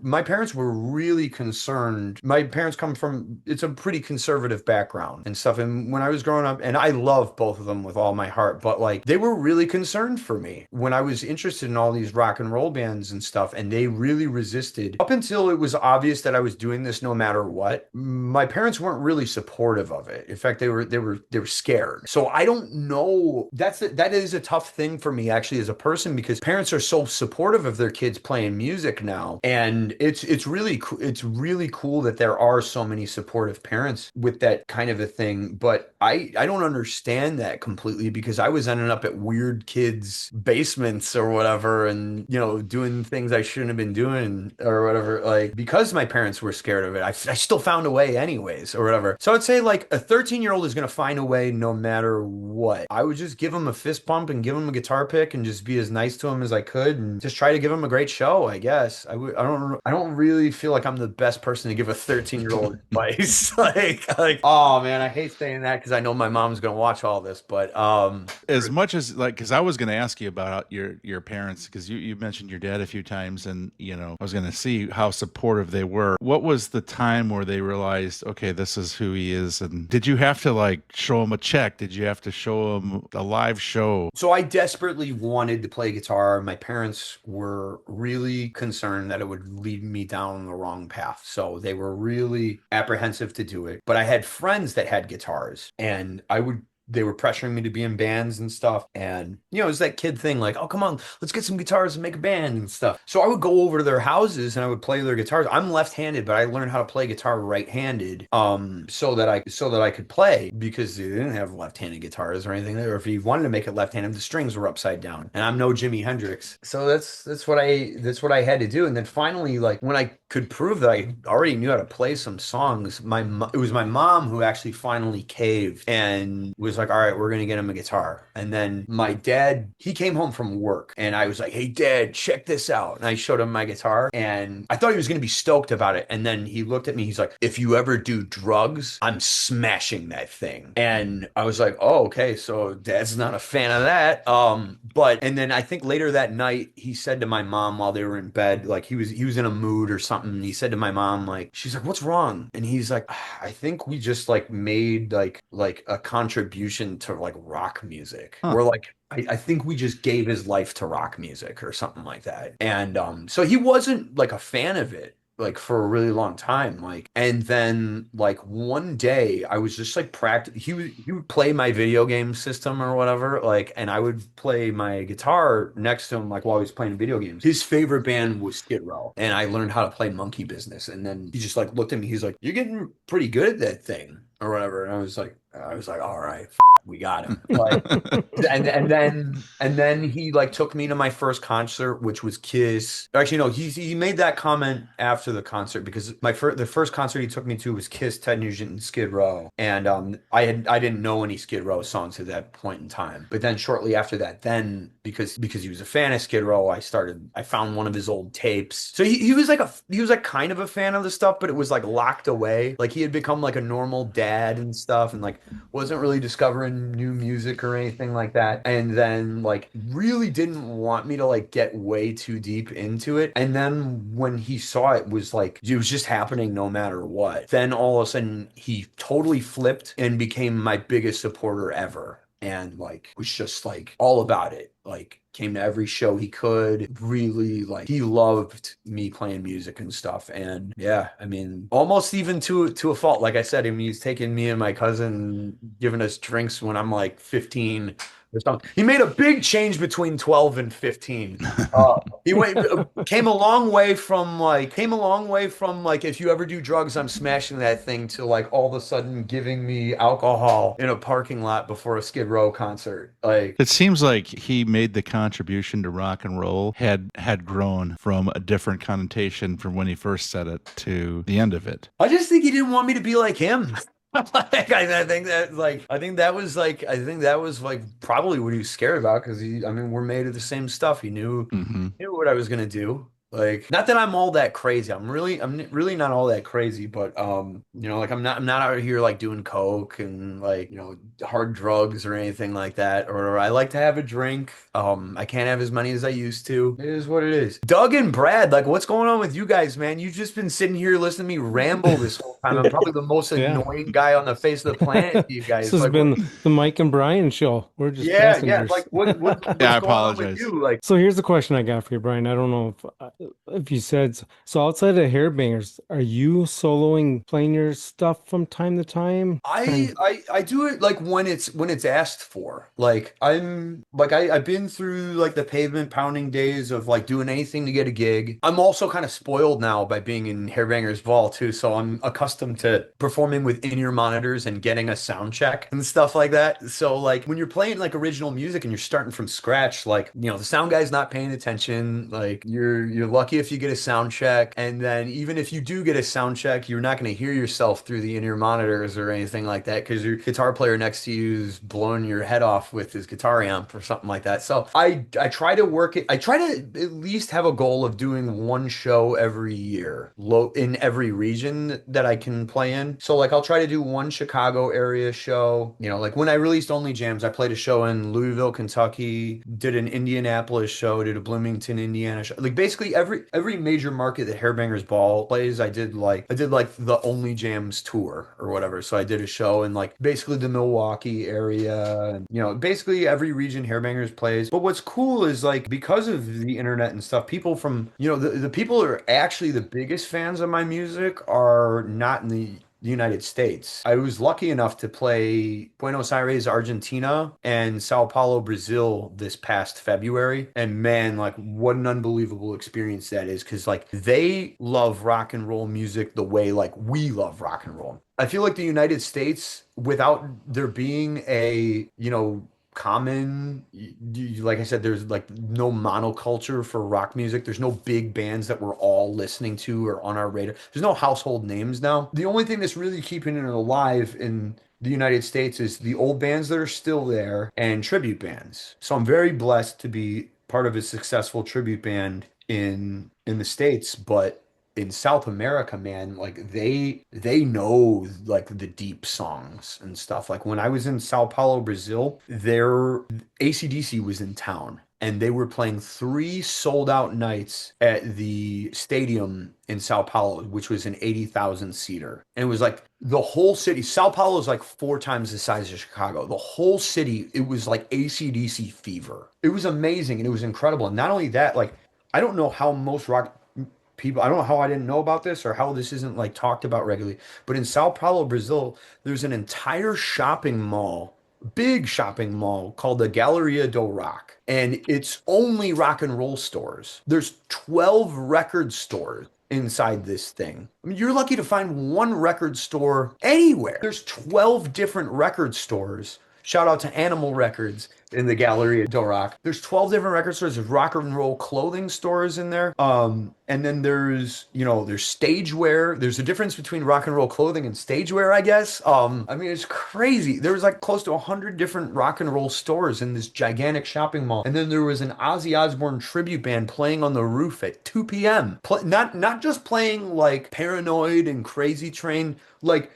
my parents were really concerned. My parents come from, it's a pretty conservative background and stuff. And when I was growing up, and I love both of them with all my heart, but like, they were really concerned for me when I was interested in all these rock and roll bands and stuff. And they really resisted up until it was obvious that I was doing this no matter what. My parents weren't really supportive of it. In fact, they were scared. So I don't know. That is a tough thing for me actually as a person, because parents are so supportive of their kids playing music now, and it's really cool that there are so many supportive parents with that kind of a thing. But I don't understand that completely, because I was ending up at weird kids' basements or whatever, and you know, doing things I shouldn't have been doing or whatever, like, because my parents were scared of it. I still found a way anyways or whatever. So I'd say like a 13-year-old is going to find a way no matter what. I would just give him a fist bump and give him a guitar pick and just be as nice to him as I could and just try to give him a great show, I guess. I don't really feel like I'm the best person to give a 13-year-old advice. like, oh man, I hate saying that because I know my mom's going to watch all this, but as much as like, because I was going to ask you about your parents, because you mentioned your dad a few times, and you know, I was going to see how supportive they were. What was the time where they realized realized, okay, this is who he is? And did you have to like show him a check? Did you have to show him a live show? So I desperately wanted to play guitar. My parents were really concerned that it would lead me down the wrong path. So they were really apprehensive to do it. But I had friends that had guitars, and they were pressuring me to be in bands and stuff. And, you know, it was that kid thing like, oh, come on, let's get some guitars and make a band and stuff. So I would go over to their houses and I would play their guitars. I'm left-handed, but I learned how to play guitar right-handed so that I could play, because they didn't have left-handed guitars or anything. Or if you wanted to make it left-handed, the strings were upside down. And I'm no Jimi Hendrix. So that's what I had to do. And then finally, like, when I could prove that I already knew how to play some songs, it was my mom who actually finally caved and was like, all right, we're gonna get him a guitar. And then my dad, he came home from work and I was like, hey Dad, check this out. And I showed him my guitar and I thought he was gonna be stoked about it. And then he looked at me, he's like, if you ever do drugs, I'm smashing that thing. And I was like, oh, okay, so Dad's not a fan of that. And then I think later that night he said to my mom while they were in bed, like he was in a mood or something. And he said to my mom, like, she's like, what's wrong? And he's like, I think we just like made like a contribution to like rock music. Or like I think we just gave his life to rock music or something like that. And so he wasn't like a fan of it like for a really long time. Like, and then like one day I was just like he would play my video game system or whatever, like, and I would play my guitar next to him like while he was playing video games. His favorite band was Skid Row, and I learned how to play Monkey Business. And then he just like looked at me, he's like, you're getting pretty good at that thing or whatever. And I was like, all right, we got him. Like, and then he like took me to my first concert, which was Kiss. Actually, no, he made that comment after the concert, because the first concert he took me to was Kiss, Ted Nugent, and Skid Row. And I didn't know any Skid Row songs at that point in time. But then shortly after that, then because he was a fan of Skid Row, I found one of his old tapes. So he was like kind of a fan of the stuff, but it was like locked away. Like he had become like a normal dad and stuff, and like wasn't really discovering new music or anything like that. And then like really didn't want me to like get way too deep into it. And then when he saw it was just happening no matter what. Then all of a sudden he totally flipped and became my biggest supporter ever. And like was just like all about it. Like came to every show he could. Really, like, he loved me playing music and stuff. And yeah, I mean, almost even to a fault. Like I said, I mean, he's taking me and my cousin, giving us drinks when I'm like 15 or something. He made a big change between 12 and 15. Came a long way from like, if you ever do drugs, I'm smashing that thing, to like all of a sudden giving me alcohol in a parking lot before a Skid Row concert. Like, it seems like he made the contribution to rock and roll had grown from a different connotation from when he first said it to the end of it. I just think he didn't want me to be like him. I think that was probably what he was scared about, because we're made of the same stuff. He knew what I was gonna do. Like, not that I'm all that crazy. I'm really not all that crazy, but like I'm not out here like doing coke and like, hard drugs or anything like that. Or I like to have a drink. I can't have as many as I used to. It is what it is. Doug and Brad, like, what's going on with you guys, man? You've just been sitting here listening to me ramble this whole time. I'm probably the most annoying guy on the face of the planet to you guys. This has been the Mike and Brian show. We're just passengers. Like what's I going on with apologize. you? Like, So here's the question I got for you, Brian. I don't know if you said so. Outside of Hairbangers, are you soloing, playing your stuff from time to time? I do it like when it's asked for. Like, I've been through like the pavement pounding days of like doing anything to get a gig. I'm also kind of spoiled now by being in Hairbangers Ball too, so I'm accustomed to performing with in-ear monitors and getting a sound check and stuff like that. So like when you're playing like original music and you're starting from scratch, like, the sound guy's not paying attention. Like, you're lucky if you get a sound check, and then even if you do get a sound check, you're not going to hear yourself through the in-ear monitors or anything like that, because your guitar player next to you is blowing your head off with his guitar amp or something like that. So I try to work it. I try to at least have a goal of doing one show every year, in every region that I can play in. So like I'll try to do one Chicago area show. Like when I released Only Jams, I played a show in Louisville, Kentucky, did an Indianapolis show, did a Bloomington, Indiana show. Like basically every major market that Hairbanger's Ball plays, I did like the Only Jams tour or whatever. So I did a show in like basically the Milwaukee area, and basically every region Hairbangers plays. But what's cool is like because of the internet and stuff, people from the people who are actually the biggest fans of my music are not in the United States. I was lucky enough to play Buenos Aires, Argentina, and Sao Paulo, Brazil this past February. And man, like what an unbelievable experience that is, because like they love rock and roll music the way like we love rock and roll. I feel like the United States, without there being a, common, like I said, there's like no monoculture for rock music. There's no big bands that we're all listening to or on our radar. There's no household names now. The only thing that's really keeping it alive in the United States is the old bands that are still there and tribute bands. So I'm very blessed to be part of a successful tribute band in the States, but in South America, man, like they know like the deep songs and stuff. Like when I was in Sao Paulo, Brazil, their AC/DC was in town and they were playing 3 sold out nights at the stadium in Sao Paulo, which was an 80,000 seater. And it was like the whole city. Sao Paulo is like 4 times the size of Chicago. The whole city, it was like AC/DC fever. It was amazing and it was incredible. And not only that, like I don't know how most rock people, I don't know how I didn't know about this or how this isn't like talked about regularly, but in Sao Paulo, Brazil, there's an entire shopping mall, big shopping mall called the Galeria do Rock, and it's only rock and roll stores. There's 12 record stores inside this thing. I mean, you're lucky to find one record store anywhere. There's 12 different record stores. Shout out to Animal Records in the Galleria do Rock. There's 12 different record stores. There's rock and roll clothing stores in there. And then there's stage wear. There's a difference between rock and roll clothing and stage wear, I guess. I mean, it's crazy. There was like close to 100 different rock and roll stores in this gigantic shopping mall. And then there was an Ozzy Osbourne tribute band playing on the roof at 2 p.m. Not just playing like Paranoid and Crazy Train, like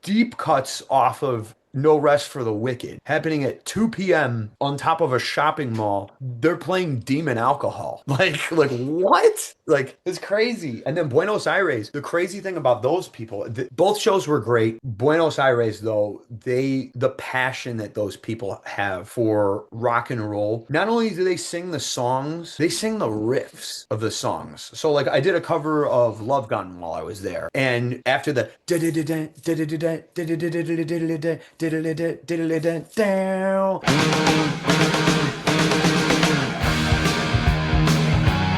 deep cuts off of No Rest for the Wicked, happening at 2 p.m. on top of a shopping mall. They're playing Demon Alcohol. Like what? Like, it's crazy. And then Buenos Aires, the crazy thing about those people, both shows were great. Buenos Aires, though, the passion that those people have for rock and roll, not only do they sing the songs, they sing the riffs of the songs. So, like, I did a cover of Love Gun while I was there. And after the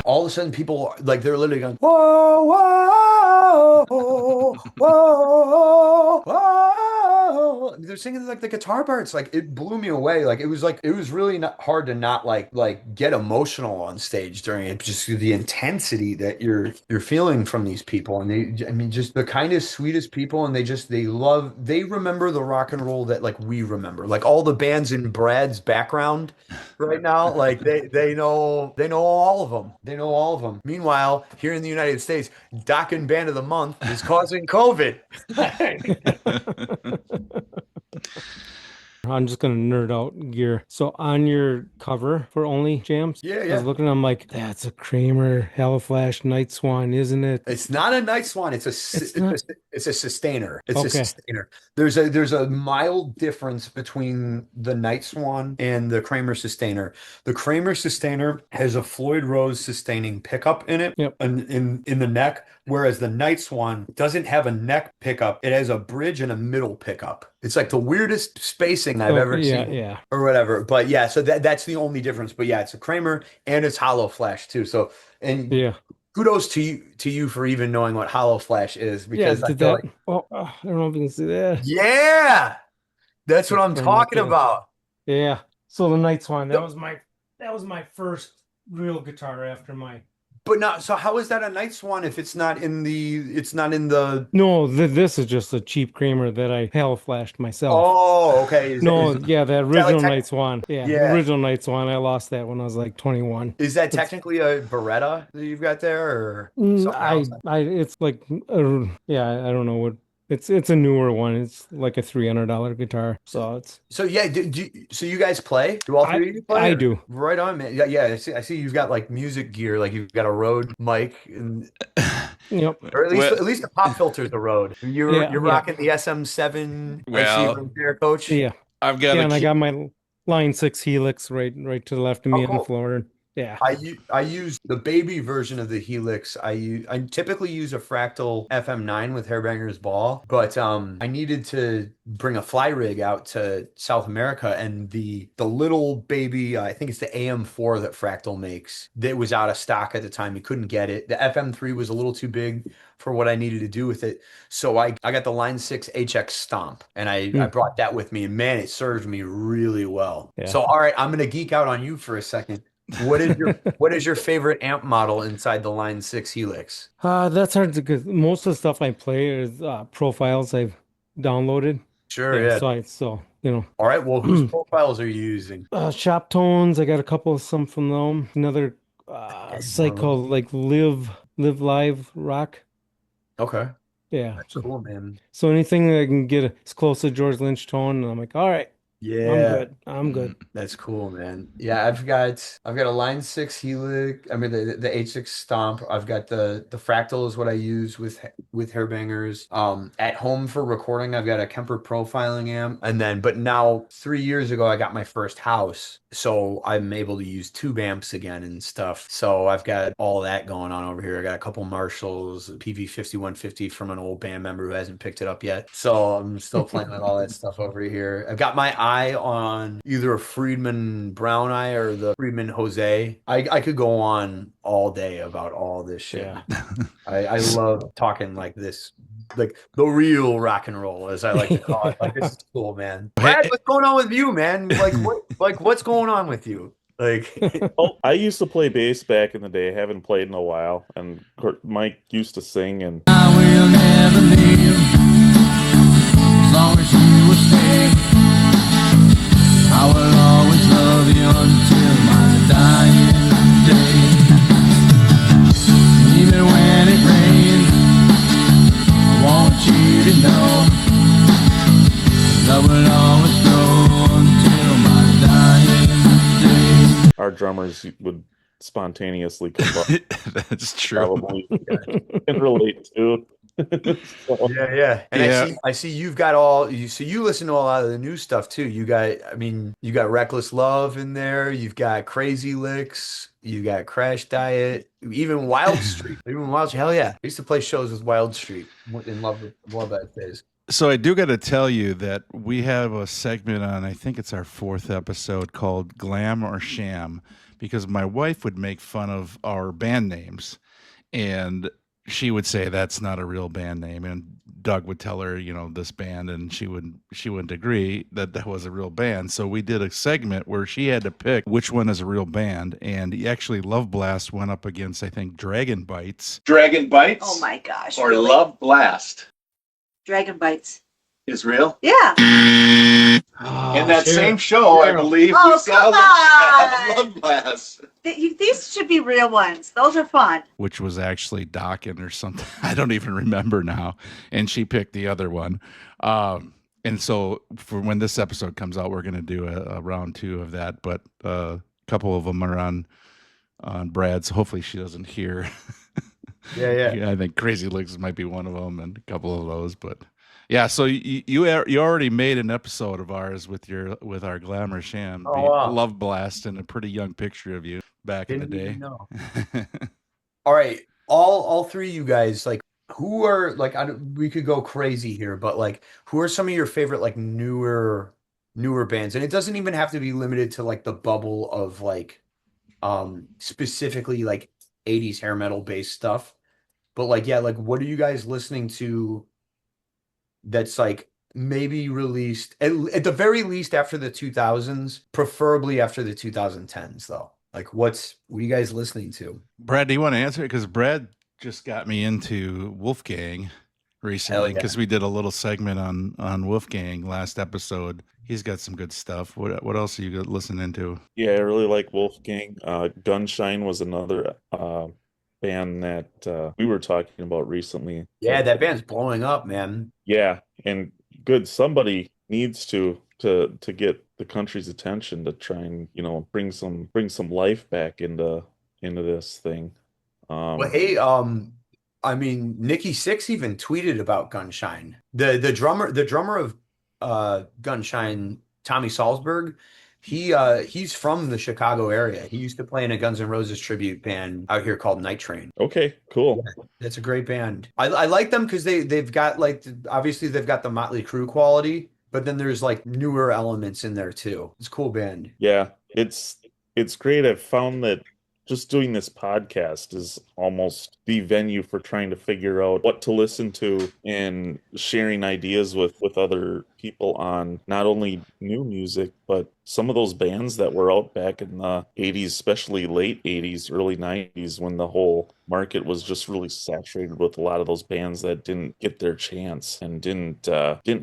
all of a sudden people like they're literally going whoa whoa whoa whoa whoa. They're singing like the guitar parts. Like it blew me away. Like it was really not hard to not like get emotional on stage during it. Just the intensity that you're feeling from these people, and just the kindest, sweetest people, and they remember the rock and roll that like we remember. Like all the bands in Brad's background right now, like they know all of them. They know all of them. Meanwhile, here in the United States, Dockin' Band of the Month is causing COVID. I'm just gonna nerd out gear. So on your cover for Only Jams, yeah, I was looking, I'm like, that's a Kramer Hellflash Night Swan, isn't it? It's not a Night Swan. It's a sustainer. It's Okay. a sustainer. There's a mild difference between the Night Swan and the Kramer sustainer. The Kramer sustainer has a Floyd Rose sustaining pickup in it, Yep. in the neck, whereas the Night Swan doesn't have a neck pickup. It has a bridge and a middle pickup. It's like the weirdest spacing I've ever seen. Yeah. Or whatever. But yeah, so that's the only difference. But yeah, it's a Kramer and it's Hollow Flash too. So Yeah. kudos to you for even knowing what Hollow Flash is, because I feel like, I don't know if you can see that. yeah, that's what I'm From talking the- about. Yeah. So the Night Swan, that was my first real guitar after my. But not so. How is that a Night Swan if it's not in the? No, this is just a cheap Kramer that I hell flashed myself. Oh, okay. The original Night Swan. Yeah, Yeah. the original Night Swan. I lost that when I was like 21. Is that technically a Beretta that you've got there, or Mm, something else? it's like, I don't know what It's a newer one. It's like a $300 guitar. So it's So yeah, so you guys play? Do all three of you play? I Or- do. Right on, man. Yeah, yeah. I see you've got like music gear, like you've got a Rode mic, and Yep. or Well- at least the pop filter's the Rode. You're Yeah, rocking the SM7. I see Well- right there, Coach. Yeah. I've got Yeah, a and I key- got my Line 6 Helix right to the left of me Oh, on the cool. floor. Yeah. I use the baby version of the Helix. I typically use a Fractal FM9 with Hairbanger's ball, but I needed to bring a fly rig out to South America, and the little baby, I think it's the AM4 that Fractal makes, that was out of stock at the time. You couldn't get it. The FM3 was a little too big for what I needed to do with it. So I got the Line 6 HX Stomp, and I brought that with me, and man, it served me really well. Yeah. So all right, I'm gonna geek out on you for a second. What is your favorite amp model inside the Line 6 Helix? That's hard to, because most of the stuff I play is profiles I've downloaded. Sure, yeah. So you know, All right, well, whose profiles are you using? Shop Tones. I got a couple of some from them. Another site called like Live Live Rock. Okay. Yeah. That's cool, man. So anything that I can get as close to George Lynch tone, and I'm like, all right, Yeah. I'm good. That's cool, man. Yeah, I've got a Line 6 Helix. I mean the H6 Stomp. I've got the Fractal is what I use with Hairbangers. At home for recording, I've got a Kemper profiling amp. And then but now 3 years ago I got my first house. So I'm able to use tube amps again and stuff. So I've got all that going on over here. I got a couple Marshalls, a PV5150 from an old band member who hasn't picked it up yet. So I'm still playing with all that stuff over here. I've got my eye on either a Friedman Brown Eye or the Friedman Jose. I could go on all day about all this shit. Yeah. I love talking like this, like the real rock and roll, as I like to call it. Like, this is cool, man. Brad, what's going on with you, man? What's going on with you? Like, Oh, I used to play bass back in the day. Haven't played in a while. And Mike used to sing, and I will never leave as long as you will stay. I will always love you until my dying day. Even when it rains, I want you to know love will always grow until my dying day. our drummers would spontaneously combust. That's true. Probably can relate to. So, yeah. And Yeah. I see you've got so you listen to a lot of the new stuff too. You got Reckless Love in there, you've got Crazy Licks, you got Crash Diet, even Wild Street. Hell yeah. I used to play shows with Wild Street in love that phase. So I do got to tell you that we have a segment on, I think it's our 4th episode, called Glam or Sham, because my wife would make fun of our band names, and she would say that's not a real band name, and Doug would tell her, this band, and she wouldn't agree that was a real band. So we did a segment where she had to pick which one is a real band, and actually Loveblast went up against, I think, Dragon Bites. Dragon Bites Oh my gosh. or really? Love Blast Dragon Bites. is real. Yeah. In that same show, I believe Oh, we saw come Love Blast. These should be real ones. Those are fun. Which was actually Dawkins or something. I don't even remember now. And she picked the other one. And so for when this episode comes out, we're going to do a round 2 of that. But a couple of them are on Brad's. Hopefully she doesn't hear. Yeah. I think Crazy Licks might be one of them, and a couple of those. But yeah, so you already made an episode of ours with our Glamour Sham, Oh, wow. Love Blast, and a pretty young picture of you back in the Didn't day. even know. All right, all three of you guys, like, who are like, we could go crazy here, but like, who are some of your favorite like newer bands? And it doesn't even have to be limited to like the bubble of like specifically like 80s hair metal based stuff, but like, yeah, like, what are you guys listening to that's like maybe released at the very least after the 2000s, preferably after the 2010s though? Like, what are you guys listening to? Brad, do you want to answer it? Because Brad just got me into Wolfgang recently, because we did a little segment on Wolfgang last episode. He's got some good stuff. What else are you listening to? yeah, I really like Wolfgang. Gunshine was another band that we were talking about recently. Yeah, that band's blowing up, man. Yeah, and good. Somebody needs to get the country's attention to try and bring some life back into this thing. Well, hey, I mean, Nikki Sixx even tweeted about Gunshine. The drummer of Gunshine, Tommy Salzberg, he's from the Chicago area. He used to play in a Guns N' Roses tribute band out here called Night Train. Okay, cool. Yeah, that's a great band. I like them because they've got like obviously they've got the Motley Crue quality, but then there's like newer elements in there too. It's a cool band. Yeah, it's great. I've found that just doing this podcast is almost the venue for trying to figure out what to listen to and sharing ideas with other people on not only new music, but some of those bands that were out back in the 80s, especially late 80s, early 90s, when the whole market was just really saturated with a lot of those bands that didn't get their chance and didn't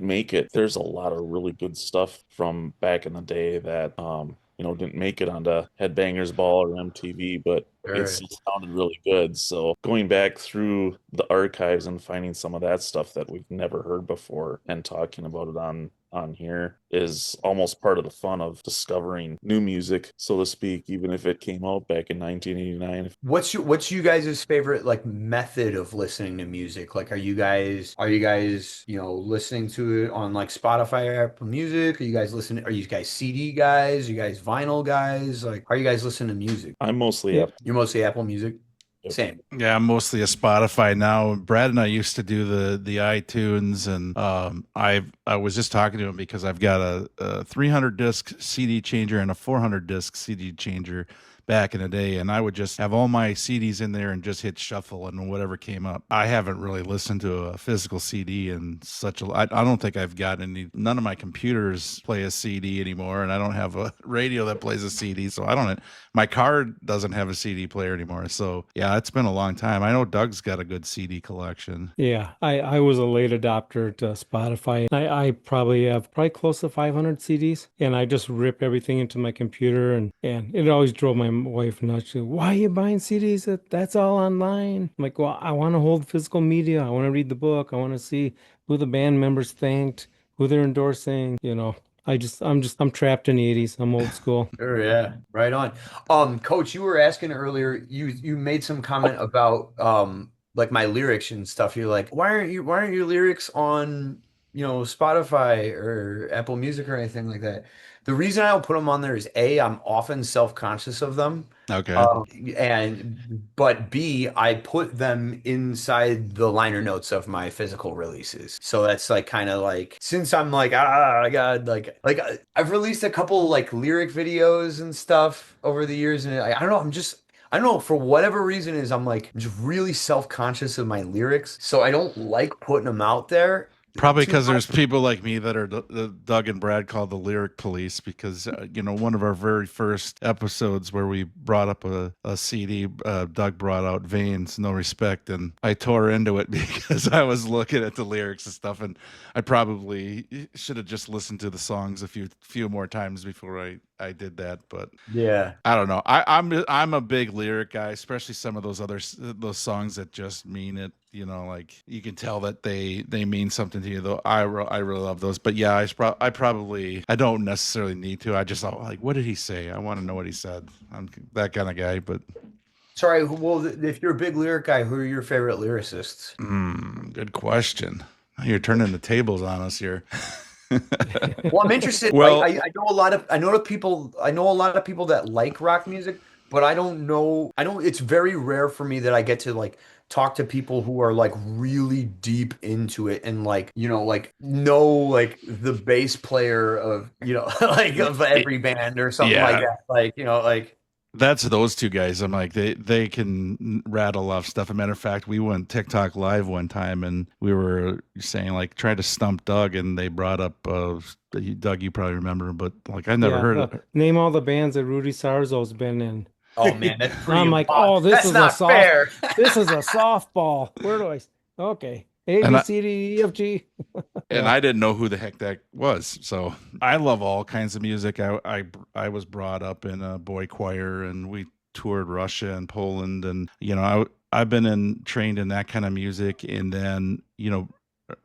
make it. There's a lot of really good stuff from back in the day that didn't make it onto Headbangers Ball or MTV, but it still sounded really good. So going back through the archives and finding some of that stuff that we've never heard before and talking about it on here is almost part of the fun of discovering new music, so to speak, even if it came out back in 1989. What's you guys' favorite like method of listening to music? Like, are you guys listening to it on like Spotify or Apple Music? Are you guys CD guys? Are you guys vinyl guys? Like, how are you guys listening to music? I'm mostly You're mostly Apple Music? Same. Yeah, I'm mostly a Spotify now. Brad and I used to do the iTunes, and I was just talking to him because I've got a 300 disc CD changer and a 400 disc CD changer back in the day, and I would just have all my CDs in there and just hit shuffle and whatever came up. I haven't really listened to a physical CD in I don't think I've got none of my computers play a CD anymore, and I don't have a radio that plays a CD, so my car doesn't have a CD player anymore. So yeah, it's been a long time. I know Doug's got a good CD collection. Yeah, I was a late adopter to Spotify. I probably have close to 500 CDs, and I just rip everything into my computer, and it always drove my wife nuts. Why are you buying CDs? That's all online. I'm like, well, I want to hold physical media. I want to read the book. I want to see who the band members thanked, who they're endorsing. I'm trapped in the 80s. I'm old school. Sure, yeah. Right on. Coach, you were asking earlier, you made some comment about like my lyrics and stuff. You're like, why aren't your lyrics on, Spotify or Apple Music or anything like that? The reason I don't put them on there is A, I'm often self-conscious of them. Okay. But B, I put them inside the liner notes of my physical releases. So that's like kind of like, since I'm like, God, like I've released a couple like lyric videos and stuff over the years, and I don't know, for whatever reason is I'm like just really self-conscious of my lyrics. So I don't like putting them out there. Probably because there's people like me that are the Doug and Brad called the lyric police, because one of our very first episodes where we brought up a CD, Doug brought out Veins, No Respect, and I tore into it because I was looking at the lyrics and stuff, and I probably should have just listened to the songs a few more times before I did that. But yeah, I don't know. I'm a big lyric guy, especially some of those songs that just mean it. Like you can tell that they mean something to you, though. I really love those. But yeah, I don't necessarily need to. I just like, what did he say? I want to know what he said. I'm that kind of guy. But sorry, well, if you're a big lyric guy, who are your favorite lyricists? Good question. You're turning the tables on us here. Well, I'm interested. Well, I know a lot of people that like rock music, but I don't know. It's very rare for me that I get to like talk to people who are like really deep into it and like know like the bass player of like of every band or something like that. Like that's those two guys. I'm like, they can rattle off stuff. As a matter of fact, we went TikTok live one time and we were saying like, try to stump Doug, and they brought up Doug, you probably remember, but like I never heard of it. Name all the bands that Rudy Sarzo's been in. Oh man, that's pretty I'm like, this is not fair. This is a softball. Where do I? Okay, A, B, C, D, E, F, G. And I didn't know who the heck that was. So I love all kinds of music. I was brought up in a boy choir, and we toured Russia and Poland, and I've been trained in that kind of music, and then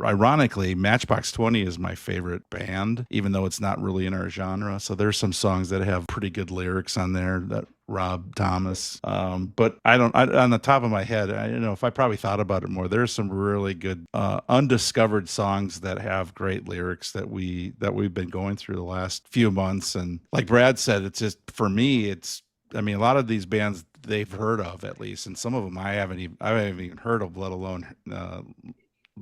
ironically, Matchbox 20 is my favorite band, even though it's not really in our genre. So there's some songs that have pretty good lyrics on there that Rob Thomas. But on the top of my head, I don't know if I probably thought about it more. There's some really good undiscovered songs that have great lyrics that we've been going through the last few months. And like Brad said, it's just for me, a lot of these bands they've heard of at least, and some of them I haven't even heard of, let alone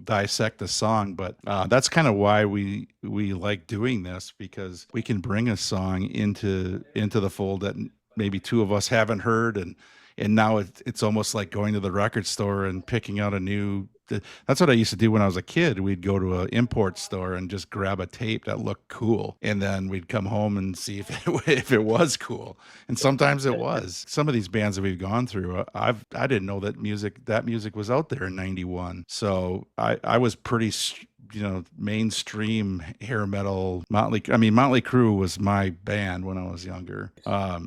dissect the song. But that's kind of why we like doing this, because we can bring a song into the fold that maybe two of us haven't heard, and now it's almost like going to the record store and picking out a new. That's what I used to do when I was a kid. We'd go to an import store and just grab a tape that looked cool, and then we'd come home and see if it was cool. And sometimes it was. Some of these bands that we've gone through, I didn't know that music was out there in '91. So I was pretty mainstream hair metal. Motley Crue was my band when I was younger.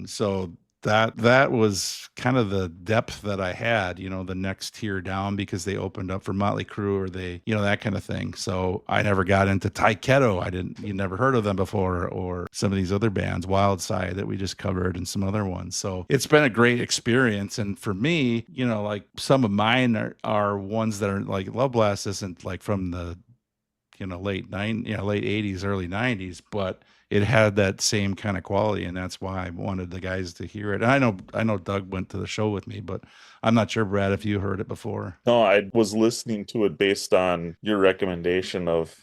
So that was kind of the depth that I had, the next tier down, because they opened up for Motley Crue, or they, that kind of thing. So I never got into Taiketo. You never heard of them before, or some of these other bands, Wild Side, that we just covered, and some other ones. So it's been a great experience. And for me, like some of mine are ones that are like Loveblast isn't like from the, late 80s, early 90s, but it had that same kind of quality, and that's why I wanted the guys to hear it. And I know Doug went to the show with me, but I'm not sure, Brad, if you heard it before. No, I was listening to it based on your recommendation of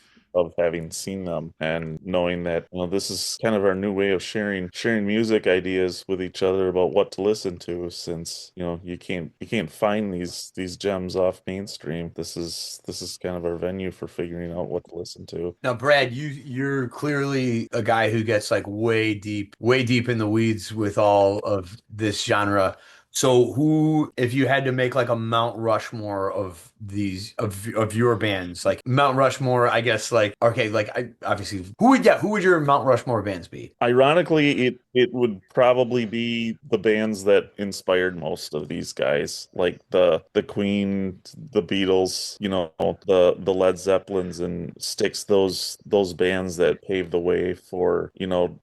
having seen them and knowing that this is kind of our new way of sharing music ideas with each other about what to listen to, since you can't find these gems off mainstream. This is kind of our venue for figuring out what to listen to. Now, Brad, you're clearly a guy who gets like way deep in the weeds with all of this genre. So who, if you had to make like a Mount Rushmore of these of your bands, like Mount Rushmore, I guess, like, okay, like obviously who would your Mount Rushmore bands be? Ironically, it would probably be the bands that inspired most of these guys, like the Queen, the Beatles, the Led Zeppelins and Styx, those bands that paved the way for,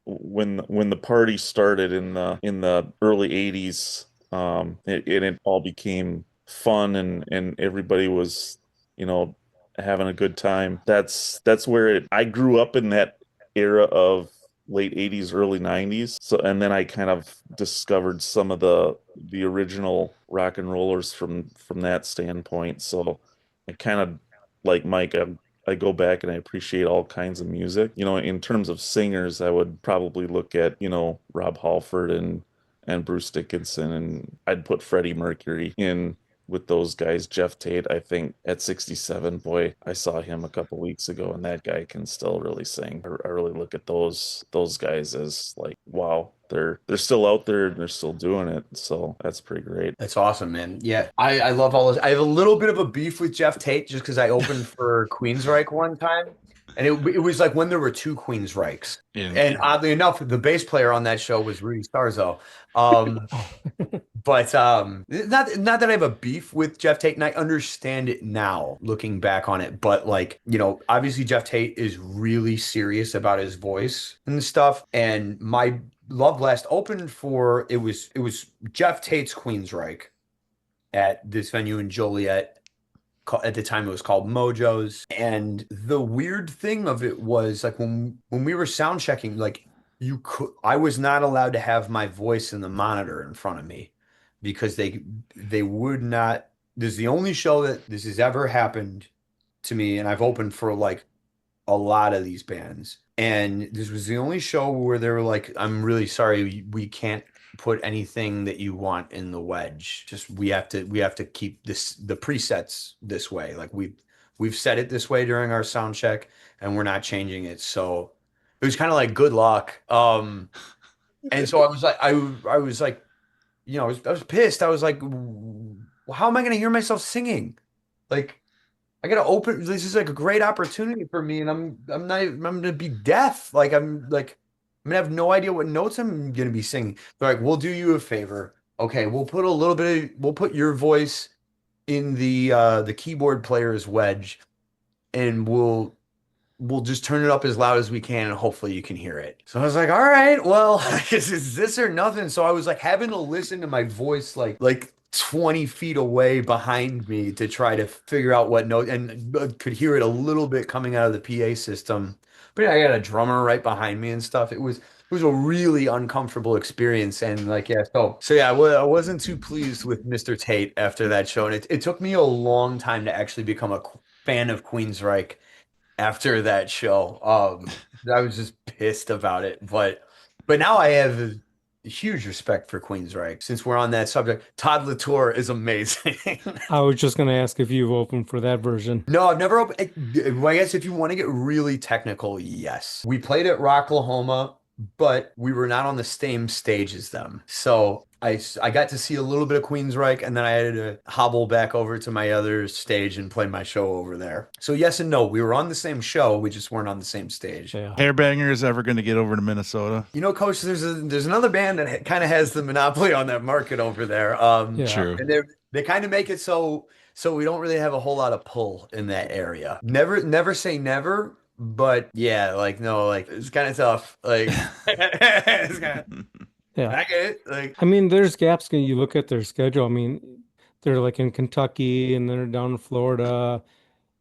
when the party started in the early 80s. It all became fun, and everybody was, having a good time. That's where I grew up in that era of late 80s, early 90s. So, and then I kind of discovered some of the original rock and rollers from that standpoint. So I kind of, like Mike, I go back and I appreciate all kinds of music. In terms of singers, I would probably look at, Rob Halford and Bruce Dickinson, and I'd put Freddie Mercury in with those guys. Geoff Tate, I think at 67, boy, I saw him a couple weeks ago, and that guy can still really sing. I really look at those guys as like, wow, they're still out there and they're still doing it. So that's pretty great. That's awesome, man. Yeah, I love all this. I have a little bit of a beef with Geoff Tate just because I opened for Queensryche one time. And it was like when there were two Queensryches. Yeah. And oddly enough, the bass player on that show was Rudy Starzo. But not that I have a beef with Geoff Tate, and I understand it now looking back on it. But like, obviously Geoff Tate is really serious about his voice and stuff. And my Loveblast opened for it was Geoff Tate's Queensryche at this venue in Joliet. At the time it was called Mojo's. And the weird thing of it was like when we were sound checking, like I was not allowed to have my voice in the monitor in front of me because they would not. This is the only show that this has ever happened to me, and I've opened for like a lot of these bands, and this was the only show where they were like, I'm really sorry, we can't put anything that you want in the wedge. Just we have to keep the presets this way. Like we've set it this way during our sound check, and we're not changing it. So it was kind of like good luck. And so I was like, I was like, I was pissed. I was like, well, how am I going to hear myself singing? Like, I got to open. This is like a great opportunity for me, and I'm going to be deaf. Like I'm gonna have no idea what notes I'm gonna be singing. They're like, we'll do you a favor. Okay, we'll put your voice in the keyboard player's wedge, and we'll just turn it up as loud as we can, and hopefully you can hear it. So I was like, all right, well, it's this or nothing. So I was like having to listen to my voice like 20 feet away behind me to try to figure out what note, and could hear it a little bit coming out of the PA system. But yeah, I got a drummer right behind me and stuff. It was a really uncomfortable experience, and like yeah, so yeah, I wasn't too pleased with Mr. Tate after that show, and it took me a long time to actually become a fan of Queensryche after that show. I was just pissed about it, but now I have a huge respect for Queensryche. Since we're on that subject, Todd Latour is amazing. I was just going to ask if you've opened for that version. No, I've never opened. I guess if you want to get really technical, yes. We played at Rocklahoma, but we were not on the same stage as them. So I got to see a little bit of Queensryche, and then I had to hobble back over to my other stage and play my show over there. So yes and no, we were on the same show, we just weren't on the same stage. Yeah. Hairbanger is ever going to get over to Minnesota? You know, Coach, there's another band that kind of has the monopoly on that market over there. Yeah. True. And they kind of make it so we don't really have a whole lot of pull in that area. Never say never. But yeah, like no, like it's kind of tough. Like it's kind of, Yeah. I get it. Like I mean, there's gaps when you look at their schedule. I mean, they're like in Kentucky and then they're down in Florida.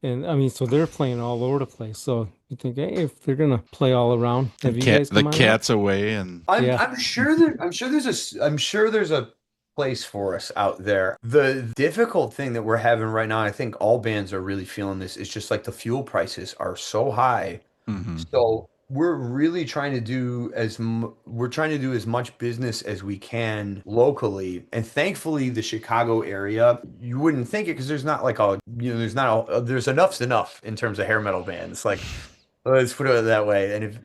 And I mean, so they're playing all over the place. So you think, hey, if they're gonna play all around, have you guys The come on out? cat's away, and I'm sure there's a place for us out there. The difficult thing that we're having right now, I think all bands are really feeling this, is just like the fuel prices are so high. So we're really trying to do as much business as we can locally, and thankfully the Chicago area, you wouldn't think it because there's not like there's enough's enough in terms of hair metal bands. Like let's put it that way. And if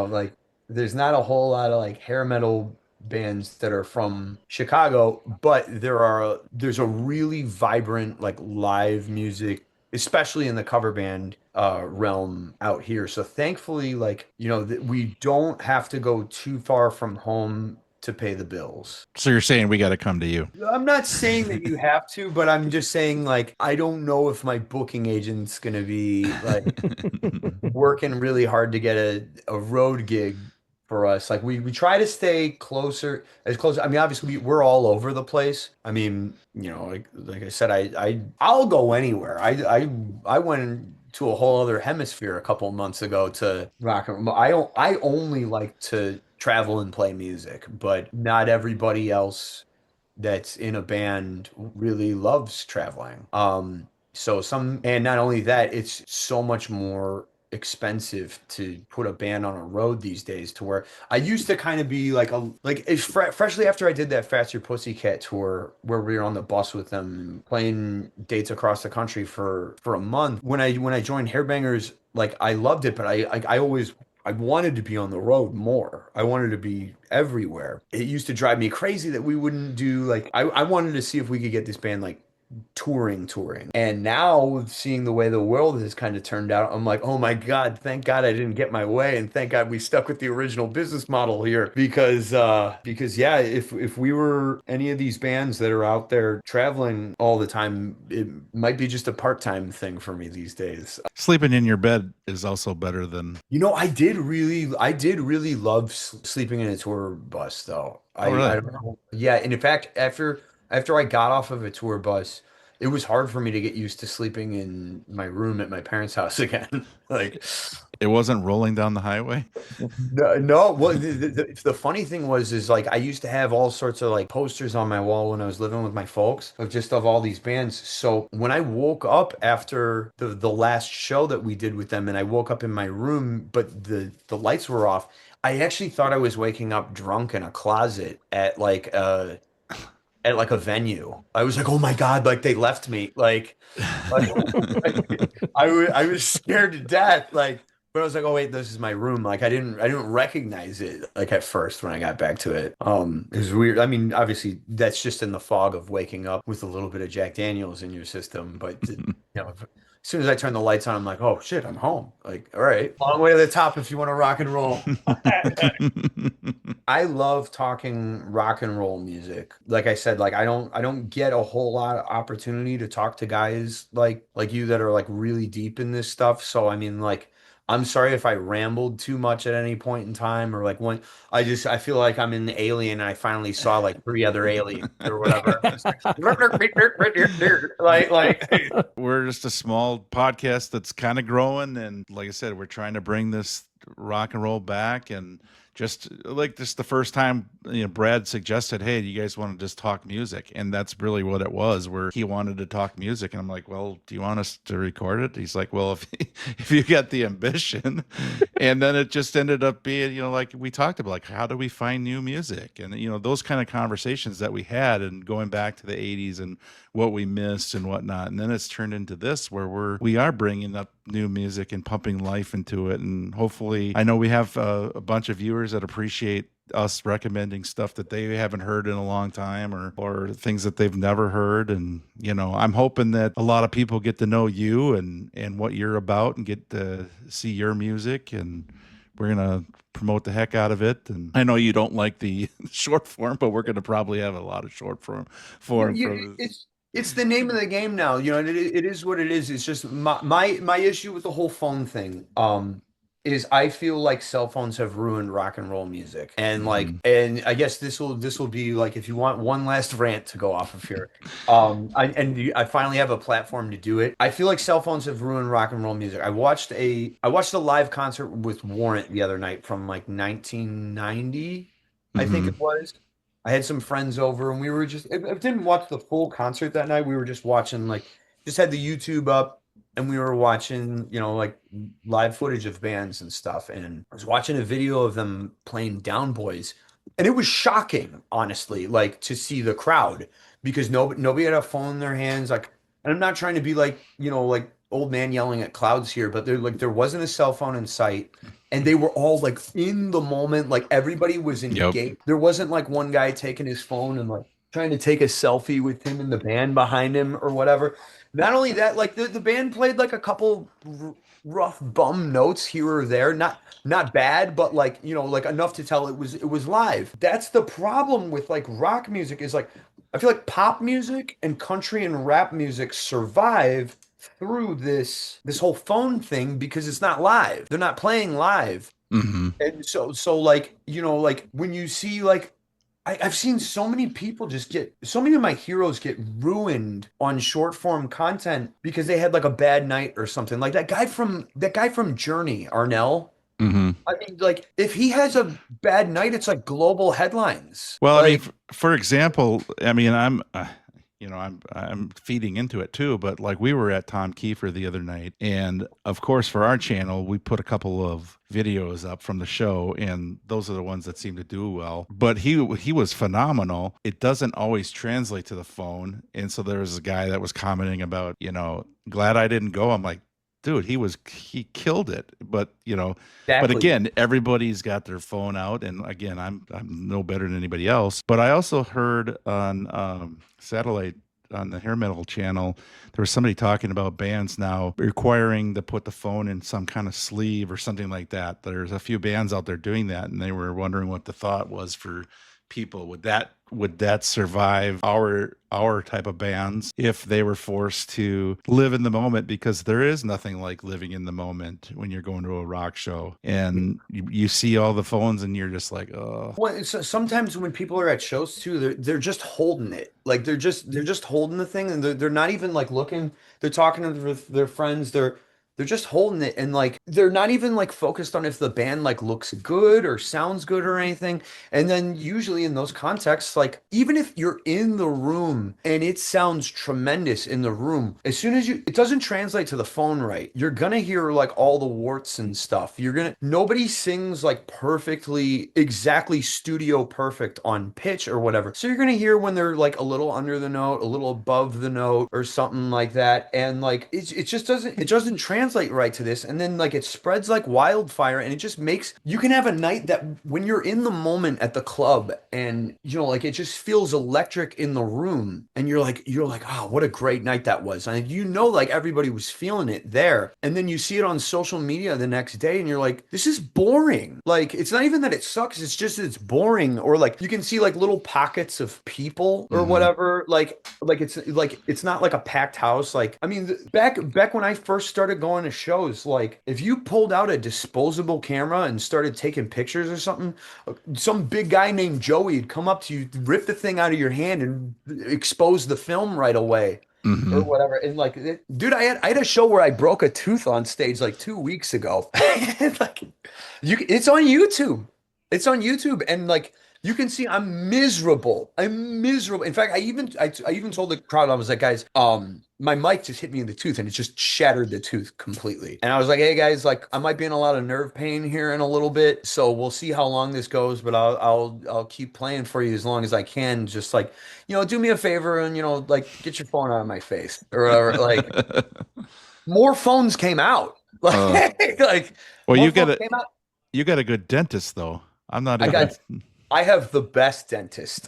like there's not a whole lot of like hair metal bands that are from Chicago, but there's a really vibrant like live music, especially in the cover band realm out here. So thankfully, like we don't have to go too far from home to pay the bills. so you're saying we got to come to you? I'm not saying that you have to, but I'm just saying like I don't know if my booking agent's gonna be like working really hard to get a road gig for us. Like we try to stay as close. I mean, obviously we're all over the place. I mean, like I said, I'll go anywhere. I went to a whole other hemisphere a couple months ago to rock and roll. I only like to travel and play music, but not everybody else that's in a band really loves traveling. And not only that, it's so much more expensive to put a band on a road these days, to where I used to kind of be freshly after I did that Faster Pussycat tour where we were on the bus with them playing dates across the country for a month. When I joined Hairbangers, like I loved it, but I wanted to be on the road more. I wanted to be everywhere. It used to drive me crazy that we wouldn't do like I wanted to see if we could get this band like touring. And now seeing the way the world has kind of turned out, I'm like, oh my God, thank God I didn't get my way, and thank God we stuck with the original business model here. Because yeah, if we were any of these bands that are out there traveling all the time, it might be just a part-time thing for me these days. Sleeping in your bed is also better than I did really love sleeping in a tour bus though. Really? I don't know. Yeah, and in fact, after I got off of a tour bus, it was hard for me to get used to sleeping in my room at my parents' house again. Like, it wasn't rolling down the highway. no. Well, the funny thing is like I used to have all sorts of like posters on my wall when I was living with my folks of all these bands. So when I woke up after the last show that we did with them, and I woke up in my room, but the lights were off, I actually thought I was waking up drunk in a closet at like a venue. I was like, oh my God, like they left me. Like I was scared to death. Like, but I was like, oh wait, this is my room. Like I didn't recognize it like at first when I got back to it. It was weird. I mean, obviously that's just in the fog of waking up with a little bit of Jack Daniels in your system, but as soon as I turn the lights on, I'm like, oh shit, I'm home. Like, all right, long way to the top if you want to rock and roll. I love talking rock and roll music. Like I said, like I don't get a whole lot of opportunity to talk to guys like you that are like really deep in this stuff. So I mean, like, I'm sorry if I rambled too much at any point in time, or like when I feel like I'm in the Alien and I finally saw like 3 other aliens or whatever. like We're just a small podcast that's kind of growing, and like I said, we're trying to bring this rock and roll back. And just like this, the first time, Brad suggested, hey, do you guys want to just talk music? And that's really what it was, where he wanted to talk music, and I'm like, well, do you want us to record it? He's like, well, if you got the ambition. And then it just ended up being, like we talked about, like, how do we find new music? And those kind of conversations that we had, and going back to the 80s and what we missed and whatnot. And then it's turned into this, where we are bringing up new music and pumping life into it. And hopefully, I know we have a bunch of viewers that appreciate us recommending stuff that they haven't heard in a long time, or things that they've never heard. And I'm hoping that a lot of people get to know you and what you're about, and get to see your music, and we're gonna promote the heck out of it. And I know you don't like the short form, but we're gonna probably have a lot of short form It's the name of the game now. It is what it is. It's just my issue with the whole phone thing. Is I feel like cell phones have ruined rock and roll music, and and I guess this will be like, if you want one last rant to go off of here, I finally have a platform to do it. I feel like cell phones have ruined rock and roll music. I watched a live concert with Warrant the other night from like 1990, I think it was. I had some friends over, and we were I didn't watch the full concert that night. We were just watching, just had the YouTube up, and we were watching, like live footage of bands and stuff. And I was watching a video of them playing Down Boys, and it was shocking, honestly, like, to see the crowd, because nobody had a phone in their hands. Like, and I'm not trying to be like, like old man yelling at clouds here, but there wasn't a cell phone in sight. And they were all like in the moment, like everybody was engaged. There wasn't like one guy taking his phone and like trying to take a selfie with him and the band behind him or whatever. Not only that, like the band played like a couple rough bum notes here or there, not bad, but like, like enough to tell it was live. That's the problem with like rock music, is like, I feel like pop music and country and rap music survive through this whole phone thing, because it's not live. They're not playing live. And so like, like when you see, like, I've seen so many people so many of my heroes get ruined on short form content because they had like a bad night or something. Like that guy from Journey, Arnell. I mean, like, if he has a bad night, it's like global headlines. Well, like, I mean, for example, I mean, I'm feeding into it too, but like, we were at Tom Kiefer the other night, and of course for our channel, we put a couple of videos up from the show, and those are the ones that seem to do well. But he was phenomenal. It doesn't always translate to the phone. And so there was a guy that was commenting about, glad I didn't go. I'm like, dude, he killed it. But but again, everybody's got their phone out, and again, I'm no better than anybody else. But I also heard on satellite, on the hair metal channel, there was somebody talking about bands now requiring to put the phone in some kind of sleeve or something like that. There's a few bands out there doing that, and they were wondering what the thought was for people. Would that survive our type of bands if they were forced to live in the moment? Because there is nothing like living in the moment when you're going to a rock show, and you see all the phones, and you're just like, oh. Well, sometimes when people are at shows too, they're just holding it. Like they're just holding the thing, and they're not even like looking. They're talking to their friends. They're just holding it, and like they're not even like focused on if the band like looks good or sounds good or anything. And then usually in those contexts, like even if you're in the room and it sounds tremendous in the room, as soon as it doesn't translate to the phone right, you're gonna hear like all the warts and stuff. Nobody sings like perfectly, exactly studio perfect on pitch or whatever. So you're gonna hear when they're like a little under the note, a little above the note or something like that. And like it just doesn't translate. translate right to this, and then like it spreads like wildfire, and it just makes you can have a night that when you're in the moment at the club, and you know, like it just feels electric in the room, and you're like, oh, what a great night that was, and you know, like everybody was feeling it there, and then you see it on social media the next day, and you're like, this is boring. Like it's not even that it sucks, it's just it's boring, or like you can see like little pockets of people or whatever, like it's not like a packed house. Like I mean, back when I first started going to shows, like if you pulled out a disposable camera and started taking pictures or something, some big guy named Joey would come up to you, rip the thing out of your hand, and expose the film right away. Or whatever. And like, dude, I had a show where I broke a tooth on stage like 2 weeks ago. Like, it's on YouTube. It's on YouTube, and like you can see I'm miserable. I'm miserable. In fact, I even told the crowd, I was like, guys, my mic just hit me in the tooth and it just shattered the tooth completely. And I was like, hey guys, like I might be in a lot of nerve pain here in a little bit, so we'll see how long this goes, but I'll keep playing for you as long as I can. Just like, you know, do me a favor and, you know, like get your phone out of my face or whatever. Like more phones came out. Like well, you got a good dentist though. I have the best dentist.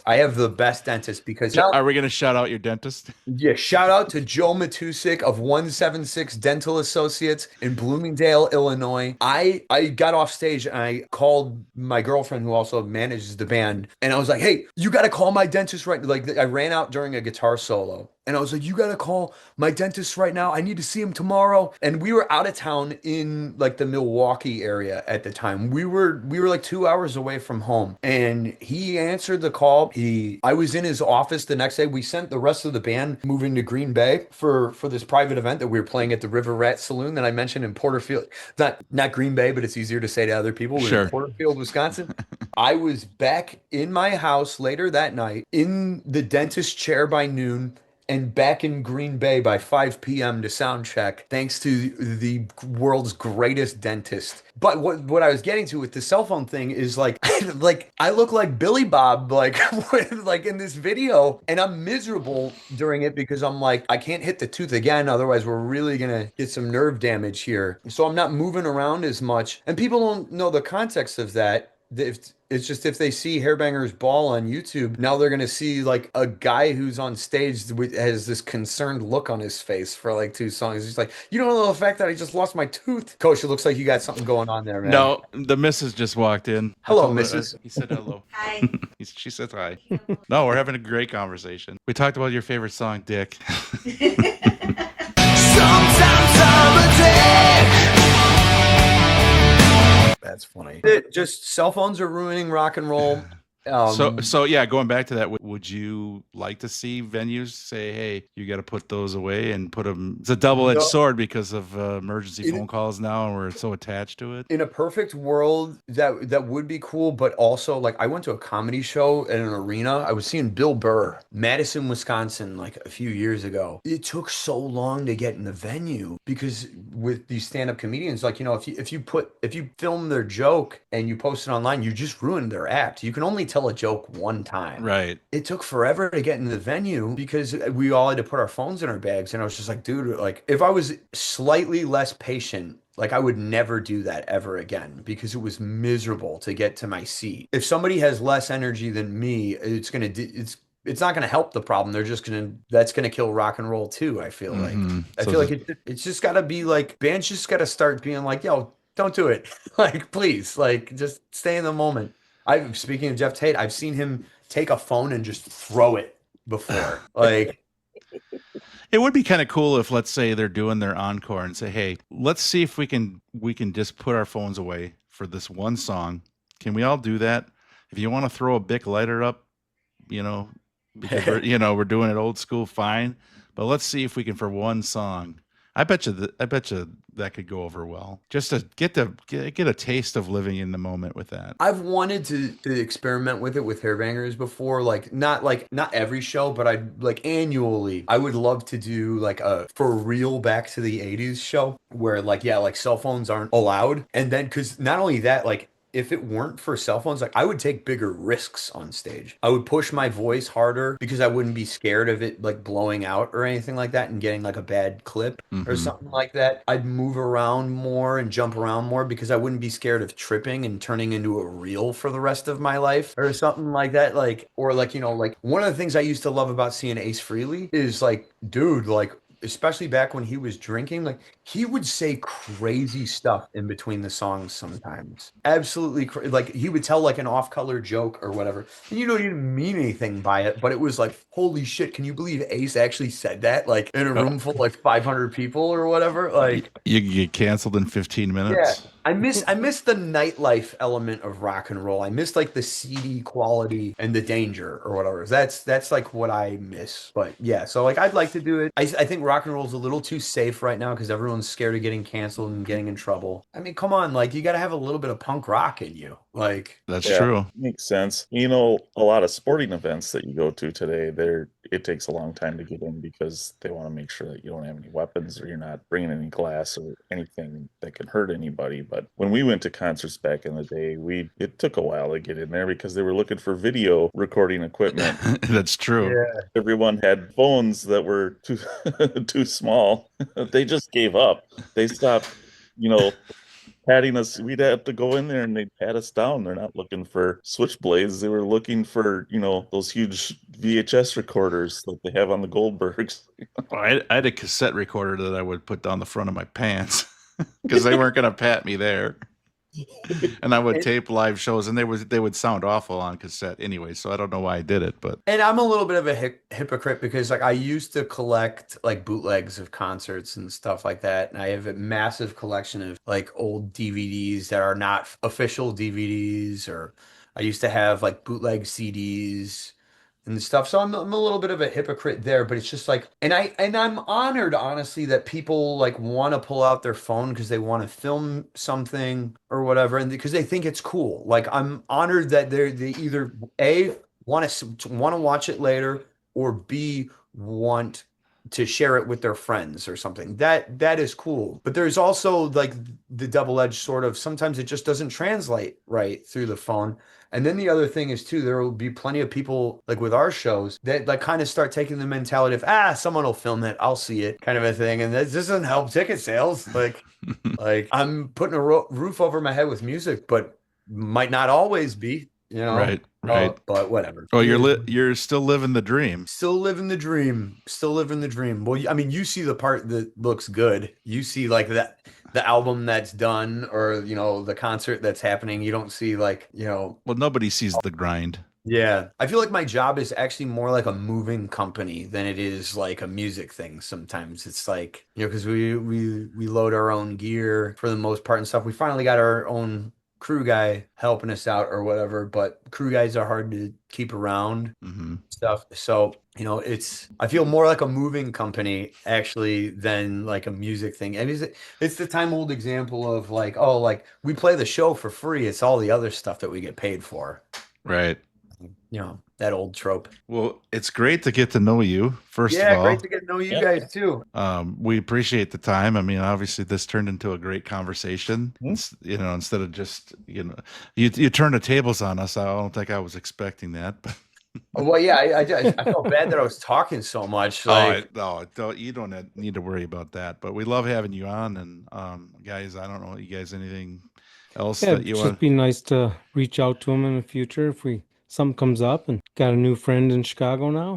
Because are we going to shout out your dentist? Yeah, shout out to Joe Matusik of 176 Dental Associates in Bloomingdale, Illinois. I got off stage and I called my girlfriend who also manages the band, and I was like, hey, you got to call my dentist right. Like I ran out during a guitar solo. And I was like, you got to call my dentist right now. I need to see him tomorrow. And we were out of town in like the Milwaukee area at the time. We were like 2 hours away from home. And he answered the call. I was in his office the next day. We sent the rest of the band moving to Green Bay for this private event that we were playing at the River Rat Saloon that I mentioned in Porterfield. Not Green Bay, but it's easier to say to other people. We were in Porterfield, Wisconsin. I was back in my house later that night in the dentist chair by noon, and back in Green Bay by 5 p.m. to sound check, thanks to the world's greatest dentist. But what I was getting to with the cell phone thing is like I look like Billy Bob, like in this video, and I'm miserable during it because I'm like, I can't hit the tooth again, otherwise we're really gonna get some nerve damage here. So I'm not moving around as much, and people don't know the context of that. It's just if they see Hairbanger's Ball on YouTube, now they're going to see like a guy who's on stage has this concerned look on his face for like 2 songs. He's like, you don't know the fact that I just lost my tooth. Coach, it looks like you got something going on there, man. No, the missus just walked in. Hello, missus. He said hello. Hi. She said hi. No, we're having a great conversation. We talked about your favorite song, Dick. Sometimes I'm a dick. That's funny. Just cell phones are ruining rock and roll. So yeah, going back to that, would you like to see venues say, hey, you got to put those away and put them? It's a double-edged sword because of emergency phone calls now, and we're so attached to it. In a perfect world, that would be cool, but also like I went to a comedy show at an arena. I was seeing Bill Burr, Madison, Wisconsin, like a few years ago. It took so long to get in the venue because with these stand-up comedians, like, you know, if you film their joke and you post it online, you just ruined their act. You can only tell a joke one time. Right. It took forever to get in the venue because we all had to put our phones in our bags, and I was just like, dude, like if I was slightly less patient, like I would never do that ever again because it was miserable to get to my seat. If somebody has less energy than me, it's not going to help the problem. That's going to kill rock and roll too. I feel like, it's just got to be like, bands just got to start being like, yo, don't do it. Like, please, like just stay in the moment. Speaking of Geoff Tate, I've seen him take a phone and just throw it before. Like, it would be kind of cool if, let's say, they're doing their encore and say, "Hey, let's see if we can just put our phones away for this one song. Can we all do that? If you want to throw a Bic lighter up, you know, because we're doing it old school, fine. But let's see if we can for one song." I bet you that could go over well. Just to get a taste of living in the moment with that. I've wanted to experiment with it with Hairbangers before, not every show, but I'd like annually. I would love to do like a for real back to the 80s show where like cell phones aren't allowed, and then because not only that, like if it weren't for cell phones, like I would take bigger risks on stage. I would push my voice harder because I wouldn't be scared of it like blowing out or anything like that and getting like a bad clip or something like that. I'd move around more and jump around more because I wouldn't be scared of tripping and turning into a reel for the rest of my life or something like that. Like, or like, you know, like one of the things I used to love about seeing Ace Frehley is like, dude, like, especially back when he was drinking, like he would say crazy stuff in between the songs sometimes. Absolutely like he would tell like an off-color joke or whatever. And you know, he didn't mean anything by it, but it was like, holy shit, can you believe Ace actually said that? Like in a room full of like 500 people or whatever? Like You get canceled in 15 yeah. minutes. I miss the nightlife element of rock and roll. I miss like the CD quality and the danger or whatever. That's like what I miss. But yeah, so like I'd like to do it. I think rock and roll is a little too safe right now because everyone's scared of getting canceled and getting in trouble. I mean, come on, like you got to have a little bit of punk rock in you. Like That's Yeah, true. makes sense. You know, a lot of sporting events that you go to today, it takes a long time to get in because they want to make sure that you don't have any weapons or you're not bringing any glass or anything that can hurt anybody. But when we went to concerts back in the day, it took a while to get in there because they were looking for video recording equipment. That's true. yeah. Everyone had phones that were too too small. They just gave up. They stopped, you know, patting us. We'd have to go in there and they'd pat us down. They're not looking for switchblades. They were looking for, you know, those huge VHS recorders that they have on the Goldbergs. I had a cassette recorder that I would put down the front of my pants because they weren't going to pat me there. And I would tape live shows, and they would sound awful on cassette anyway. So I don't know why I did it, but And I'm a little bit of a hypocrite because like I used to collect like bootlegs of concerts and stuff like that. And I have a massive collection of like old DVDs that are not official DVDs, or I used to have like bootleg CDs and stuff. So I'm a little bit of a hypocrite there, but it's just like, and I'm honored honestly that people like want to pull out their phone because they want to film something or whatever, and because they think it's cool. Like I'm honored that they either A want to watch it later, or B want to share it with their friends or something. That is cool. But there's also like the double-edged sort of sometimes it just doesn't translate right through the phone. And then the other thing is too, there will be plenty of people like with our shows that like kind of start taking the mentality of someone will film it, I'll see it, kind of a thing, and this doesn't help ticket sales. Like I'm putting a roof over my head with music, but might not always be, you know. right. But whatever. Oh, you're still living the dream. Still living the dream. Still living the dream. Well, I mean, you see the part that looks good. You see like the album that's done, or you know, the concert that's happening. You don't see like, you know. Well, nobody sees the grind. Yeah, I feel like my job is actually more like a moving company than it is like a music thing. Sometimes it's like, you know, because we load our own gear for the most part and stuff. We finally got our own crew guy helping us out or whatever, but crew guys are hard to keep around stuff. So, you know, I feel more like a moving company actually than like a music thing. I mean, it's the time old example of like, oh, like we play the show for free. It's all the other stuff that we get paid for. Right. You know, that old trope. Well, it's great to get to know you, first of all. Yeah, great to get to know you guys too. We appreciate the time. I mean, obviously this turned into a great conversation. You know, instead of just, you know, you turned the tables on us. I don't think I was expecting that, but well, yeah, I felt bad that I was talking so much. Like, you don't need to worry about that. But we love having you on. And guys, I don't know, you guys, anything else that you it'd want? just be nice to reach out to him in the future if something comes up, and got a new friend in Chicago now.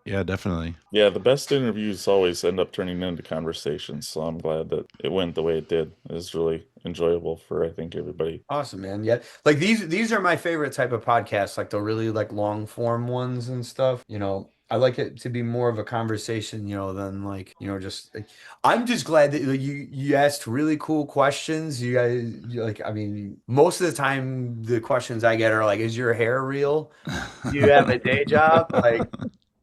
Yeah, definitely. Yeah, the best interviews always end up turning into conversations. So I'm glad that it went the way it did. It was really enjoyable for, I think, everybody. Awesome, man. Yeah, like these are my favorite type of podcasts, like the really like long form ones and stuff. You know, I like it to be more of a conversation, you know, than like, you know, just I'm just glad that you asked really cool questions. You guys, like, I mean, most of the time the questions I get are like, is your hair real? Do you have a day job?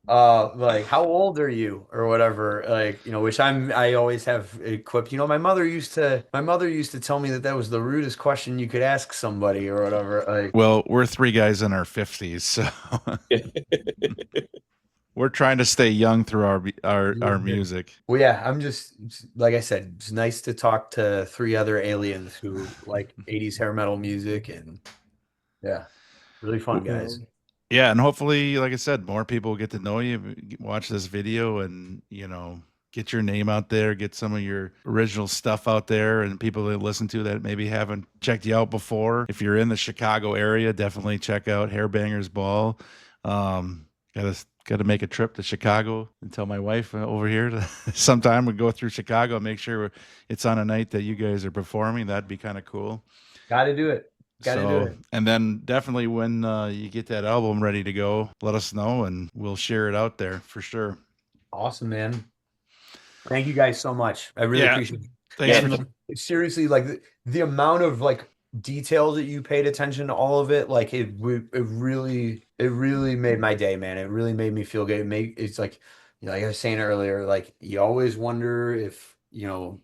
Like how old are you or whatever, like, you know, which I always have equipped. You know, my mother used to tell me that was the rudest question you could ask somebody or whatever. Like, well, we're three guys in our 50s, so we're trying to stay young through our music. Well, yeah, I'm just like I said, it's nice to talk to 3 other aliens who like 80s hair metal music, and yeah, really fun guys. Yeah, and hopefully, like I said, more people get to know you, watch this video, and get your name out there, get some of your original stuff out there, and people that listen to that maybe haven't checked you out before. If you're in the Chicago area, definitely check out Hairbangers Ball. Got to make a trip to Chicago and tell my wife over here to sometime we go through Chicago, make sure it's on a night that you guys are performing. That'd be kind of cool. Got to do it. Got to do it. And then definitely when you get that album ready to go, let us know and we'll share it out there for sure. Awesome, man. Thank you guys so much. I really appreciate it. Seriously, like the amount of like detail that you paid attention to all of it, like it really made my day, man. It really made me feel good. It's like, like I was saying earlier, like you always wonder if you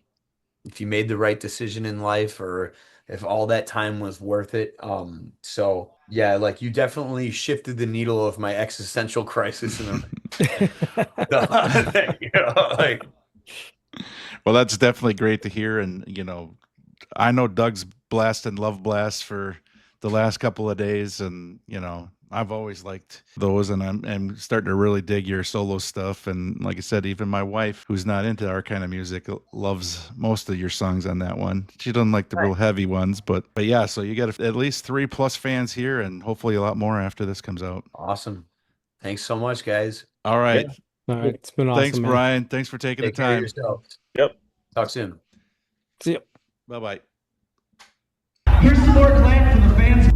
made the right decision in life or if all that time was worth it. So yeah, like you definitely shifted the needle of my existential crisis well, that's definitely great to hear. And, I know Doug's blasting Loveblast for the last couple of days. And, I've always liked those. And I'm starting to really dig your solo stuff. And like I said, even my wife, who's not into our kind of music, loves most of your songs on that one. She doesn't like the real heavy ones. But yeah, so you got at least 3+ fans here and hopefully a lot more after this comes out. Awesome. Thanks so much, guys. All right. Yeah. All right. It's been awesome. Thanks, Brian. Thanks for taking the time. Yep. Talk soon. See you. Bye-bye. Here's some more clap from the fans.